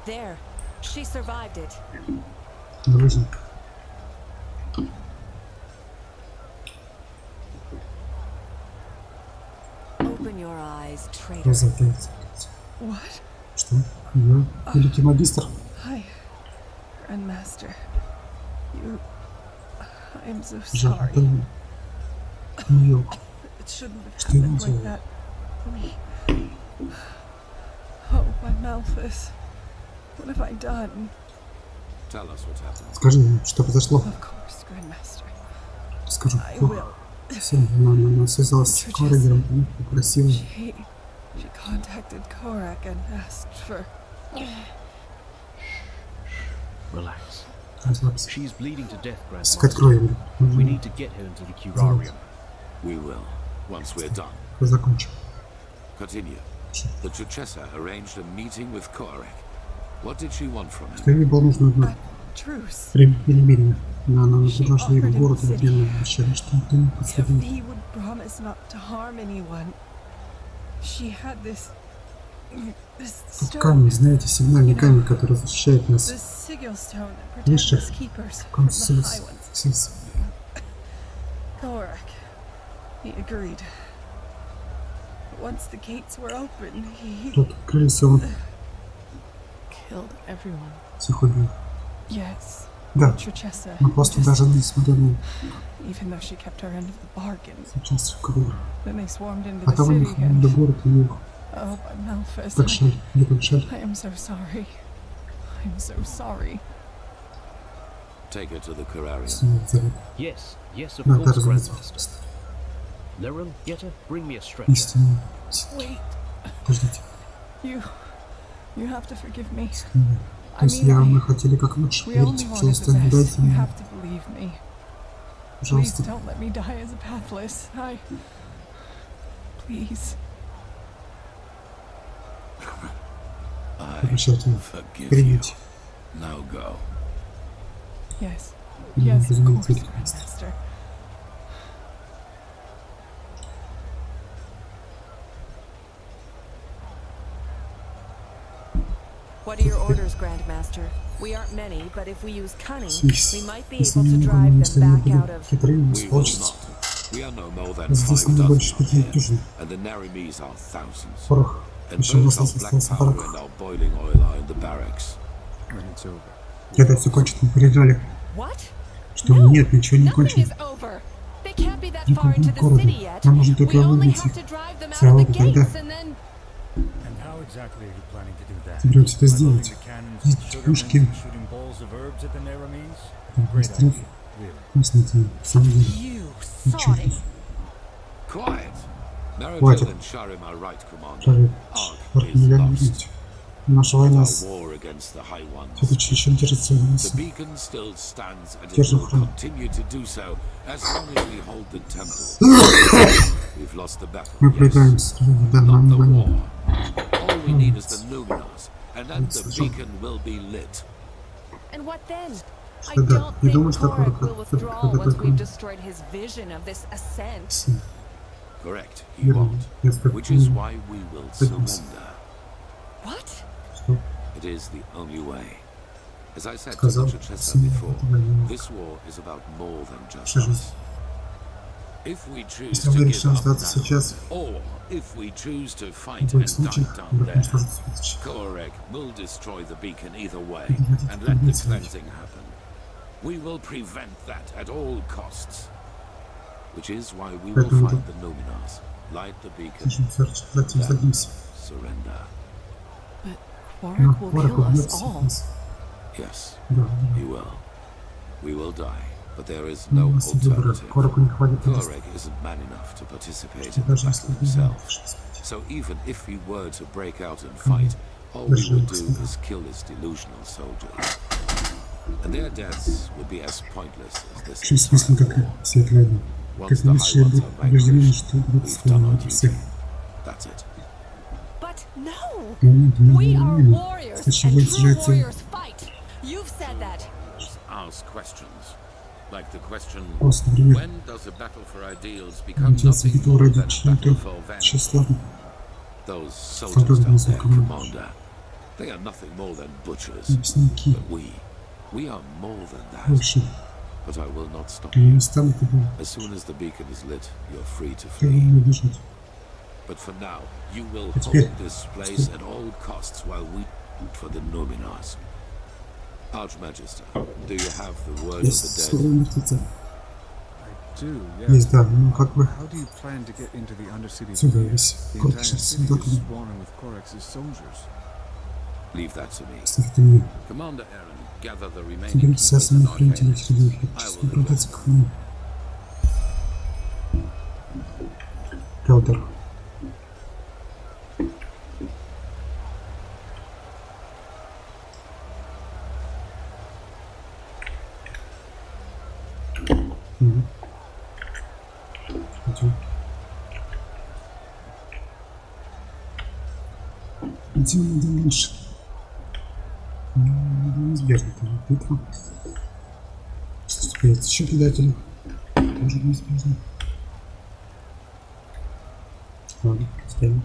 There. She survived it. Друзья. Open your eyes, traitor. What? Что? Я великий магистр. Hi, Grandmaster. I am so Жаль, sorry. это не я. It shouldn't have Что я happened like делаю? that. Oh, my Malthus. What have I done? Tell us what happened. Скажи мне, что произошло. Of course, Grandmaster. Скажу. I will. Все, она связалась с Коригером, попросила. She contacted Korak and asked for... Relax. Расслабься. She's bleeding to death, Искать Grandmaster. крови. We need to get her into the curarium. We will, once we're done. Закончим. Continue. The Duchessa arranged a meeting with Korak. What did she want from him? Теперь мне было нужно одно. Truce. Перемирие. Она предложила ему город в обмен на обещание, что никто не подсудит. He would promise not to harm anyone. She had this Тут камень, знаете, сигнальный камень, который защищает нас. this sigil stone that protects Высших us keepers from the high ones. консенсус. Korak. He agreed. But once the gates were open, he Тут открылись, он Killed everyone. всех убил. Yes. Да, Duchessa. но просто даже несмотря на Even though she kept her end of the bargain. сейчас круг. Then they swarmed into the Потом city он and... до города и Oh, my Malthus. так шаль, где там шаль? I am so sorry. I'm so sorry. Take her to the curarium. Yes, yes, of Надо course, разобраться. Grandmaster. Lyril, Yetta, bring me a stretcher. Истинно. Wait. Подождите. You have to forgive me. То есть мы хотели как лучше. We Верьте, only wanted пожалуйста, the не best. дайте You мне. have to believe me. Please Пожалуйста. don't let me die as a pathless. Please. Обещайте. Forgive you. Примите. Now go. Yes. Ну, Yes, of разумеется, course, это Grandmaster. What are your orders, Grandmaster? We aren't many, but if we use cunning, we might be Если able to не drive будем, them если не back будем out of... хитры, у нас We will получится. not. We are no more than Здесь 5 не больше dozen 5 here, дюжин. and the Narimes are thousands. Порох. And Еще у нас both our black остался powder порох. and our boiling oil are in the barracks. When it's over. Когда все кончится, мы проиграли. What? Что нет, ничего не Nothing кончено. is over. They can't be that Не far into кончено the города. city yet. Нам нужно только We only выйти. have to drive them out of Сразу the тогда. gates and then... And how exactly are you planning to do that? Соберемся это By сделать. loading the cannons Здесь with sugar пушки. and shooting balls of herbs at the Naramis? Great Остров. idea, really. Вкусный день. В самом деле. You Ничего. sotty. Quiet. Хватит. Meridel and Sharim are right, Commander. Шарик. Ark Арк is нельзя lost. видеть. Наша But война our war against the High Ones. все-таки еще держится в The нас. beacon still stands, and it Держим will храм. continue to do so as long as we hold the temple. We've lost the battle, Мы yes, проиграем сражение, да, not нам не the война. war. All we need is the luminars, and then the beacon will be lit. And what then? I Что да, don't не think думаю, что Korak will когда withdraw once только we've destroyed his vision of this ascent. Correct, he верно. won't. Я так Which is понимаю. why we will Поднимемся. surrender. What? Что? It is the only way. As I said to Сказал, the Duchessa всем before, это война. this war is about more than just Наша жизнь. us. If we choose Если to мы give решим up сдаться now, сейчас, or if we choose to в fight любом and случае, die down враг there, уничтожит светоч. Korak will destroy the beacon either way Перехватить and let the поднять cleansing happen. We will prevent that at all costs. Which is why we will Поэтому find the luminars, light the beacon, Слышим, Серж, затем then садимся. surrender. Но Korak will Порох kill us убьет всех all. нас. Yes, Да, he will. We will die, but there is у no нас выбора. alternative. Кораку не хватит места. Korak isn't man enough to participate in the Даже battle если убьем, himself. So even if he were to break out and fight, all we would do is kill his delusional soldiers. And their deaths would be as pointless as в this чем смысл, entire как и war. все это войны. Once Как the высшие High Ones are убеждены, vanquished, что будут we've done our стороны всех. duty. That's it. But no! Но нет, не We are именно. warriors, Настоящий and воин true сражается. warriors fight. You've said that. Ask questions. Like the question, Просто, например, when does a battle for ideals become начался nothing битва more ради than a чего-то battle for vengeance? тщеславно. Those soldiers Фантазм down не знаю, there, кому. Commander. They are nothing more than butchers. Мясники. But we are more than that. Больше. But I will not stop Я you. не стану тобой. As soon as the beacon is lit, you're free to Ты flee. не бежит. But for now, you will А теперь, hold this place at all costs while we wait for the Numenors. Archmagister, do you have the word of есть the слово dead? мертвеца. Do, yeah. Есть, да, ну как бы How do you plan to get into the undercity? сюда весь The город entire сейчас city сюда. is swarming with Corex's soldiers. Leave that to me. Оставь это мне. Commander Aaron, gather the remaining Соберите все keepers and основных хранителей arcanes. среди I чисто will продаться к нему. Пётр. Идем. Идем дальше. Неизбежно тоже битва. Появится еще предатели. Тоже неизбежно. Ладно, стоим.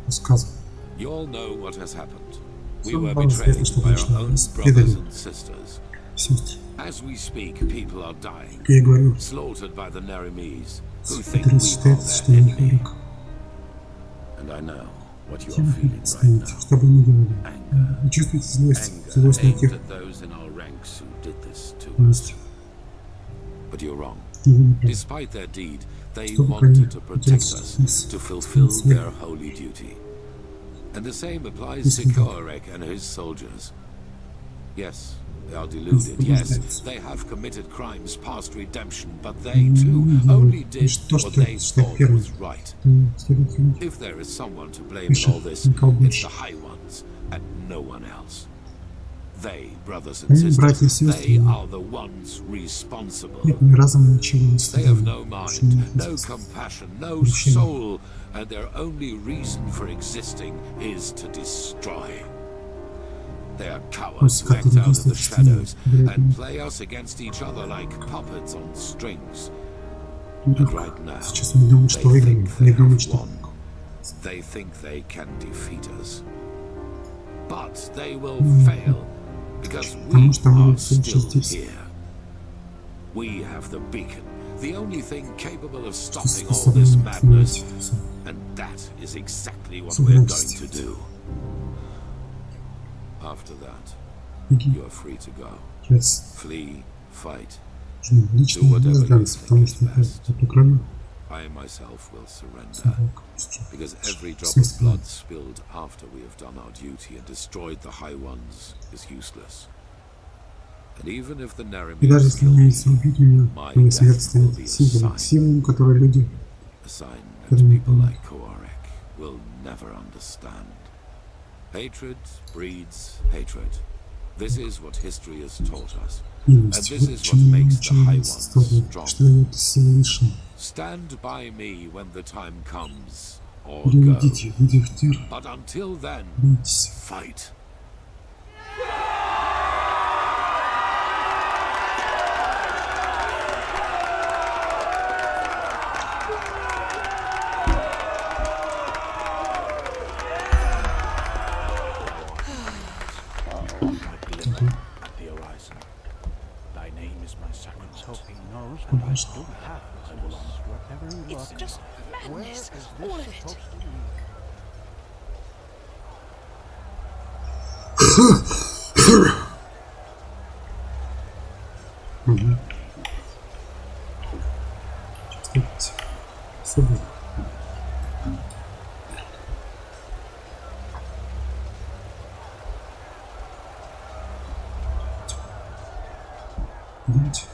Рассказывай. You all know what has happened. We Всем were вам известно, betrayed что by our произошло. own Нас brothers предали. and sisters. Сестры. As we speak, people are dying, Я и говорю, slaughtered by the Nerimes, who think Петр we are считается, что their он enemy. хорек. And I know what you Тем are feeling right стоите, now. что бы ни делали. Anger. Вы чувствуете злость, Anger злость на aimed тех, at those in our ranks who did this to кто us. есть. But you're wrong. И вы не правы. Despite their deed, they Чтобы они wanted to protect us, нас to fulfill спасли. their holy duty. And the same applies to Если- Korek and his soldiers. Yes, they are deluded, yes, they have committed crimes past redemption, but they too only did what they thought was right. If there is someone to blame in all this, it's the High Ones, and no one else. They, brothers and Они, братья и sisters, сестры, they are the ones responsible. нет, ни разу мы ничего не They have no сказали. mind, no compassion, no soul, and their only reason for existing is to destroy. They are cowards who act out of the shadows and play us against each other like puppets on strings. And right now, Сейчас они думают, что they выиграли, think они they думают, have что won. They think they can defeat us. But they will fail, because we Потому что мы are все еще still здесь. here. We have the beacon, the only thing capable of stopping all this madness, and that is exactly what we're going to do. After that, you are free to go. Сейчас Flee, fight, нужно лично do whatever you сдаться, потому think что is best. это кроме I myself will surrender, собак. because every drop of blood spilled after we have done our duty and destroyed the High Ones is useless. And even if the И даже Nerimes если kill меня me, если убить меня, my то мой death смерть will станет be a символом, sign. символом, который люди, A sign that которые не people поймут. like Korek will never understand. Hatred breeds hatred. This is what history has taught us. And Ненависть. this Вот is what чему makes the научила High нас Ones история, strong. что дает силу лишним. Stand by me when the time comes, or Или go. уйдите, выйдя в тир, But until then, бойтесь. fight. At the horizon. Thy name is my sacrament. Hope he knows what I do have. I will honor wherever you look. It's just Where madness, is this all of it. supposed to lead? Чувствуете свободу. Идемте.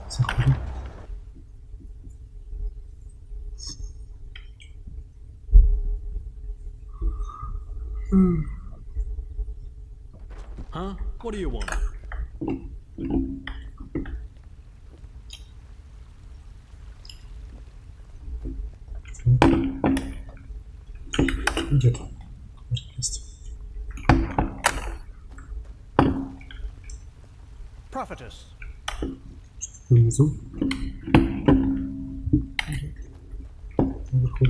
Заходим. Huh? What do you want? Где-то. Есть. prophetess. Внизу. Наверху.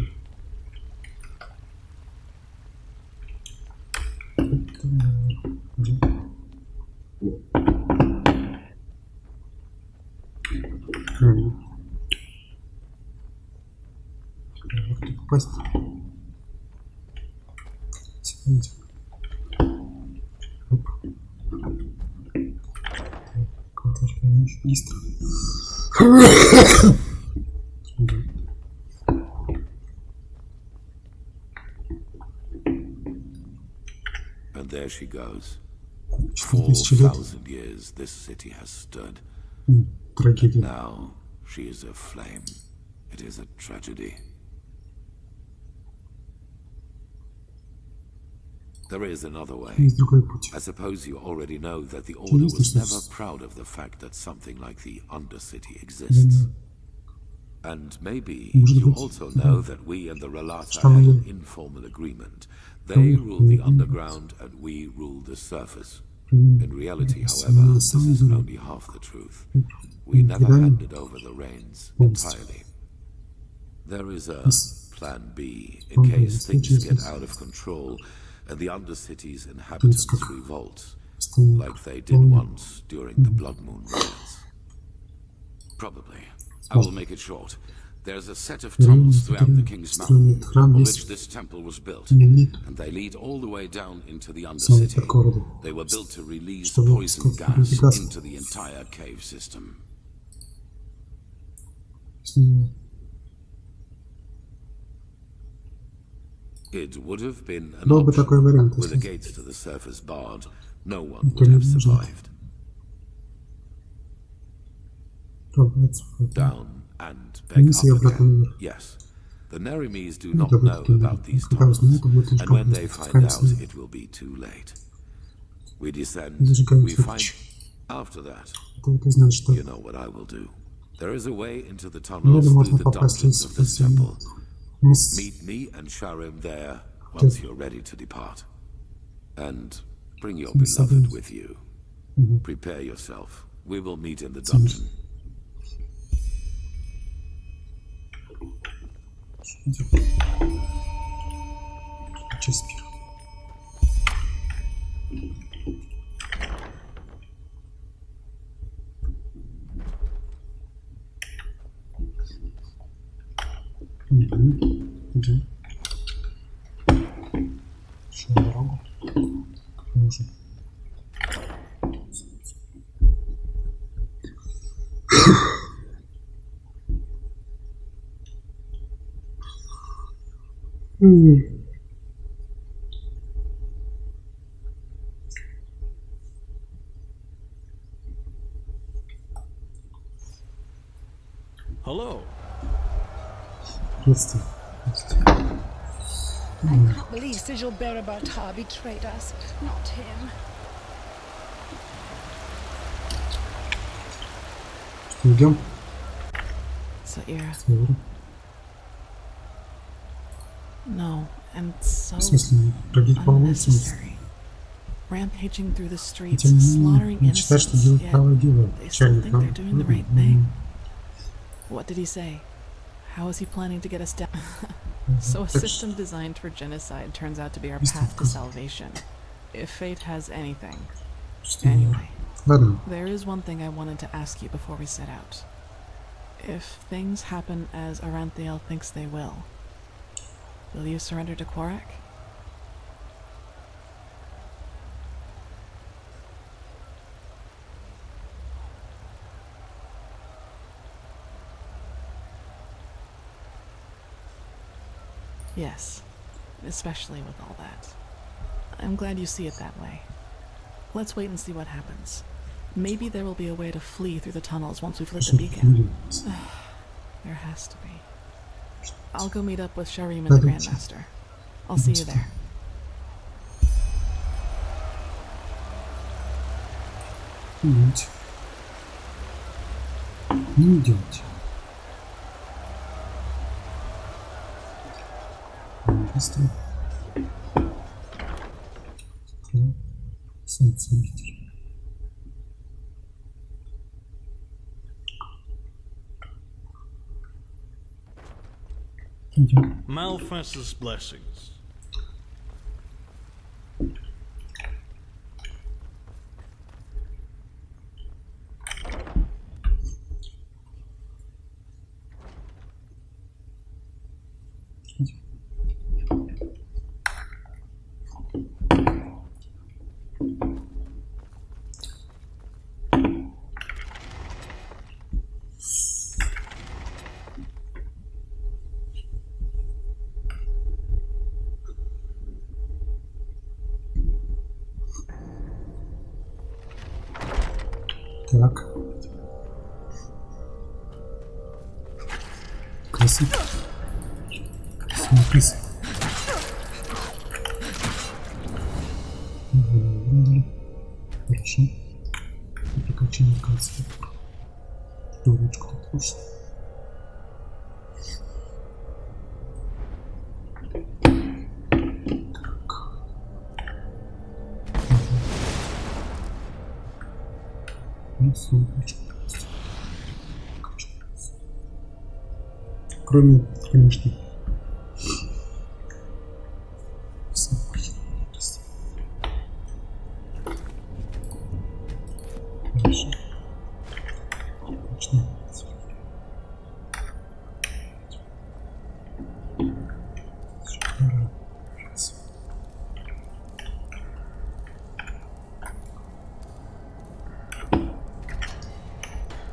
Как попасть? Секунду. Оп. Контакт министра. And there she goes. 4,000 years this city has stood. Трагедия. Now she is aflame. It is a tragedy. There is another way. I suppose you already know that the Order was never proud of the fact that something like the Undercity exists. And maybe you also know that we and the Relata had an informal agreement. They rule the underground and we rule the surface. In reality, however, this is only half the truth. We never handed over the reins entirely. There is a plan B in case things get out of control and the Undercity's inhabitants revolt, like they did once during the Blood Moon riots. Probably. I will make it short. There's a set of tunnels throughout the King's Mountain on which this temple was built, and they lead all the way down into the Undercity. They were built to release poison gas into the entire cave system. It would have been an option. With the gates to the surface barred, no one would have survived. Down and back up again. Yes. The Nerimes do not know about these tunnels, and when they find out, it will be too late. We descend, we find... After that, you know what I will do. There is a way into the tunnels through the dungeons of this temple. Meet me and Sharim there once you're ready to depart. And bring your beloved with you. Prepare yourself. We will meet in the dungeon. Еще дорогу. Нужен. Hello. Приветствую. I can't believe Sigil Bearer Bartar betrayed us. Not him. Идем. Saira. Saira. No, and so В смысле, бродить по улицам? Rampaging through the streets, slaughtering innocents, yet they still think they're doing the right thing. What did he say? How is he planning to get us down? So a system designed for genocide turns out to be our path to salvation. If fate has anything. Anyway, there is one thing I wanted to ask you before we set out. If things happen as Aranthiel thinks they will you surrender to Quarak? Yes, especially with all that. I'm glad you see it that way. Let's wait and see what happens. Maybe there will be a way to flee through the tunnels once we've lit the beacon. There has to be. I'll go meet up with Sharim and the Grandmaster. I'll see you there. Не идете. Быстро. Солнце видели. Malphas's blessings. Так. Красиво. Красиво. Хорошо. Прокачание кацки. Ручку так слушай. Кроме, конечно, хорошо. Отлично.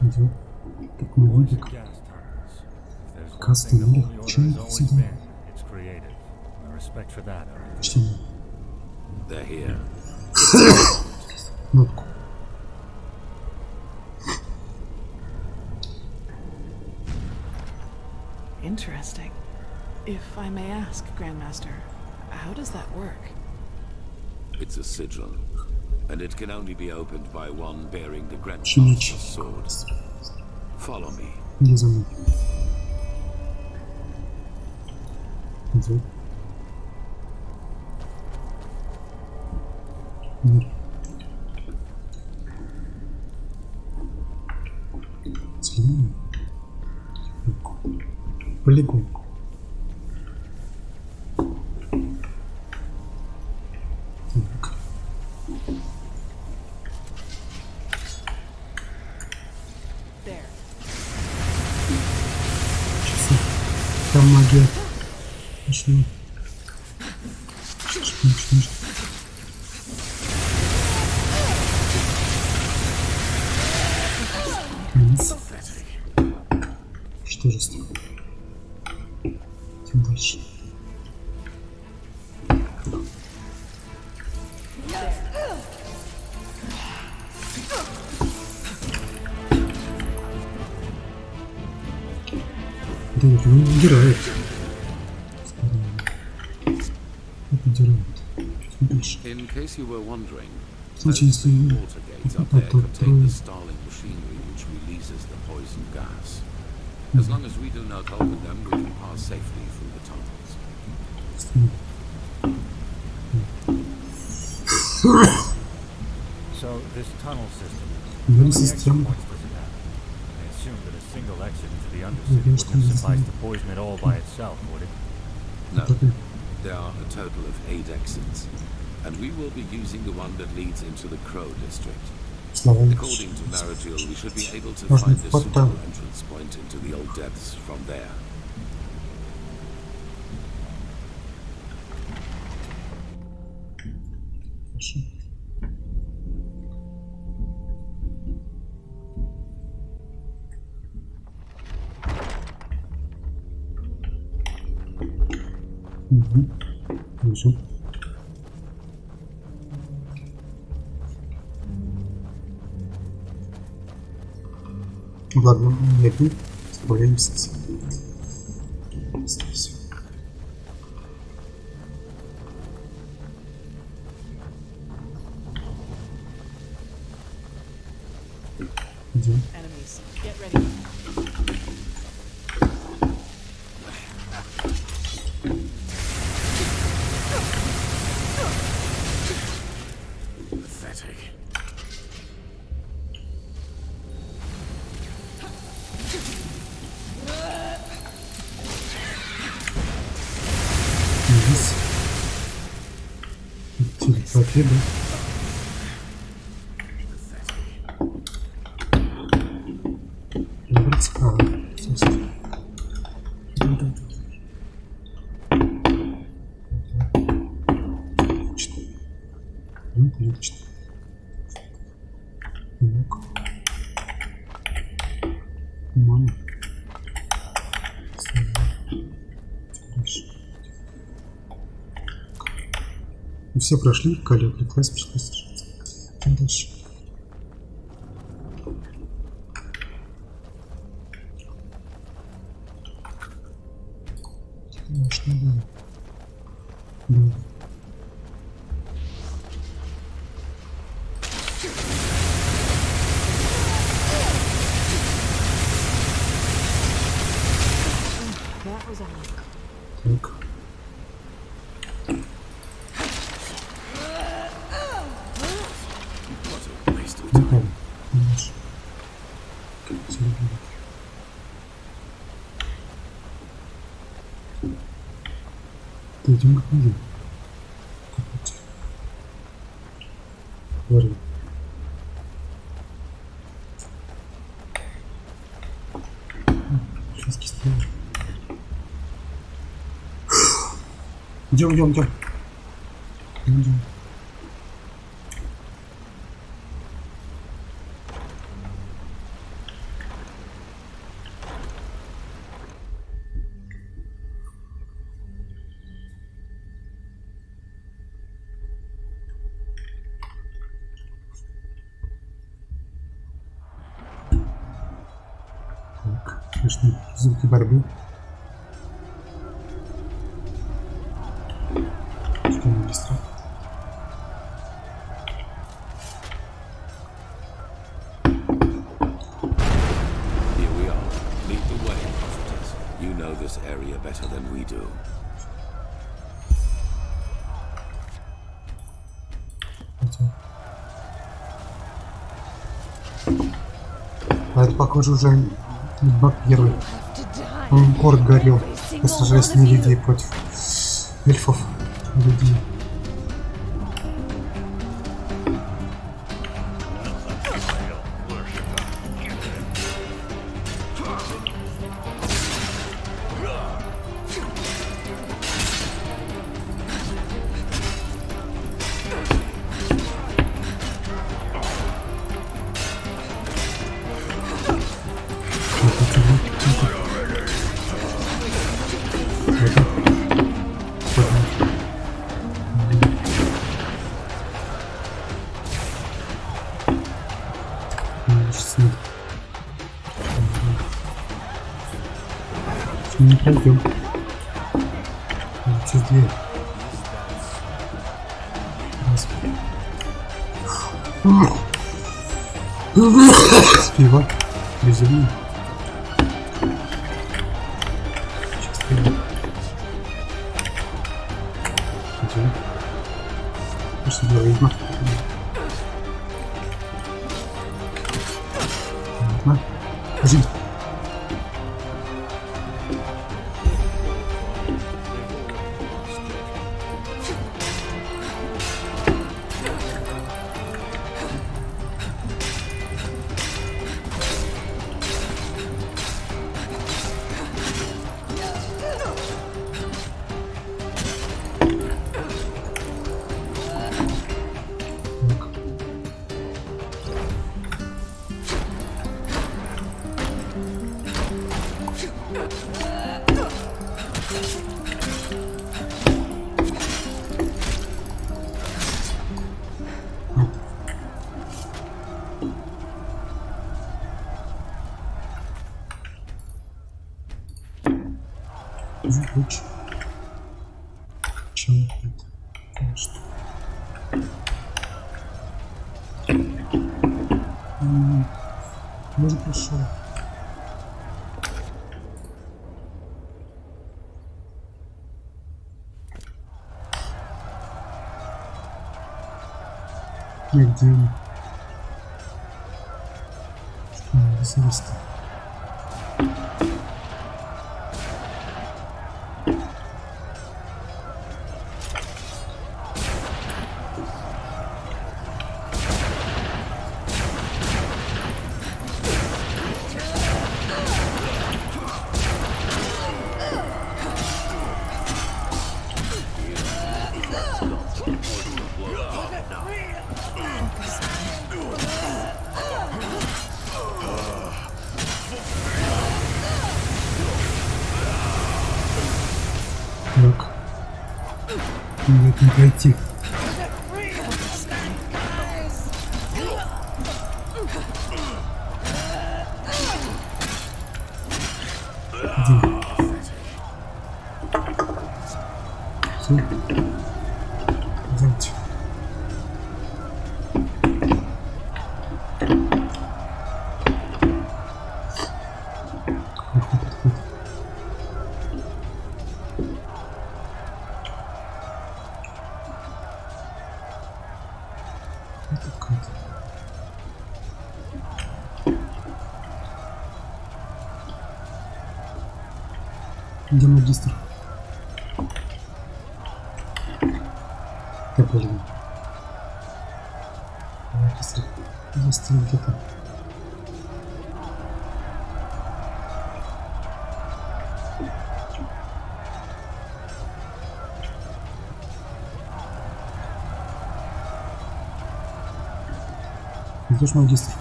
Идем. Так мы видим. Кастом или чем сидим? Почти. Кнопку. Interesting. If I may ask, Grandmaster, how does that work? It's a sigil, and it can only be opened by one bearing the Grandmaster's sword. Follow me. Иди за мной. Иди. Нет. Целину. Полигонку. Так. Часы. Там магия. Пошли. Что же с тобой? Тем дальше. Да, он удирает. In case you were wondering, в случае, если contain the Starling machinery which releases the poison gas. As long as we do not open them, we can pass safely through the tunnels. So this tunnel system. I assume that a single exit into the undercity wouldn't suffice to poison it all by itself, would it? No. There are a total of 8 exits, and we will be using the one that leads into the Crow district. According to Maradiel, we should be able to find a suitable entrance point into the old depths from there. Хорошо. Ладно, легу, справляемся с этим. Идем. Конфеты. Отлично. Мама. Мы все прошли, коллег, пришлось сражаться. Чем дальше? Что было? Да. Так. Идем как идем. Говори. Сейчас кистовый. Идем. Идем. Так, слышны звуки борьбы. Что мы быстро? Here we are. Lead the way, prophetess. You know this area better than we do. А это, похоже, уже баг первый. Он город горел. Я сражаюсь с людей против эльфов. Людей. Не пройдем. Через дверь. Спива. Безумно. Сейчас пойдем. Идем. Просто было видно. Ладно. Пойдем. Ключ. Чем это? Конечно. Может, пришел. Где он? Что надо завести? Нет, не пройти. Все. Идемте. Где магистр? Да блин. Магистр. Магистр где-то. Идешь, магистр?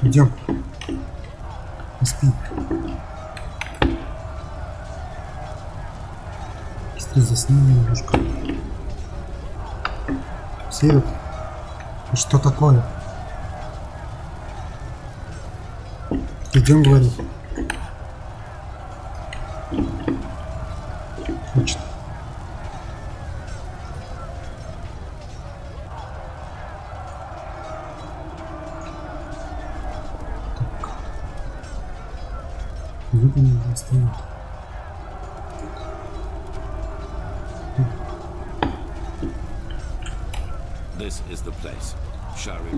Идем. Не спи. Засни немножко. Север, что такое? Идем, говорит. Отлично. Так. Выполнен инструмент. This is the place. Shari.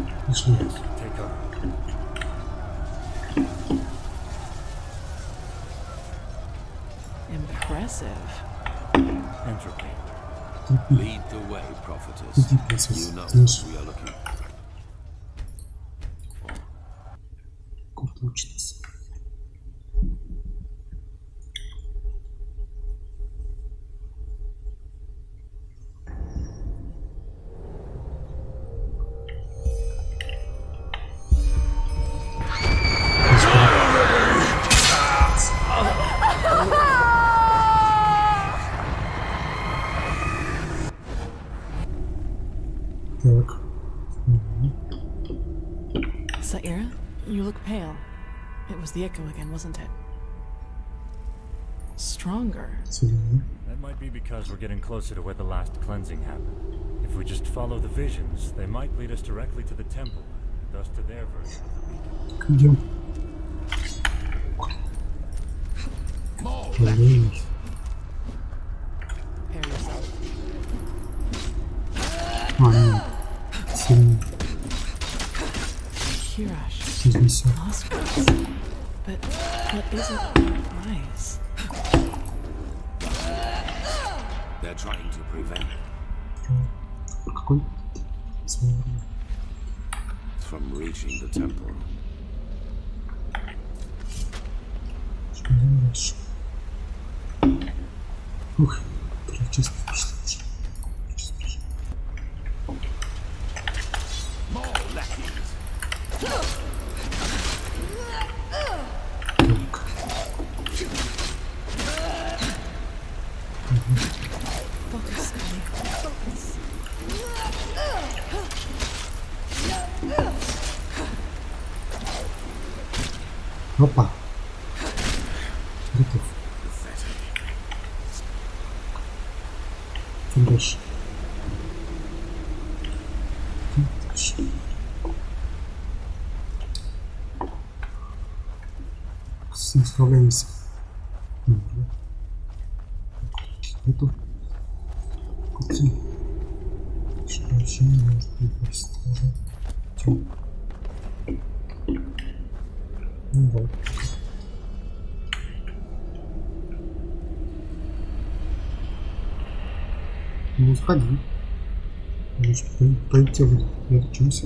Take over. Impressive. Entropy. Lead the way, prophetess. You know what we are looking for. Как получится? Saira, you look pale. It was the echo again, wasn't it? Stronger. That might be because we're getting closer to where the last cleansing happened. If we just follow the visions, they might lead us directly to the temple, thus to their version of the beacon. Идем. Prepare yourself. Нет. Сильно. Kirash. Hospitals. But what isn't eyes? They're trying to prevent Какой? from reaching the temple. Ух, чисто пришло. Опа. Готов. Тем дальше. С ним справляемся. Эту пути. Что вообще не может быть быстрее. Ну вот. Ну сходи. Может пойти я учусь.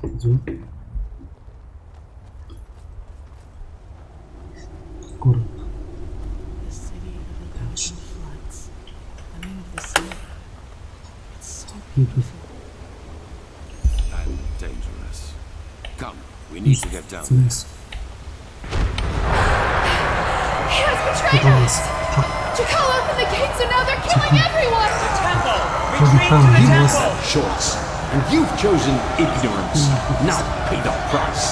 Идем. Город. And dangerous. Come, we need to get down there. He has betrayed us! Jakal opened the gates and now they're killing everyone! The temple! Retreat to the temple! Shorts, and you've chosen ignorance. Now pay the price.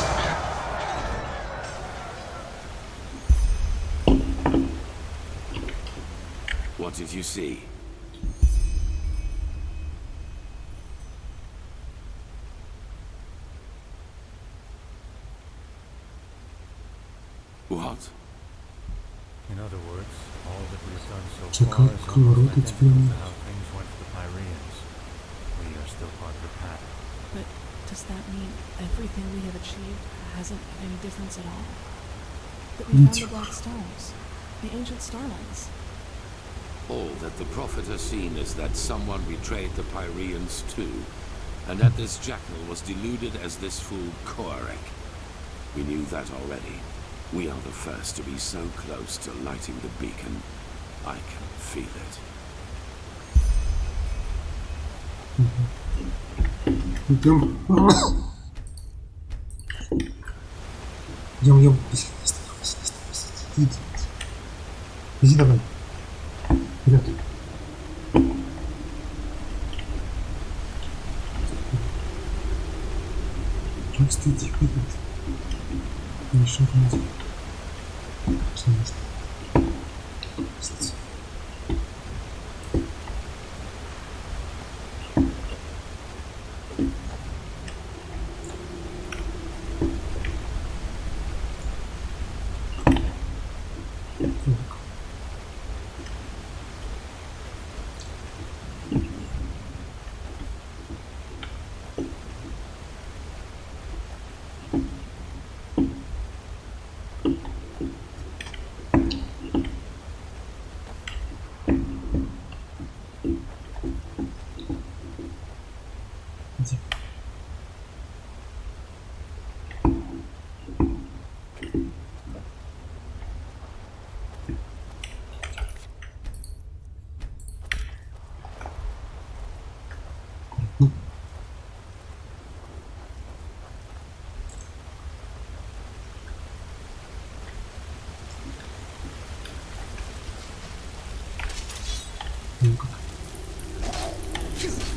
What did you see? What? In other words, all that we've done so Чекал far is ворота теперь. how things went for the Pyreans. We are still part of the pack. But does that mean everything we have achieved hasn't made any difference at all? That we found the Black Stones, the ancient Starlings. All that the Prophet has seen is that someone betrayed the Pyreans too, and that this jackal was deluded as this fool Koarek. We knew that already. We are the first to be so close to lighting the beacon. I can feel it. Идем. Идем. Иди давай. Вперед. Чувствуйте вперед. Еще раз.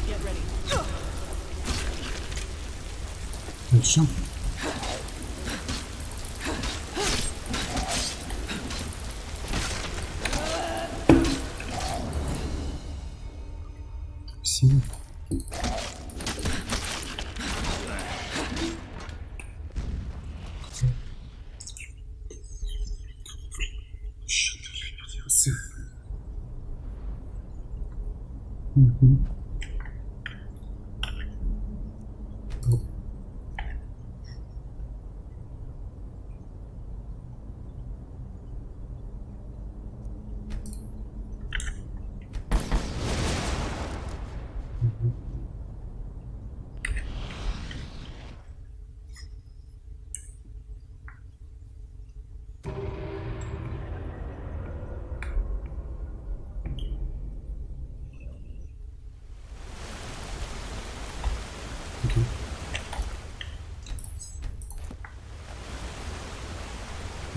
Get ready. Хорошо. Спасибо.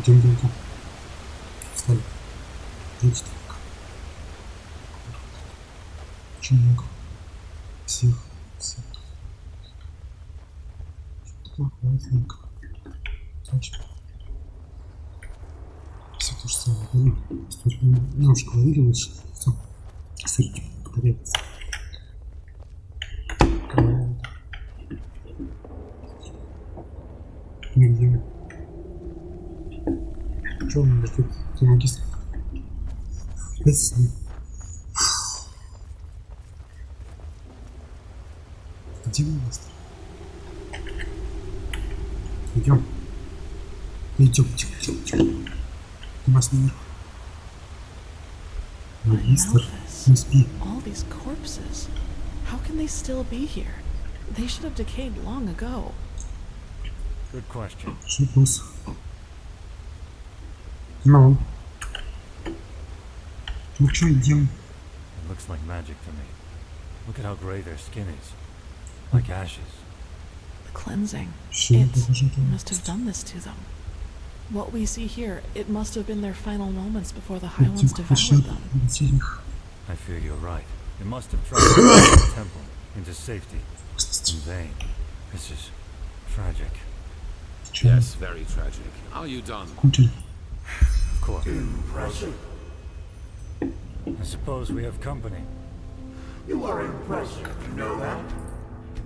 Идем. Встали. Жить так. Очень много. Всех. Что плотненько. Точно. Все то же самое. Нам уже говорили лучше. Все. Смотрите, повторяется. Нигде. Что он мне ждет? Ты магистр. Опять с ним. Где магистр? Идем. Тихо. У нас наверх. Магистр, не спи. All these corpses. How can they still be here? They should have decayed long ago. Good question. Вопрос. Ну. Ну что делаем? It looks like magic to me. Look at how gray their skin is. Like ashes. The cleansing. It must have done this to them. What we see here, it must have been their final moments before the Highlands devoured them. I fear you're right. It must have tried to get the temple into safety. In vain. This is tragic. Yes, very tragic. Are you done? Of course. Impressive. I suppose we have company. You are impressive, you know that?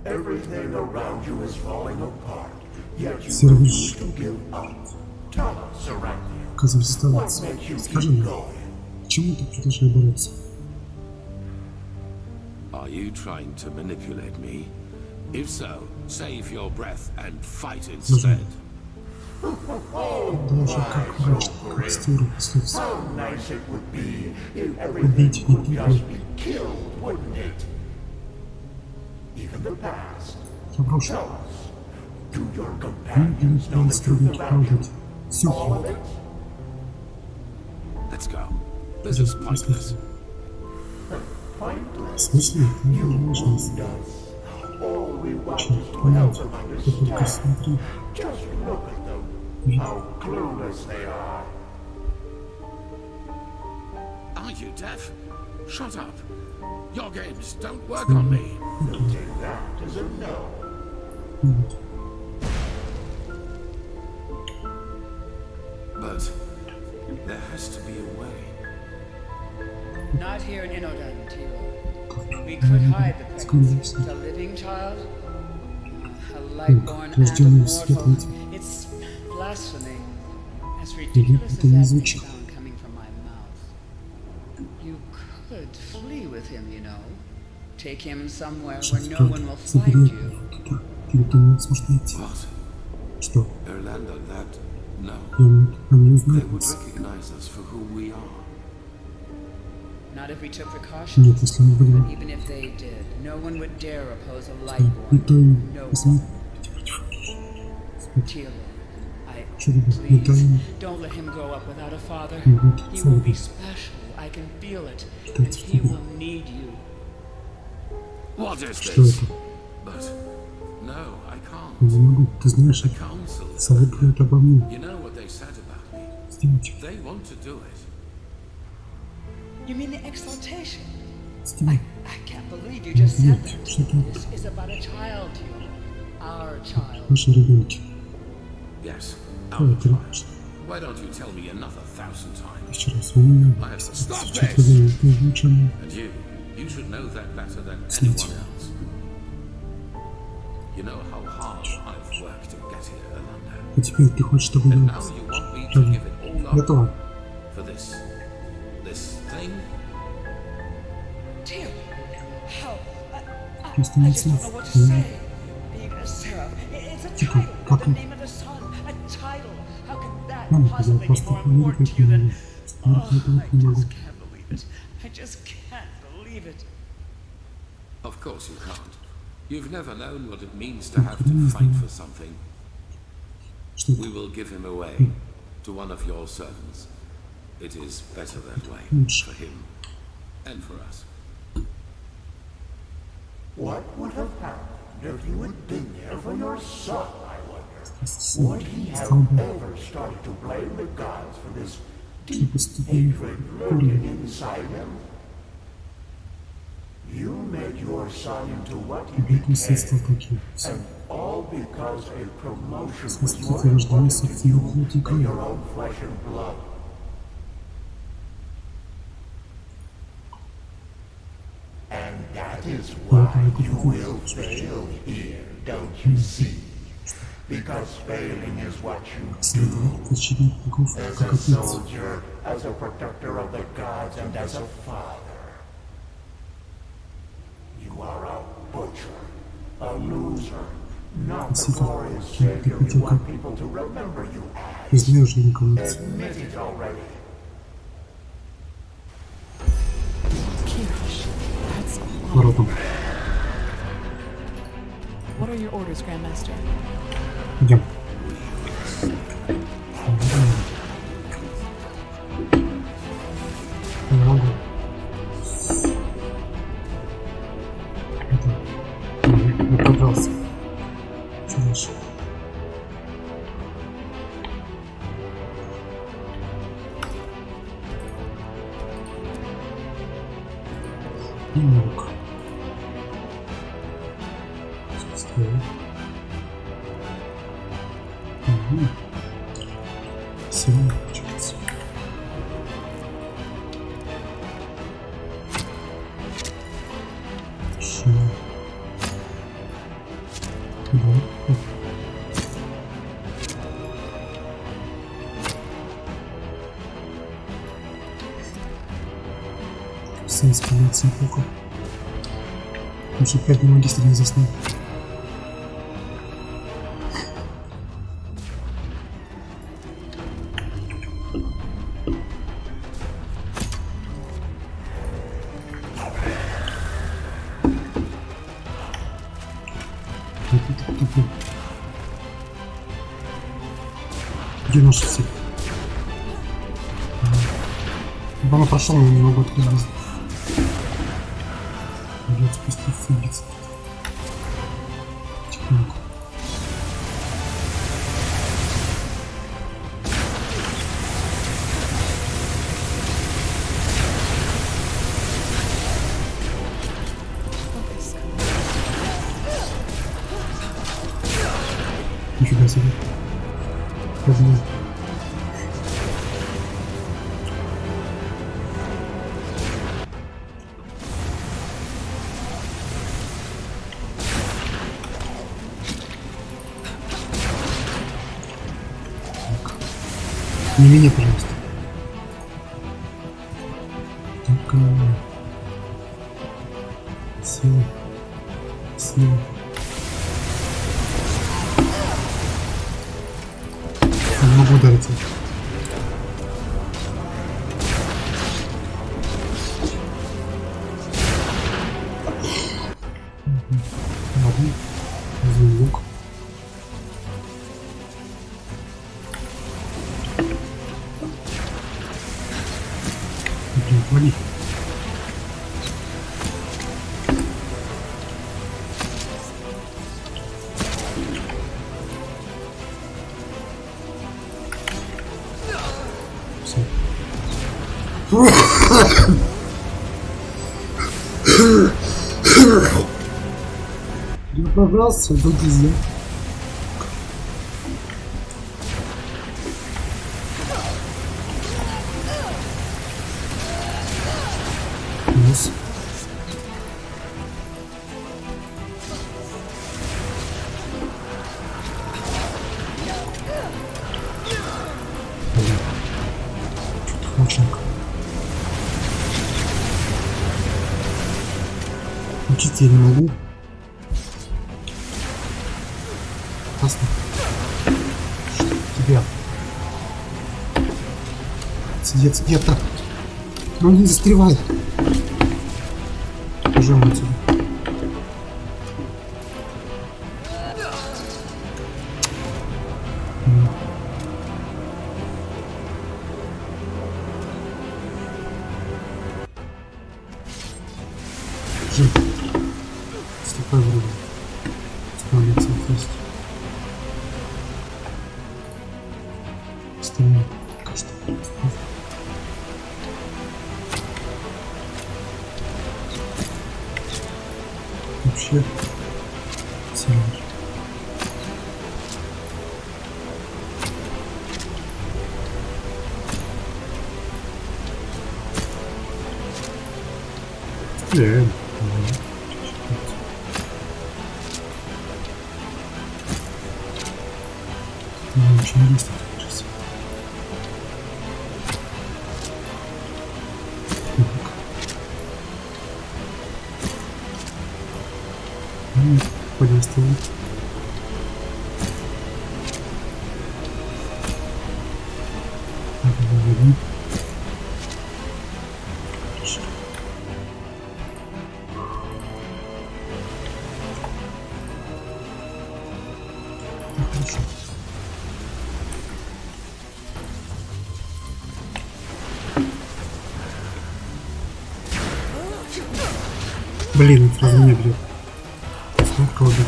Everything around you is falling apart, yet you refuse to give up. Tell us, Eranthil, what makes you keep going? Почему ты продолжаешь бороться? Are you trying to manipulate me? If so, save your breath and fight instead. Даже как врач костюру послушать. How nice it would be if everything would just be killed, wouldn't it? Even the past. Tell us, do your companions know the truth about you? All of it? Let's go. This is pointless. Pointless? Смешно, ты не можешь. All we want is to help them understand. Just look at them. How clueless they are. Are you deaf? Shut up. Your games don't work on me. We'll take that as a no. But there has to be a way. Not here in Enderal, we could hide the pregnancy. A living child? A light-born mortal. It's blasphemy. As ridiculous as that may sound coming from my mouth. You could flee with him, you know. Take him somewhere where no one will find you. What? Что? Orlando, that... No. Они не They знают would нас. recognize us for who we are. Not if we took Нет, precautions. если мы будем... But even if they did, no one would dare oppose a И light-born. то, No если... one. Teal, Что это? Не то, please, don't let him grow up without a father. Вот, He сам will be иди. special. I can feel it. Что And это? he will need you. What is Что this? это? But... No, I can't. Я не могу. Ты знаешь, The council... совет говорит обо мне. You know what they said about me. Сделайте. They want to do it. You mean the exaltation? Сделай. I can't believe you just said Нет, that. что это? This is about a child, Teal. Our child. Наши ребенки. Yes, Что our это? child. Why don't you tell me another 1,000 times? Еще раз, у меня... I have to stop Что-то this. ты ученый. And you should know that better than Следите. anyone else. You know how hard I've worked to get here, Orlando. А теперь ты хочешь, чтобы And я... now you want me to give it all up Готово. for this thing? Teal, how? Просто I не just don't know знаю. what to say. Sarah, it's a Типа, title. как The он? name of the son. A title. How can that Мама, я possibly be просто more поверить important to не you than... могу. Поверить не могу. I just can't believe it. I just can't believe it. Of course you can't. You've never known what it means to have to fight for something. We will give him away to one of your servants. It is better that way for him and for us. What would have happened if you had been there for your son, I wonder? Would he have ever started to blame the gods for this deep hatred lurking inside him? You made your son into what he became, and all because a promotion was more important to you than your own flesh and blood. And that is why you will fail here, don't you see? Because failing is what you do. As a soldier, as a protector of the gods, and as a father. You are a butcher, a loser, not the glorious savior you want people to remember you as. Admit it already. That's a lot. What are your orders, Grandmaster? Идем. пробрался. Что дальше? И лук. Стой. Все получается. Еще. Все исполняется неплохо. Лучше 5 магистр не заснул. Где наши все? Она прошел, но не могу открыть. Блять, спуститься и биться. Тихонько. Нифига себе. Возьми. Не меня, пожалуйста. Только сила. Сила. Я не могу ударить. Ладно. Возьмем лук. Вали. Все. Я пробрался до дизеля. Плюс. Что-то хоченько. Учить я не могу. Классно. Что тебя? Сидец где-то. Ну не застревай. Пойдем отсюда. Жив. Ступай вроде. Становится есть. Остальные. Кажется. Вообще сильно. Стреляем. Ничего не есть. Пойдем стоим. Хорошо. Блин, сразу не бьет. Нет, кого бить.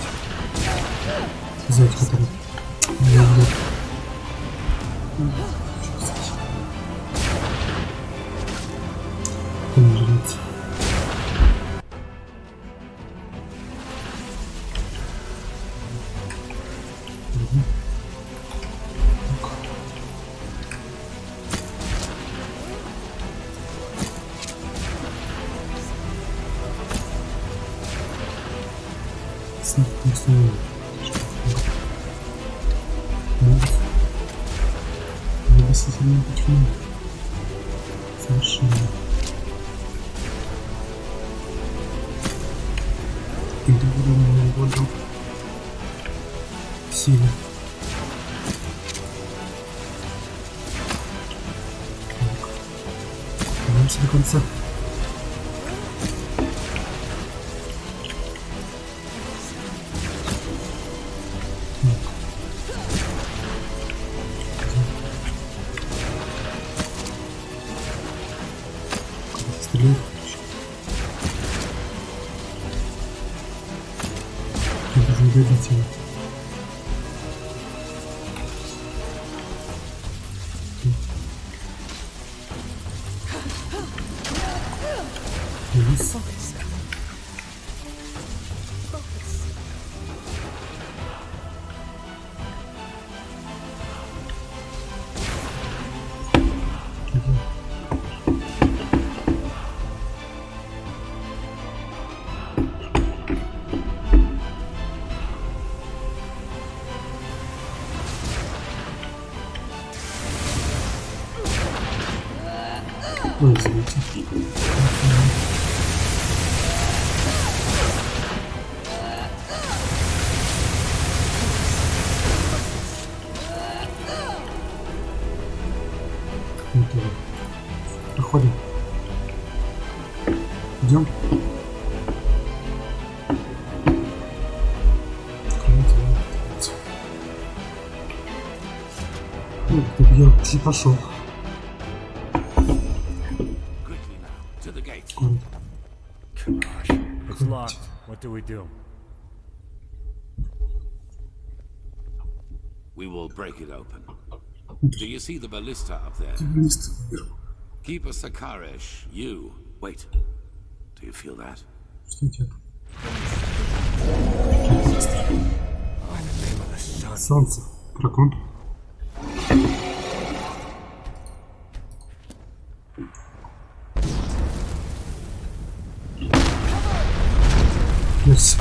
Зайти, который меня убьет. Кто не жрется? Действительно почему? Совершенно. И довольно годом силы. До конца. Его. Ой, извините. Проходим. Идем. Я не пошел. It's locked. What do we do? We will break it open. Do you see the ballista up there? Keep a Sakarish. You. Wait. Do you feel that? Солнце. Дракон. Yes.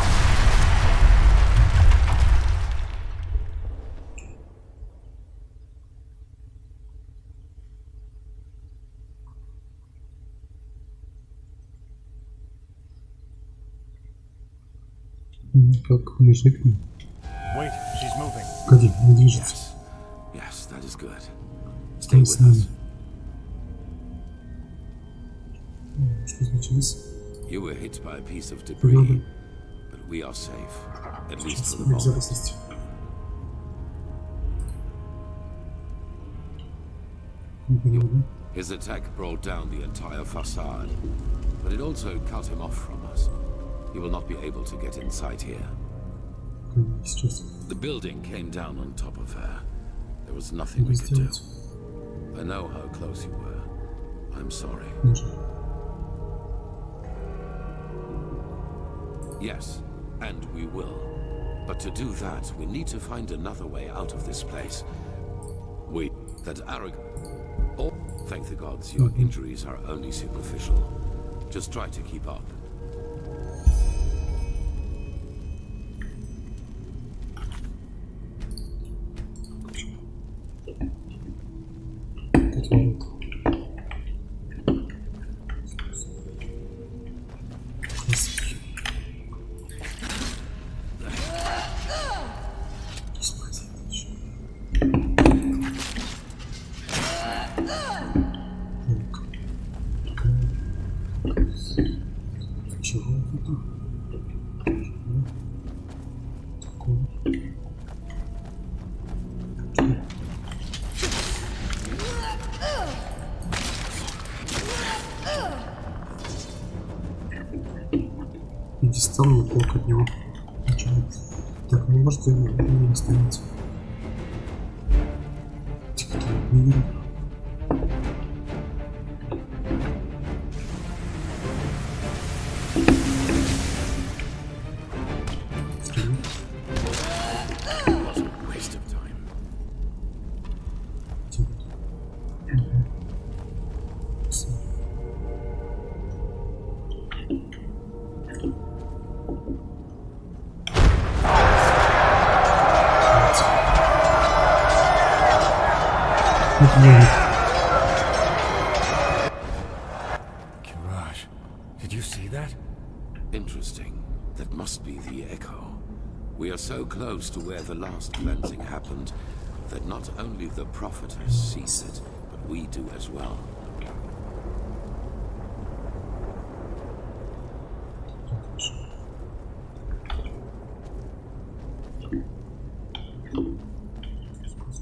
Как мужик. Wait, she's moving. Погоди, не движется. Yes, that is good. Stay with us. Что случилось? You were hit by a piece of debris, but we are safe, at least for the moment. His attack brought down the entire facade, but it also cut him off from us. He will not be able to get inside here. The building came down on top of her. There was nothing we could do. I know how close you were. I'm sorry. Yes, and we will. But to do that, we need to find another way out of this place. That arrogant... Oh, thank the gods, your injuries are only superficial. Just try to keep up. Иди стал мне полк от него. Ничего. Так, не может не остановиться. Тихо, не верю. Kiraj, did you see that? Interesting. That must be the echo. We are so close to where the last cleansing happened that not only the prophetess sees it, but we do as well.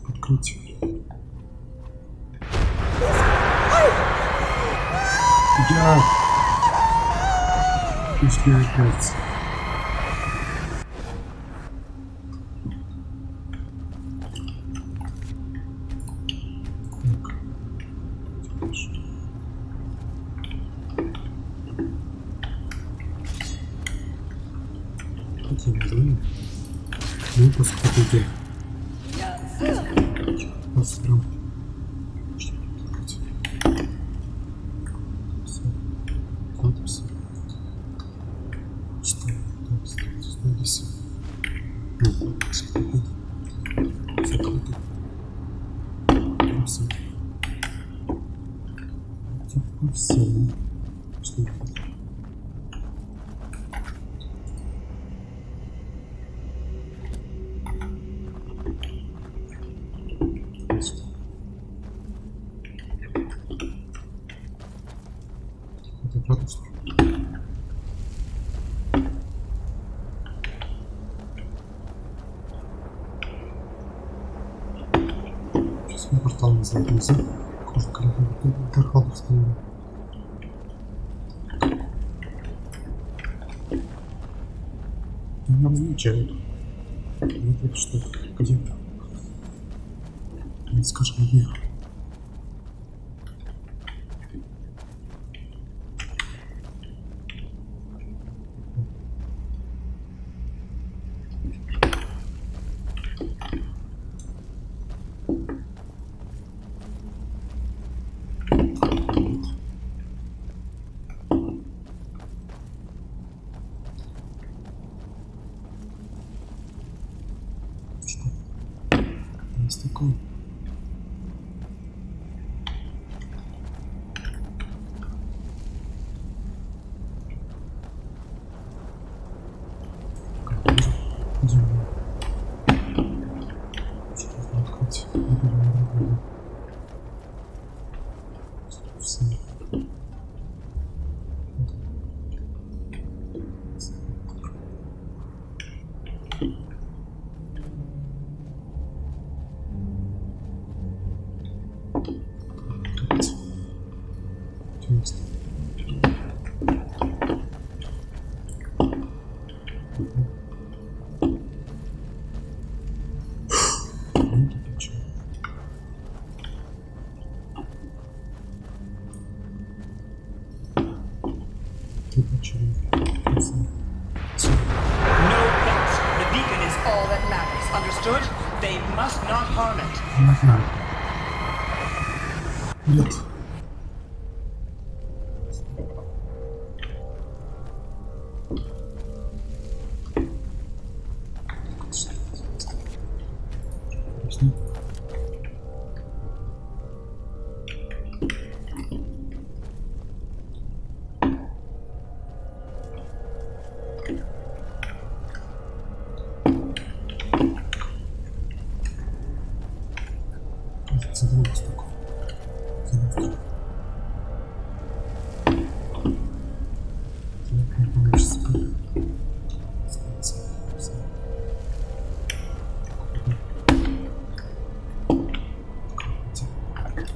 Открыть. Я... Пусть не опять. Какие названия? Выпуск ПТГ. Посмотрим. Подписи. Что? Подписи. Закрыто. Все. Типа все. Что это? Это правда, что ли? Сейчас мы портал называем нельзя. Кожа коридора. Тархал вспомнил. Нам замечают. Это что? Где-то. Не скажем где. Есть такое. Нет.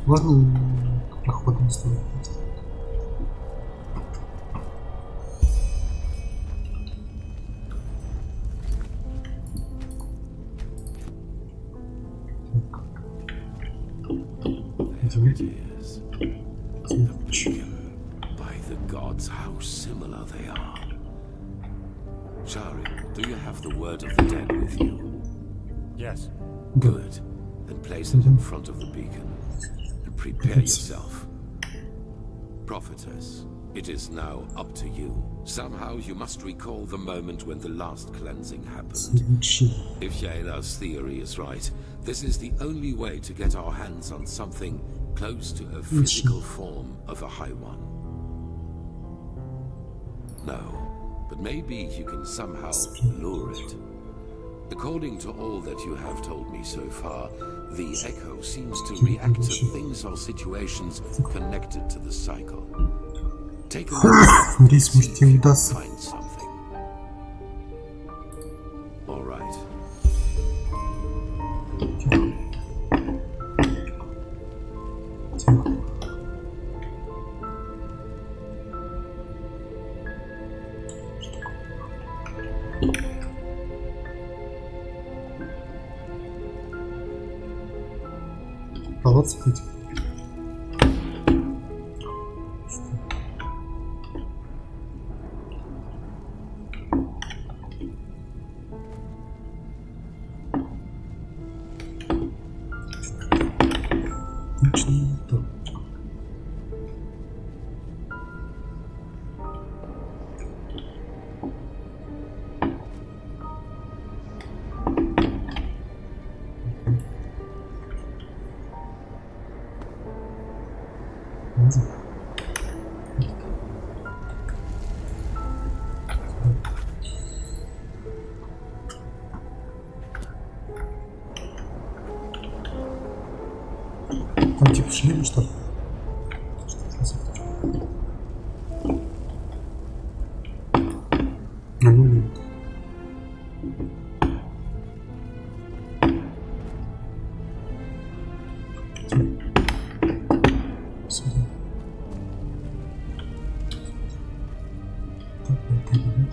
Можно проход не стоит. It is. The beacon. By the gods, how similar they are. Shari, do you have the word of the dead with you? Yes. Good. Then place it in front of the beacon. And prepare yourself. Prophetess, it is now up to you. Somehow you must recall the moment when the last cleansing happened. If Yaela's theory is right, this is the only way to get our hands on something close to a physical form of a High One. No, but maybe you can somehow lure it. According to all that you have told me so far, the echo seems to react to things or situations connected to the cycle. Take a look at it, see if you can find something. All right. Колодцы хоть. Точно не то. Там типа шлем, что ли? Ну нет. Сюда. Так, это нет.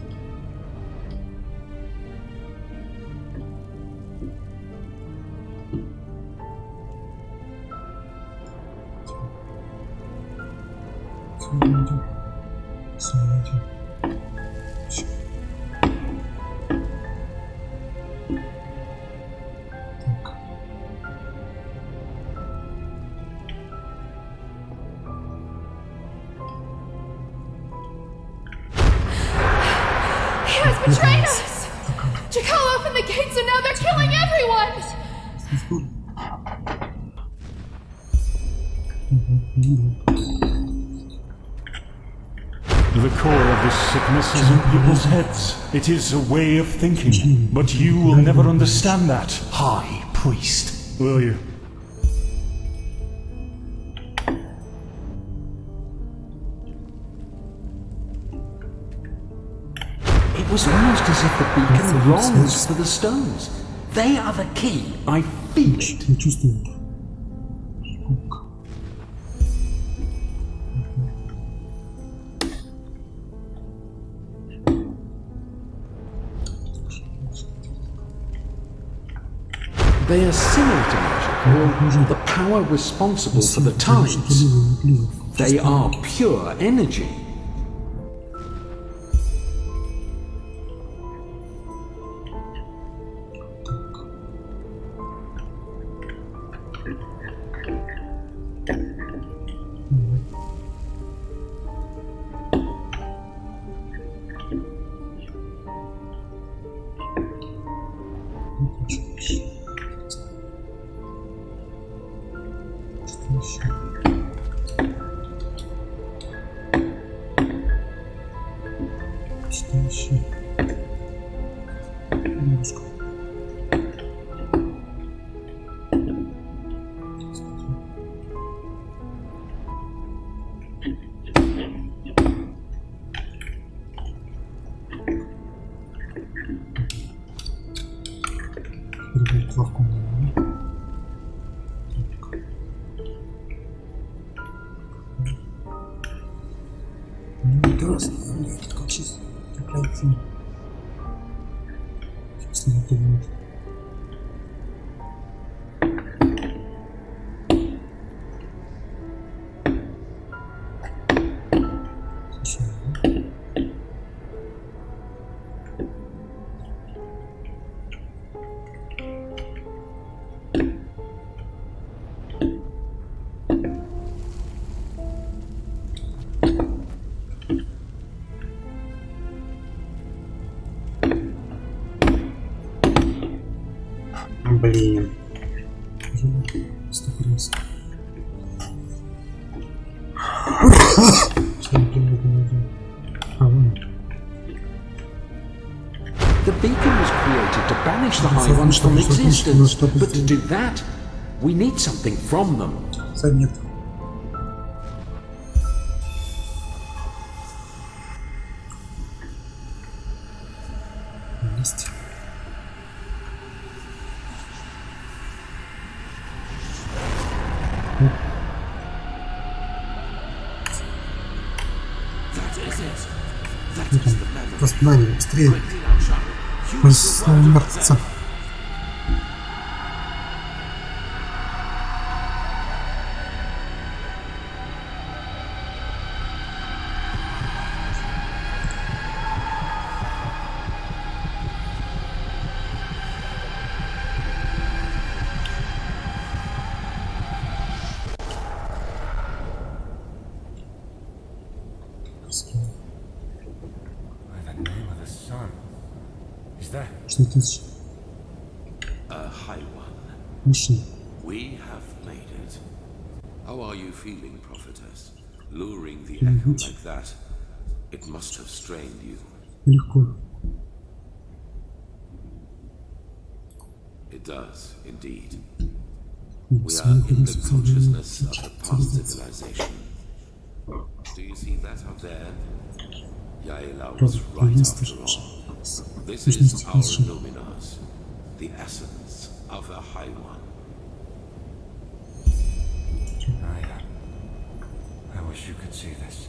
He has betrayed us! Jakal opened the gates and now they're killing everyone! The core of this sickness is in people's heads. It is a way of thinking. But you will never understand that, High Priest. Will you? It was almost as if the beacon longs for the stones. They are the key. I feel it. They are similar to magic, or the power responsible for the tides. They are pure energy. Блин. Стопорился. The beacon was created to banish the High Ones from existence, but to do that, we need something from them. Нет. Есть. Воспоминания, быстрее. Мы снова мертвцы. Что это? Мужчина. We have made it. How are you feeling, prophetess? Luring the echo like that, it must have strained you. Легко. It does, indeed. We are in the consciousness of the past civilization. Do you see that up there? Yaela was right after all. This is our Luminars, the essence of a High One. I wish you could see this.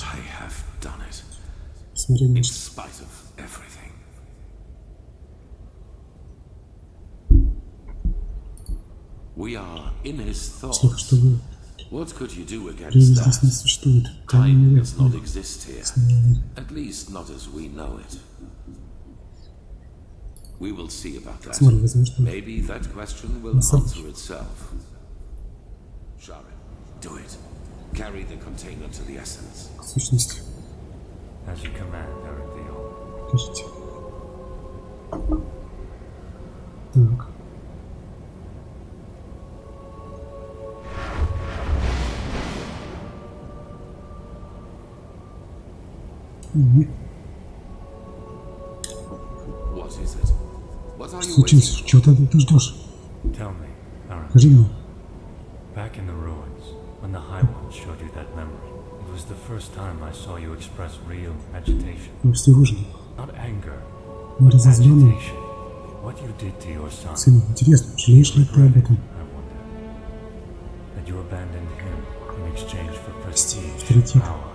I have done it. In spite of everything. We are in his thoughts. What could you do against that? Time does not exist here. At least not as we know it. We will see about that. Maybe that question will answer itself. Sharon, do it. Carry the container to the essence. Сущность. As you command, Erendiel. Кажите. Так. What is it? What are you Случилось? Чего ты ждешь? Tell me, Скажи мне. Back in the ruins, when the High One showed you that memory, it was the first time I saw you express real agitation. Not anger, but agitation. What you did to your son. Сын, интересно, жалеешь ли ты об этом? I wonder. That you abandoned him in exchange for prestige and power.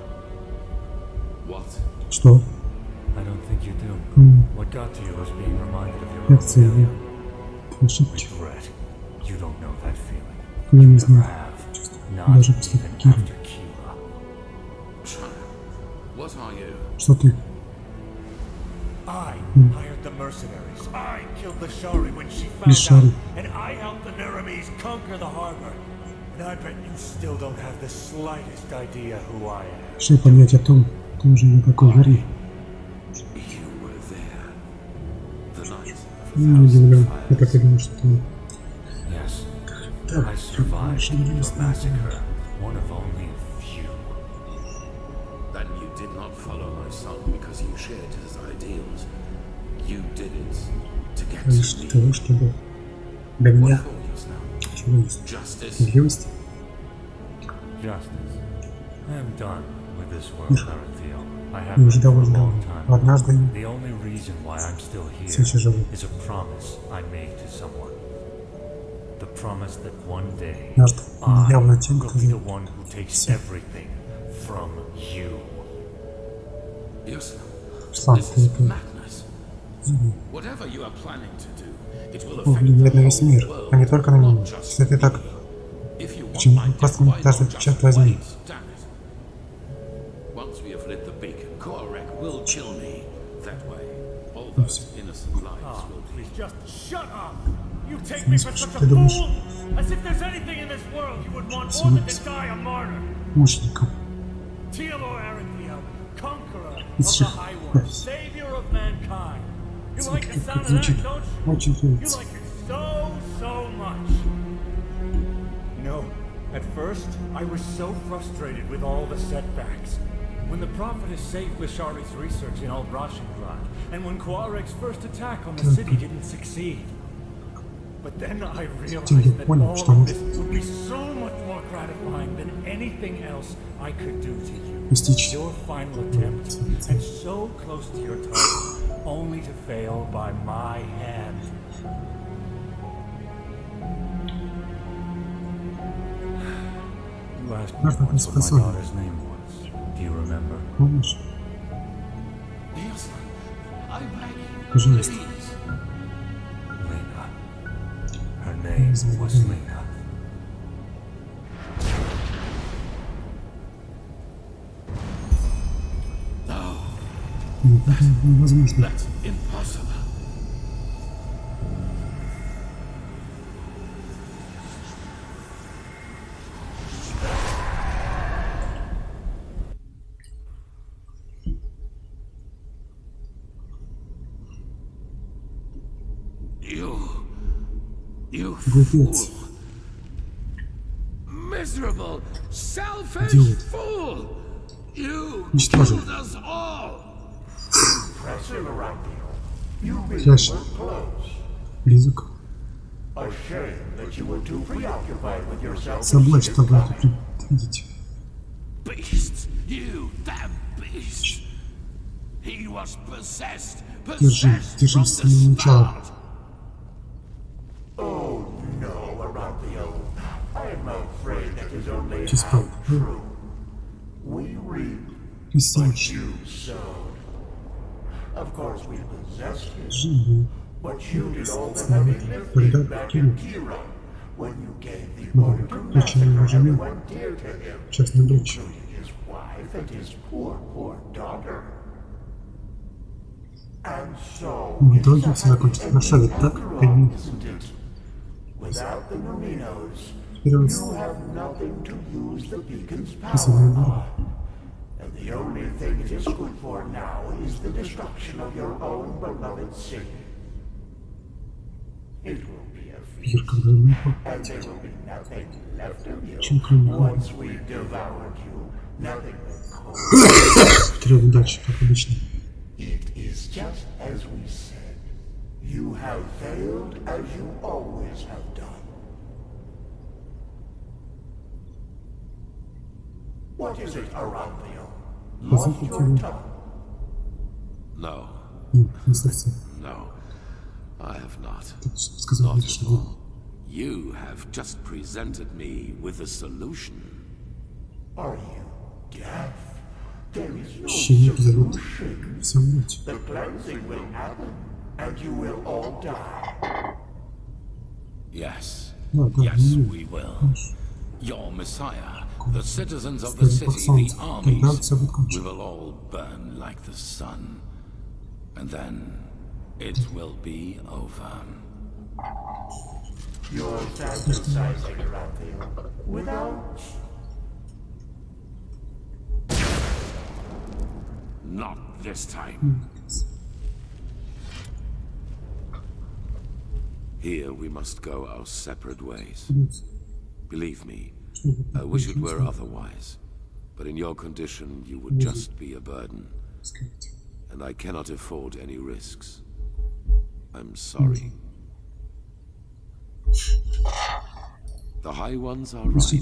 What? Что? I don't think you do. What got to you was being reminded of your own failure. Regret. You don't know that feeling. Я не знаю. Даже после Кира. What are you? Что ты? I hired the mercenaries. I killed the Shari when she found out, and I helped the Neramis conquer the harbor. And I bet you still don't have the slightest idea who I am. Что понять о том, кто же я такой, Гарри? Не удивлен. Я так и думал, что ты... I survived your massacre, one of only a few. Then you did not follow my son because you shared his ideals. You did it to get Лишь to для me. того, чтобы для меня чего есть? Справедливость? Justice. I am done with this world, Erendiel. I have Я уже been for a довольно long давно. time. Однажды The only reason why I'm still here все еще живу. is a promise I made to someone. The promise that one day Однажды I явно тем, will кто be the one who takes everything from you. Yes. Руслан, This ты is это... madness. Whatever you are planning to do, it will affect Влияет на the весь whole мир, world, а не только на меня. not just Если ты так... If you want Почему my просто death, не why даже not just черт возьми? wait? Damn it. Once we have lit the beacon, core those innocent lives will be. Please just shut up! You take me for such a fool! As if there's anything in this world you would want more than to die a martyr! Tealor Arantheal, conqueror of the High World, savior of mankind. You like the sound of that, don't you? You like it so much. No, at first, I was so frustrated with all the setbacks. When the Prophetess saved Lishari's research in Al-Rashingrad, and when Quareg's first attack on the city didn't succeed. But then I realized that all of this would be so much more gratifying than anything else I could do to you. Your final attempt, and so close to your target, only to fail by my hand. You asked me once what my daughter's name was. Do you remember? Yes, I beg you, Пожалуйста. please. Lena. Her name was Lena. No, Невозможно. that's impossible. You fool! Miserable, selfish fool! You killed us all! Pressing around you. You Flash. were close. Близок. A shame that you were too preoccupied with yourself. Собой, чтобы это предвидеть. Beast! You damn beast! He was possessed Держи from с the самого начала. start! Oh no, Arantheal. I'm afraid that is only Just half pop. true. We reap Ты what сидишь. you sowed. Of course we possessed him, Живи. but you did all the heavy lifting back in Kira when you gave the order to massacre everyone dear to him, Частная дочь. including his wife and his poor daughter. And so, В итоге все закончится хорошо, ведь так? Они isn't it? Without the Numinos, вперед. you have nothing to use the beacon's Особенно power дорого. on. And the only thing it is good for now is the destruction of your own beloved city. It will be a feast, Пир, когда мы and there will be nothing left of you. Чем кроме Once we've devoured you, nothing but cold. вперед удачи, как обычно. It is just as we said. You have failed as you always have done. What is it, Arantheal? Lost your tongue? No, Не совсем. no, I have not. Так сказал, Not at что all. You have just presented me with a solution. Are you deaf? There is no Щенок зовут solution. все умрете. The cleansing will happen, and you will all die. Yes, Да, да, yes, ну, we will. знаешь, Your Messiah, the citizens of the city, the armies, we will all burn like the sun. And then it will be over. You're fantasizing, Arantheal. Without... Not this time. Here we must go our separate ways. Believe me, I wish it were otherwise. But in your condition, you would just be a burden. And I cannot afford any risks. I'm sorry. The High Ones are right.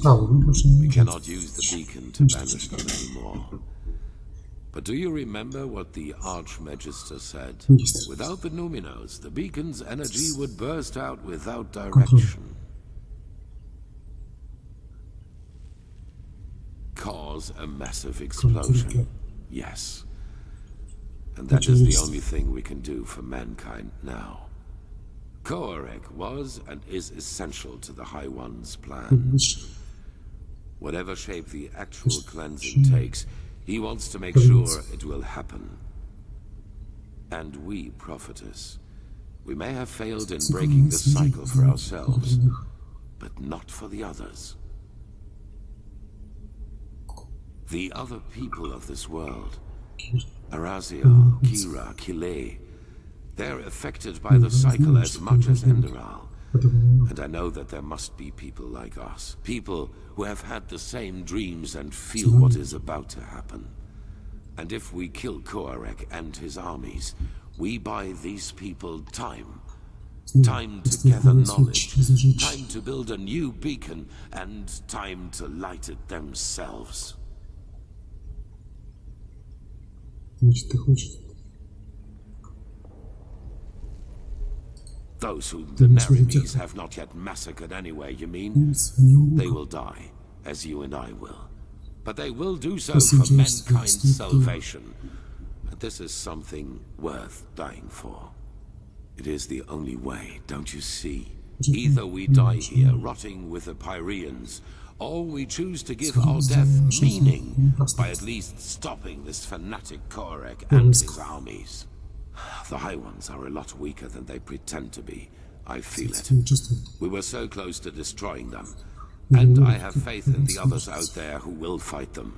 We cannot use the beacon to banish them anymore. But do you remember what the Archmagister said? Without the Numinos, the beacon's energy would burst out without direction. Cause a massive explosion. Yes. And that is the only thing we can do for mankind now. Koarek was and is essential to the High One's plan. Whatever shape the actual cleansing takes, he wants to make sure it will happen. And we, prophetess, we may have failed in breaking the cycle for ourselves, but not for the others. The other people of this world, Araziel, Kira, Kile, they're affected by the cycle as much as Enderal. And I know that there must be people like us, people who have had the same dreams and feel what is about to happen. And if we kill Koarek and his armies, we buy these people time. Time to gather knowledge, time to build a new beacon, and time to light it themselves. Those whom the Nerimes have not yet massacred anyway, you mean? They will die, as you and I will. But they will do so for mankind's salvation. And this is something worth dying for. It is the only way, don't you see? Either we die here, rotting with the Pyreans, or we choose to give our death meaning by at least stopping this fanatic Koarek and his armies. The High Ones are a lot weaker than they pretend to be. I feel it. We were so close to destroying them. And I have faith in the others out there who will fight them.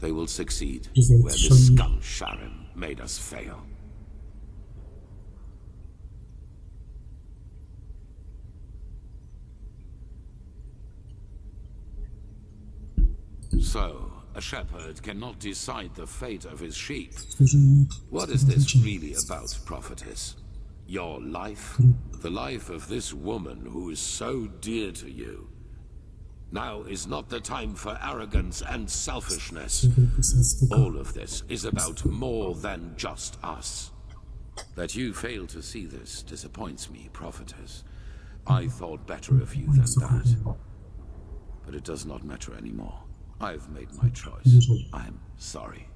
They will succeed where this scum Sharon made us fail. So, a shepherd cannot decide the fate of his sheep. What is this really about, prophetess? Your life? The life of this woman who is so dear to you? Now is not the time for arrogance and selfishness. All of this is about more than just us. That you fail to see this disappoints me, prophetess. I thought better of you than that. But it does not matter anymore. I've made my choice. I'm sorry.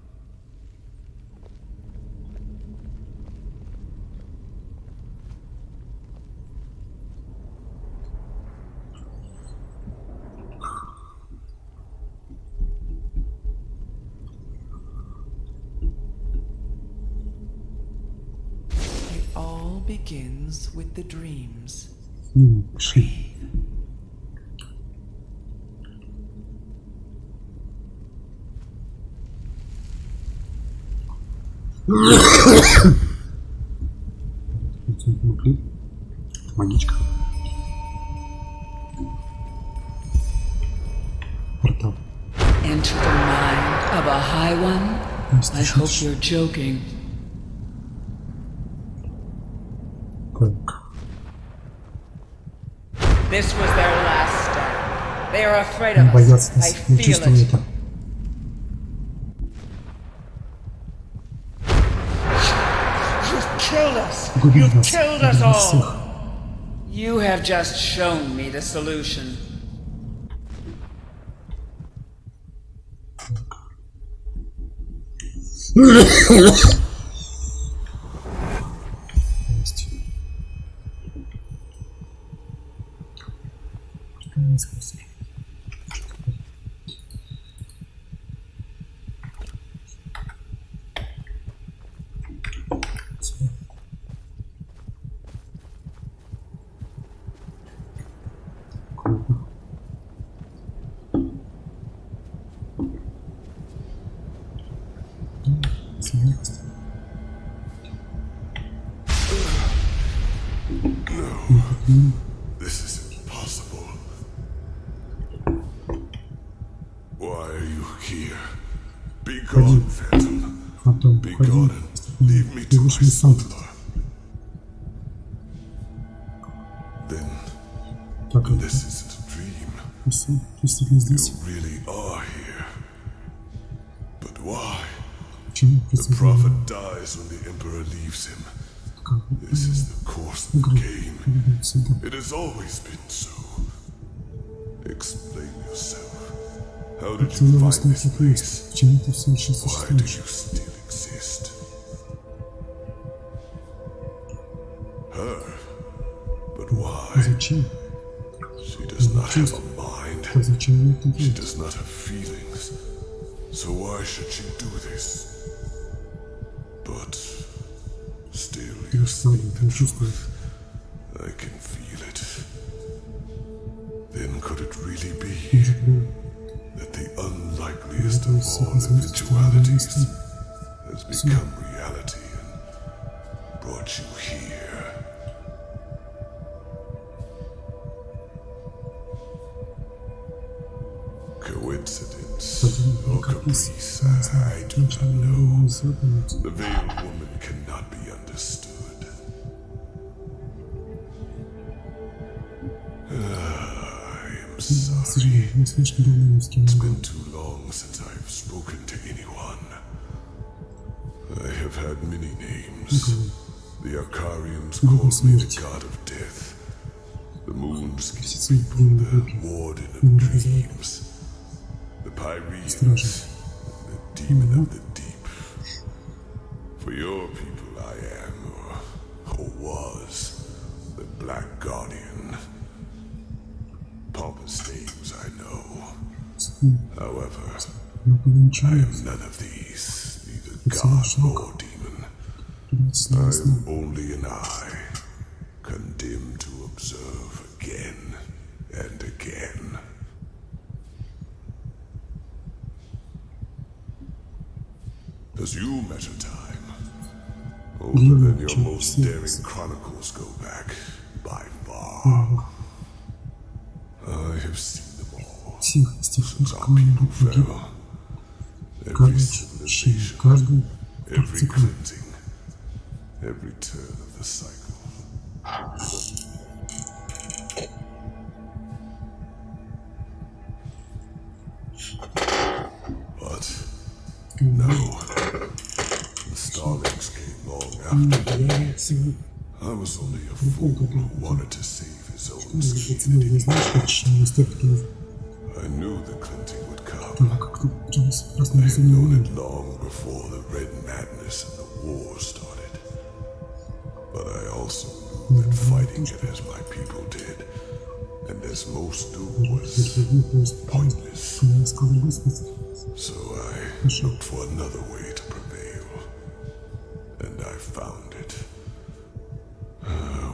It all begins with the dreams. Breathe. Магичка. Портал. Enter the mind of a High One? I hope you're joking. This was their last stand. They are afraid of us. I feel it. You killed us all! You have just shown me the solution. No, this is impossible. Why are you here? Be gone, Phantom. Be gone and leave me to my suffer. Then this isn't a dream. You really are here. But why? The prophet dies when the Emperor leaves him. This is the course of the game. It has always been so. Explain yourself. How did you find this place? Why do you still exist? Her? But why? She does not have a mind. She does not have feelings. So why should she do this? But I can feel it. Then could it really be that the unlikeliest of all eventualities has become reality and brought you here? Coincidence or caprice, I do not know. The veiled woman cannot be understood. I am sorry. It's been too long since I've spoken to anyone. I have had many names. The Arcarians call me the god of death. The Moonscape people, the warden of dreams. The Pyreans, the demon of the deep. For your people I am, or was, the Black Guardian. Pompous names, I know. However, I am none of these, neither god nor demon. I am only an eye, condemned to observe again and again. As you measure time, older than your most daring chronicles go back, by far. I have seen them all, since our people fell. Every civilization, every cleansing, every turn of the cycle. But no, the Starlings came long after me. I was only a fool who wanted to save his own skin. I knew the cleansing would come. I had known it long before the Red Madness and the war started. But I also knew that fighting it as my people did, and as most do, was pointless. So I looked for another way to prevail, and I found it.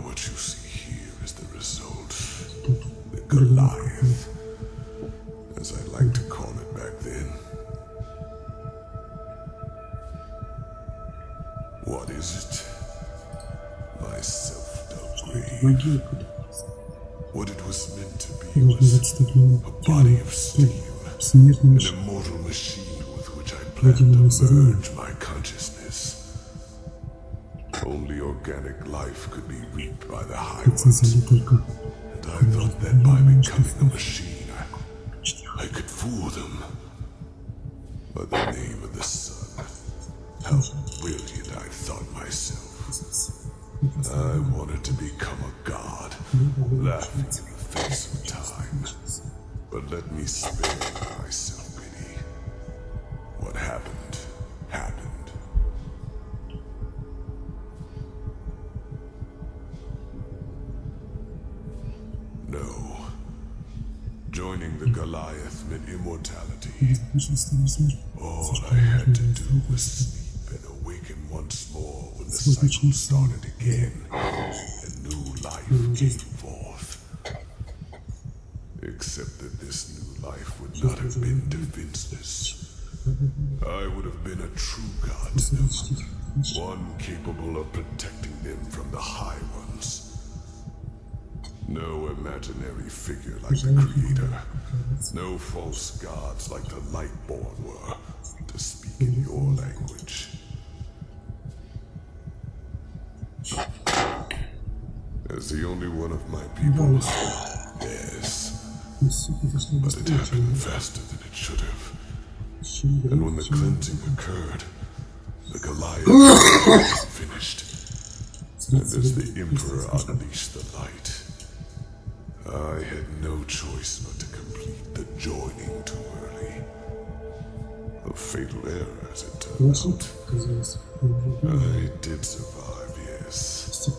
What you see here is the result. The Goliath, as I like to call it back then. What is it? My self-dug grave. What it was meant to be was a body of steel. An immortal machine with which I plan to merge my consciousness. Only organic life could be reaped by the High Ones, and I thought that by becoming a machine, I could fool them. By the name of the sun, how brilliant I thought myself. I wanted to become a god, laughing in the face of time. But let me spare myself pity. What happened, happened. No. Joining the Goliath meant immortality. All I had to do was sleep and awaken once more when the cycle started again, and new life came forth. Except that this new life would not have been defenseless. I would have been a true god to them, one capable of protecting them from the High Ones. No imaginary figure like the Creator, no false gods like the Lightborn were, to speak in your language. As the only one of my people, yes. But it happened faster than it should have. And when the cleansing occurred, the Goliath was finished. And as the Emperor unleashed the light, I had no choice but to complete the joining too early. A fatal error, as it turned out. I did survive, yes.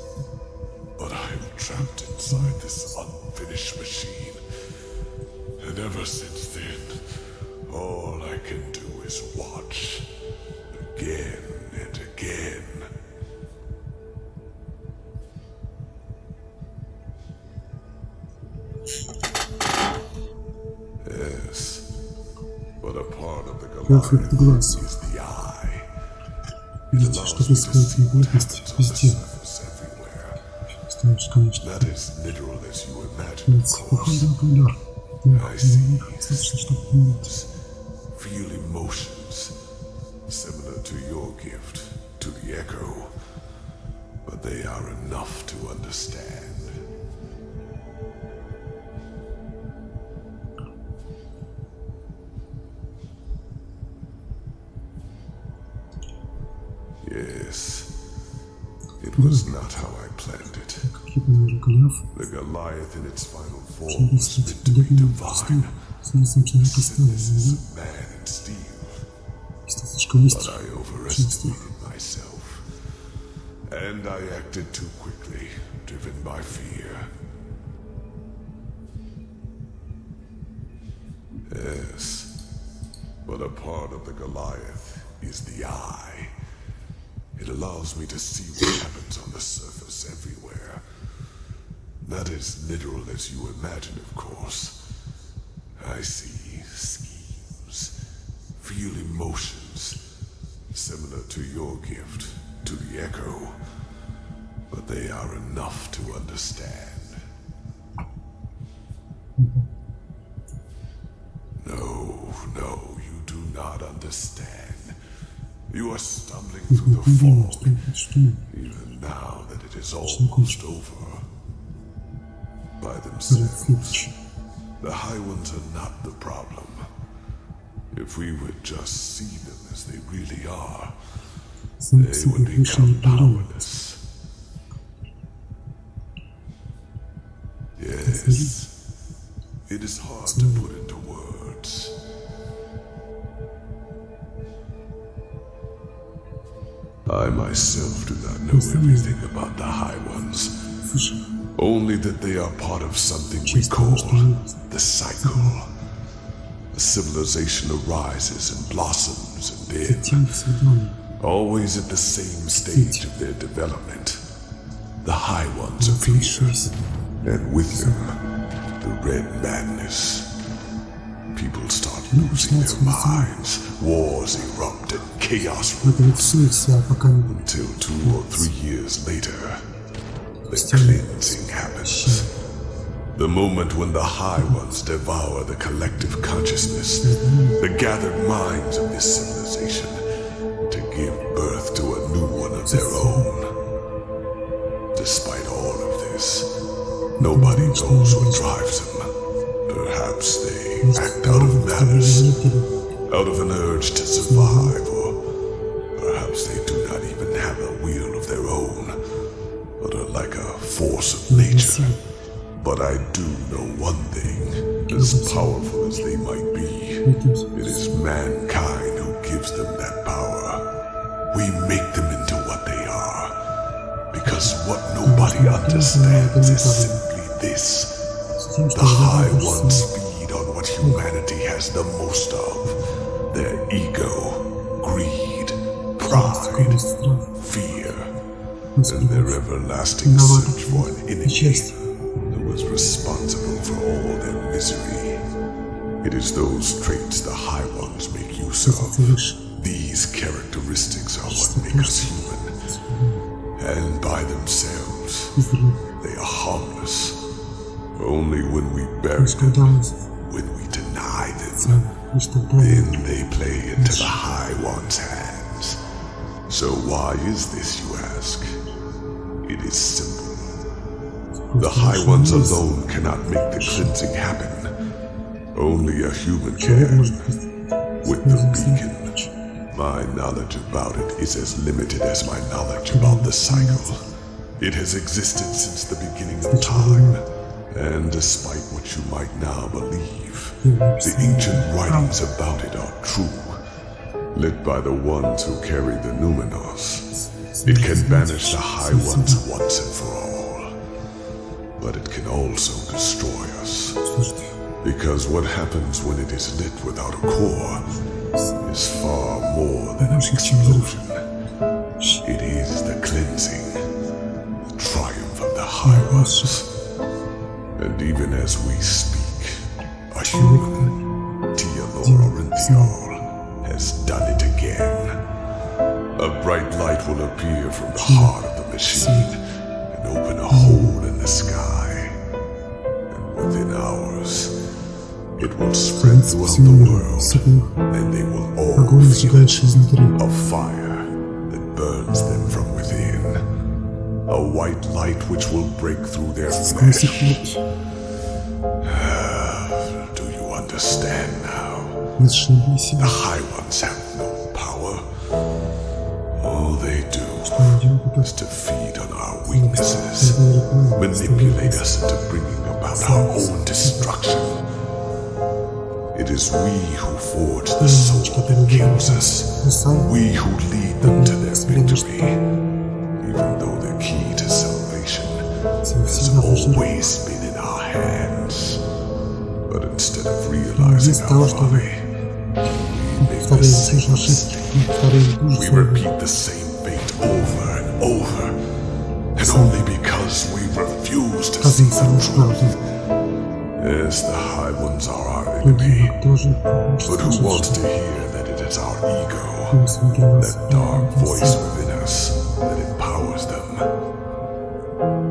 But I am trapped inside this unfinished machine. And ever since then, all I can do is watch, again and again. эффект глаз. Видите, что происходит на поверхности везде. Ставишь, конечно. Походный окуляр. Достаточно, чтобы понимать. Feel emotions similar to your gift, to the echo, but they are enough to understand. Yes, it was not how I planned it. The Goliath in its final form was meant to be divine. This is a man in steel. But I overestimated myself. And I acted too quickly, driven by fear. Yes, but a part of the Goliath is the eye. It allows me to see what happens on the surface everywhere. Not as literal as you imagine, of course. I see schemes, feel emotions, similar to your gift, to the echo, but they are enough to understand. No, you do not understand. You are stumbling through the fog, even now that it is almost over. By themselves. The High Ones are not the problem. If we would just see them as they really are, they would become powerless. Yes, it is hard to put into words. I myself do not know everything about the High Ones. Only that they are part of something we call the cycle. A civilization arises and blossoms and then, always at the same stage of their development, the High Ones appear, and with them, the Red Madness. People start losing their minds, wars erupt and chaos rules, until 2 or 3 years later, the cleansing happens. The moment when the High Ones devour the collective consciousness, the gathered minds of this civilization, to give birth to a new one of their own. Despite all of this, nobody knows what drives them. Perhaps they act out of malice, out of an urge to survive, or perhaps they do not even have a will of their own, but are like a force of nature. But I do know one thing, as powerful as they might be, it is mankind who gives them that power. We make them into what they are, because what nobody understands is simply this. The High Ones feed on what humanity has the most of. Their ego, greed, pride, fear, and their everlasting search for an enemy who is responsible for all their misery. It is those traits the High Ones make use of. These characteristics are what make us human. And by themselves, they are harmless. Only when we bury them, when we deny them, then they play into the High One's hands. So why is this, you ask? It is simple. The High Ones alone cannot make the cleansing happen. Only a human can. With the beacon, my knowledge about it is as limited as my knowledge about the cycle. It has existed since the beginning of time. And despite what you might now believe, the ancient writings about it are true. Lit by the ones who carry the Numenos, it can banish the High Ones once and for all. But it can also destroy us. Because what happens when it is lit without a core is far more than an explosion. It is the cleansing, the triumph of the High Ones. And even as we speak, a human, Tealor Orenthial, has done it again. A bright light will appear from the heart of the machine and open a hole in the sky. And within hours, it will spread throughout the world, and they will all feel it. A fire that burns them from within. A white light which will break through their flesh. Do you understand now? The High Ones have no power. All they do is to feed on our weaknesses, manipulate us into bringing about our own destruction. It is we who forge the soul that kills us, we who lead them to their victory, even though the key to salvation has always been in our hands. But instead of realizing our folly, we make the same mistake. We repeat the same fate over and over, and only because we refuse to see the truth. Yes, the High Ones are our enemy, but who wants to hear that it is our ego, that dark voice within us, that empowers them?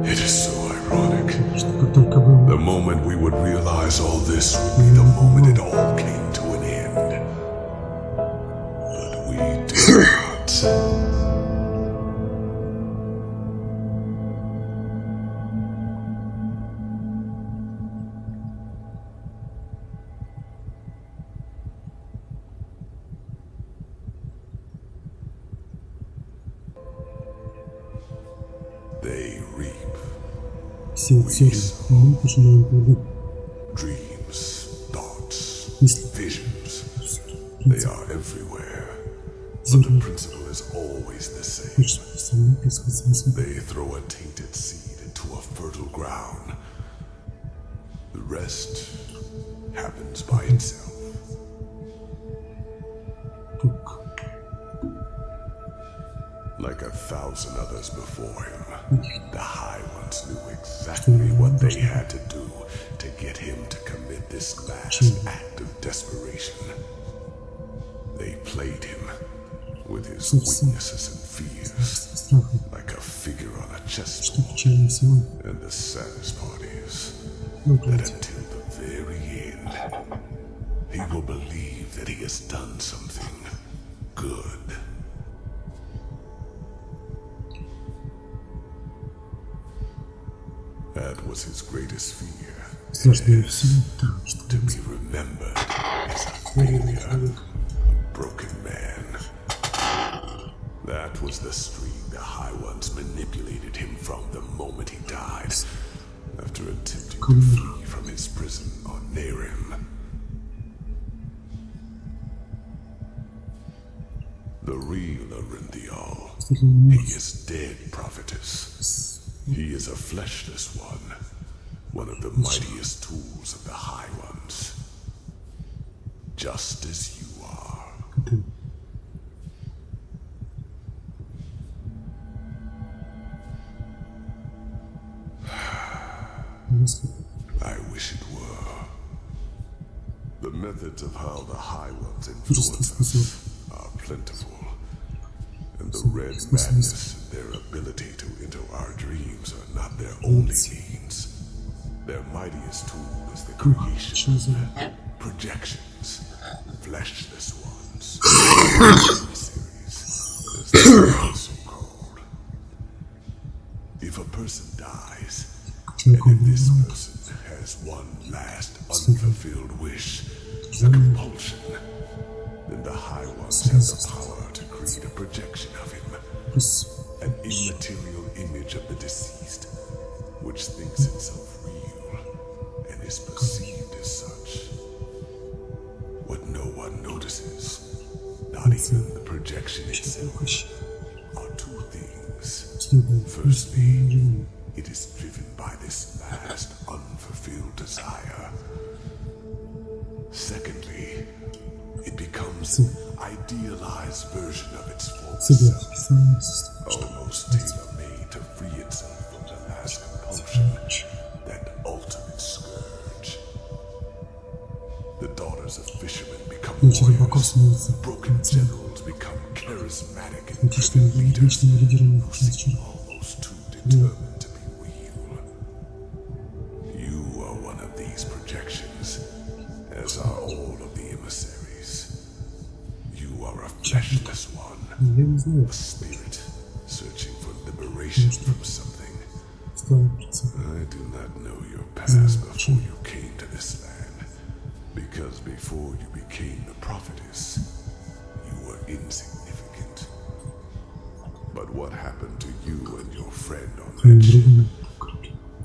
It is so ironic. The moment we would realize all this would be the moment it all came to an end. But we do not. They reap. Dreams, thoughts, visions. They are everywhere. But the principle is always the same. They throw a tainted seed into a fertile ground. The rest happens by itself. Like 1,000 others before him, the High Ones knew exactly what they had to do to get him to commit this last act of desperation. They played him with his weaknesses and fears, like a figure on a chessboard. And the saddest part is that until the very end, he will believe that he has done something good. That was his greatest fear, to be remembered as a failure, a broken man. That was the stream the High Ones manipulated him from the moment he died, after attempting to flee from his prison on Nerim. The real Enderal, he is dead, prophetess. He is a fleshless one of the mightiest tools of the High Ones, just as you are. I wish it were. The methods of how the High Ones influence us are plentiful, and the red madness and their ability to enter our dreams are not their only means. Their mightiest tool is the creation of projections, fleshless ones, series, as they are so called. If a person dies, and if this person has one last unfulfilled wish, a compulsion, then the High Ones have the power to create a projection of him, an immaterial image of the deceased, which thinks itself real and is perceived as such. What no one notices, not even the projection itself, are two things. Firstly, it is driven by this last unfulfilled desire. Secondly, it becomes an idealized version of its false self, almost tailor-made to free itself from the last compulsion, that ultimate scourge. The daughters of fishermen become broken generals become charismatic and driven leaders who seem almost too determined to be real. You are one of these projections, as are all of the emissaries. You are a fleshless one, a spirit searching for liberation from something. I do not know your past before you came to this land, because before you became the prophetess, you were insignificant. But what happened to you and your friend on that ship?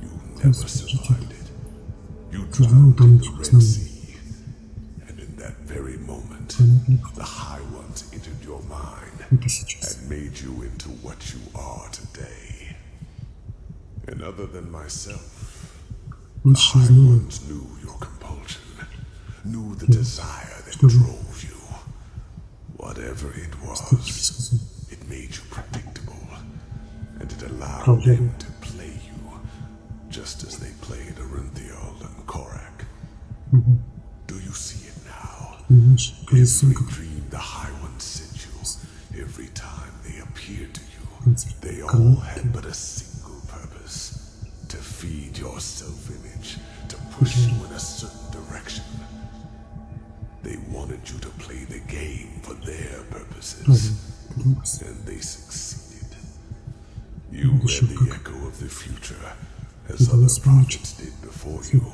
You never survived it. You drowned in the Red Sea, and in that very moment, the High Ones entered your mind and made you into what you are today. And other than myself, the High Ones knew your compulsion, knew the desire that drove you. Whatever it was, it made you predictable, and it allowed them to play you, just as they played Arinthiel and Korak. Do you see it now? Every dream the High Ones sent you, every time they appeared to you, they all had but a single purpose: to feed your self-image, to push you in a certain direction. They wanted you to play the game for their purposes, and they succeeded. You read the echo of the future, as other prophets did before you.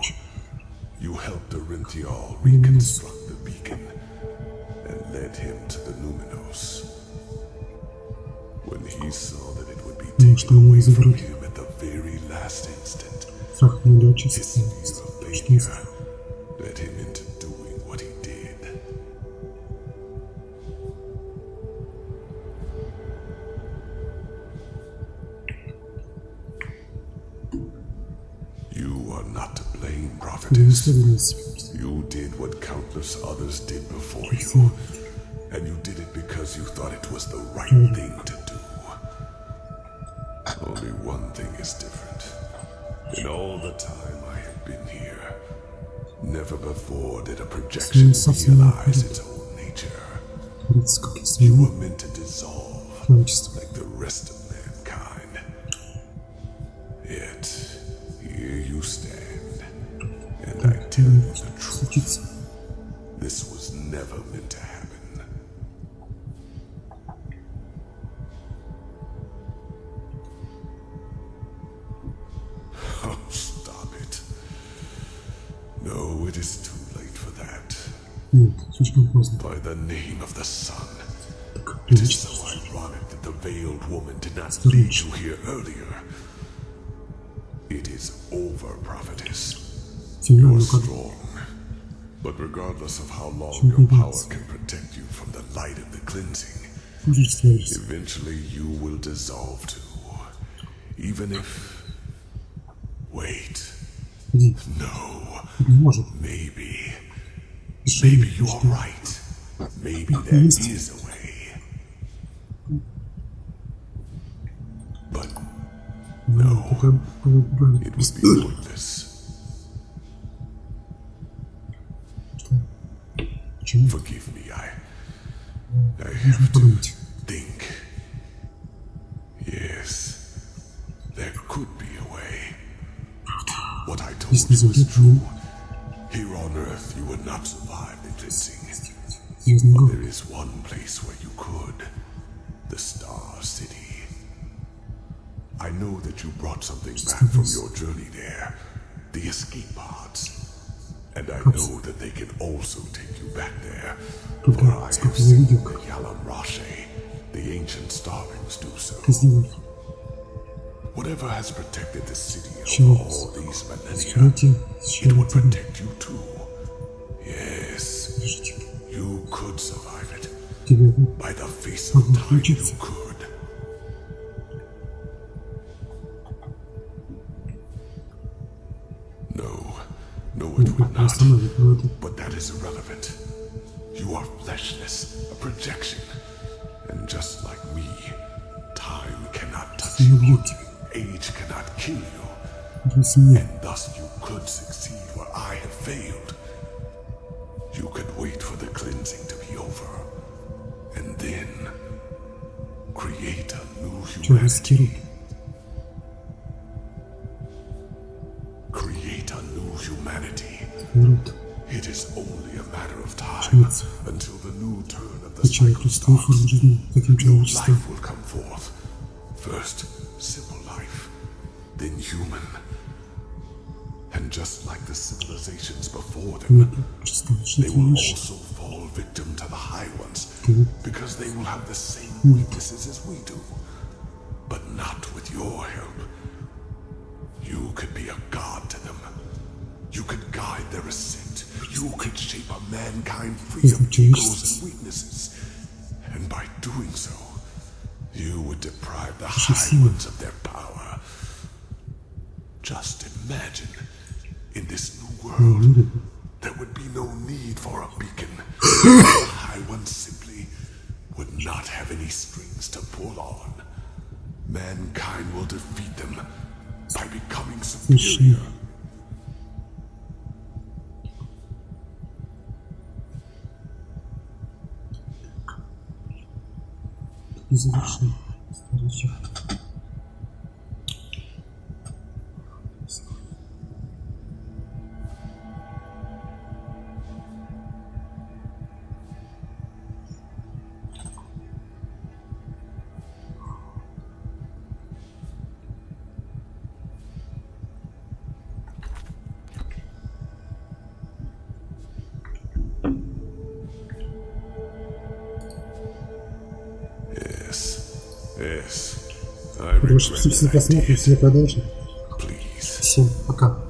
You helped Arinthiel reconstruct the beacon, and led him to the Numinos. When he saw that it would be taken away from him at the very last instant, his fear of failure led him into doing what he did. You are not to blame, prophetess. You did what countless others did before you, and you did it because you thought it was the right thing to do. Only one thing is different. In all the time I have been here, never before did a projection realize its own nature. You were meant to dissolve like the rest of mankind. Yet, here you stand, and I tell you the truth. This was never meant to happen. Oh, stop it. No, it is too late for that. By the name of the sun, it is so ironic that the veiled woman did not lead you here earlier. It is over, prophetess. You're strong, but regardless of how long your power can protect you from the light of the cleansing, eventually you will dissolve too. Even if... Wait. No. Maybe you are right. Maybe there is a way. But no, it would be pointless. Forgive me, I have to think. Yes, there could be a way. What I told you was true. Here on Earth, you would not survive the cleansing. But there is one place where you could. The Star City. I know that you brought something back from your journey there. The escape pods. And I know that they can also take you back there. For I have seen the Yalam Rashe, the ancient Starlings, do so. Whatever has protected the city over all these millennia, it would protect you too. Yes, you could survive it. By the face of time, you could. No, it would not. But that is irrelevant. You are fleshless, a projection. And just like me, time cannot touch you. Age cannot kill you. And thus you could succeed where I have failed. you could wait for the cleansing to be over, and then create a new humanity. Create a new humanity. It is only a matter of time until the new turn of the cycle starts. New life will come forth. First, simple life, then human. And just like the civilizations before them, they will also fall victim to the High Ones, because they will have the same weaknesses as we do. But not with your help. You could be a god to them. You could guide their ascent. You could shape a mankind free of egos and weaknesses. And by doing so, you would deprive the High Ones of their power. Just imagine, in this new world, there would be no need for a beacon. The High Ones simply would not have any strings to pull on. Mankind will defeat them by becoming superior. Завершим старый чат. Спасибо за просмотр, всем продолжим. Всем пока.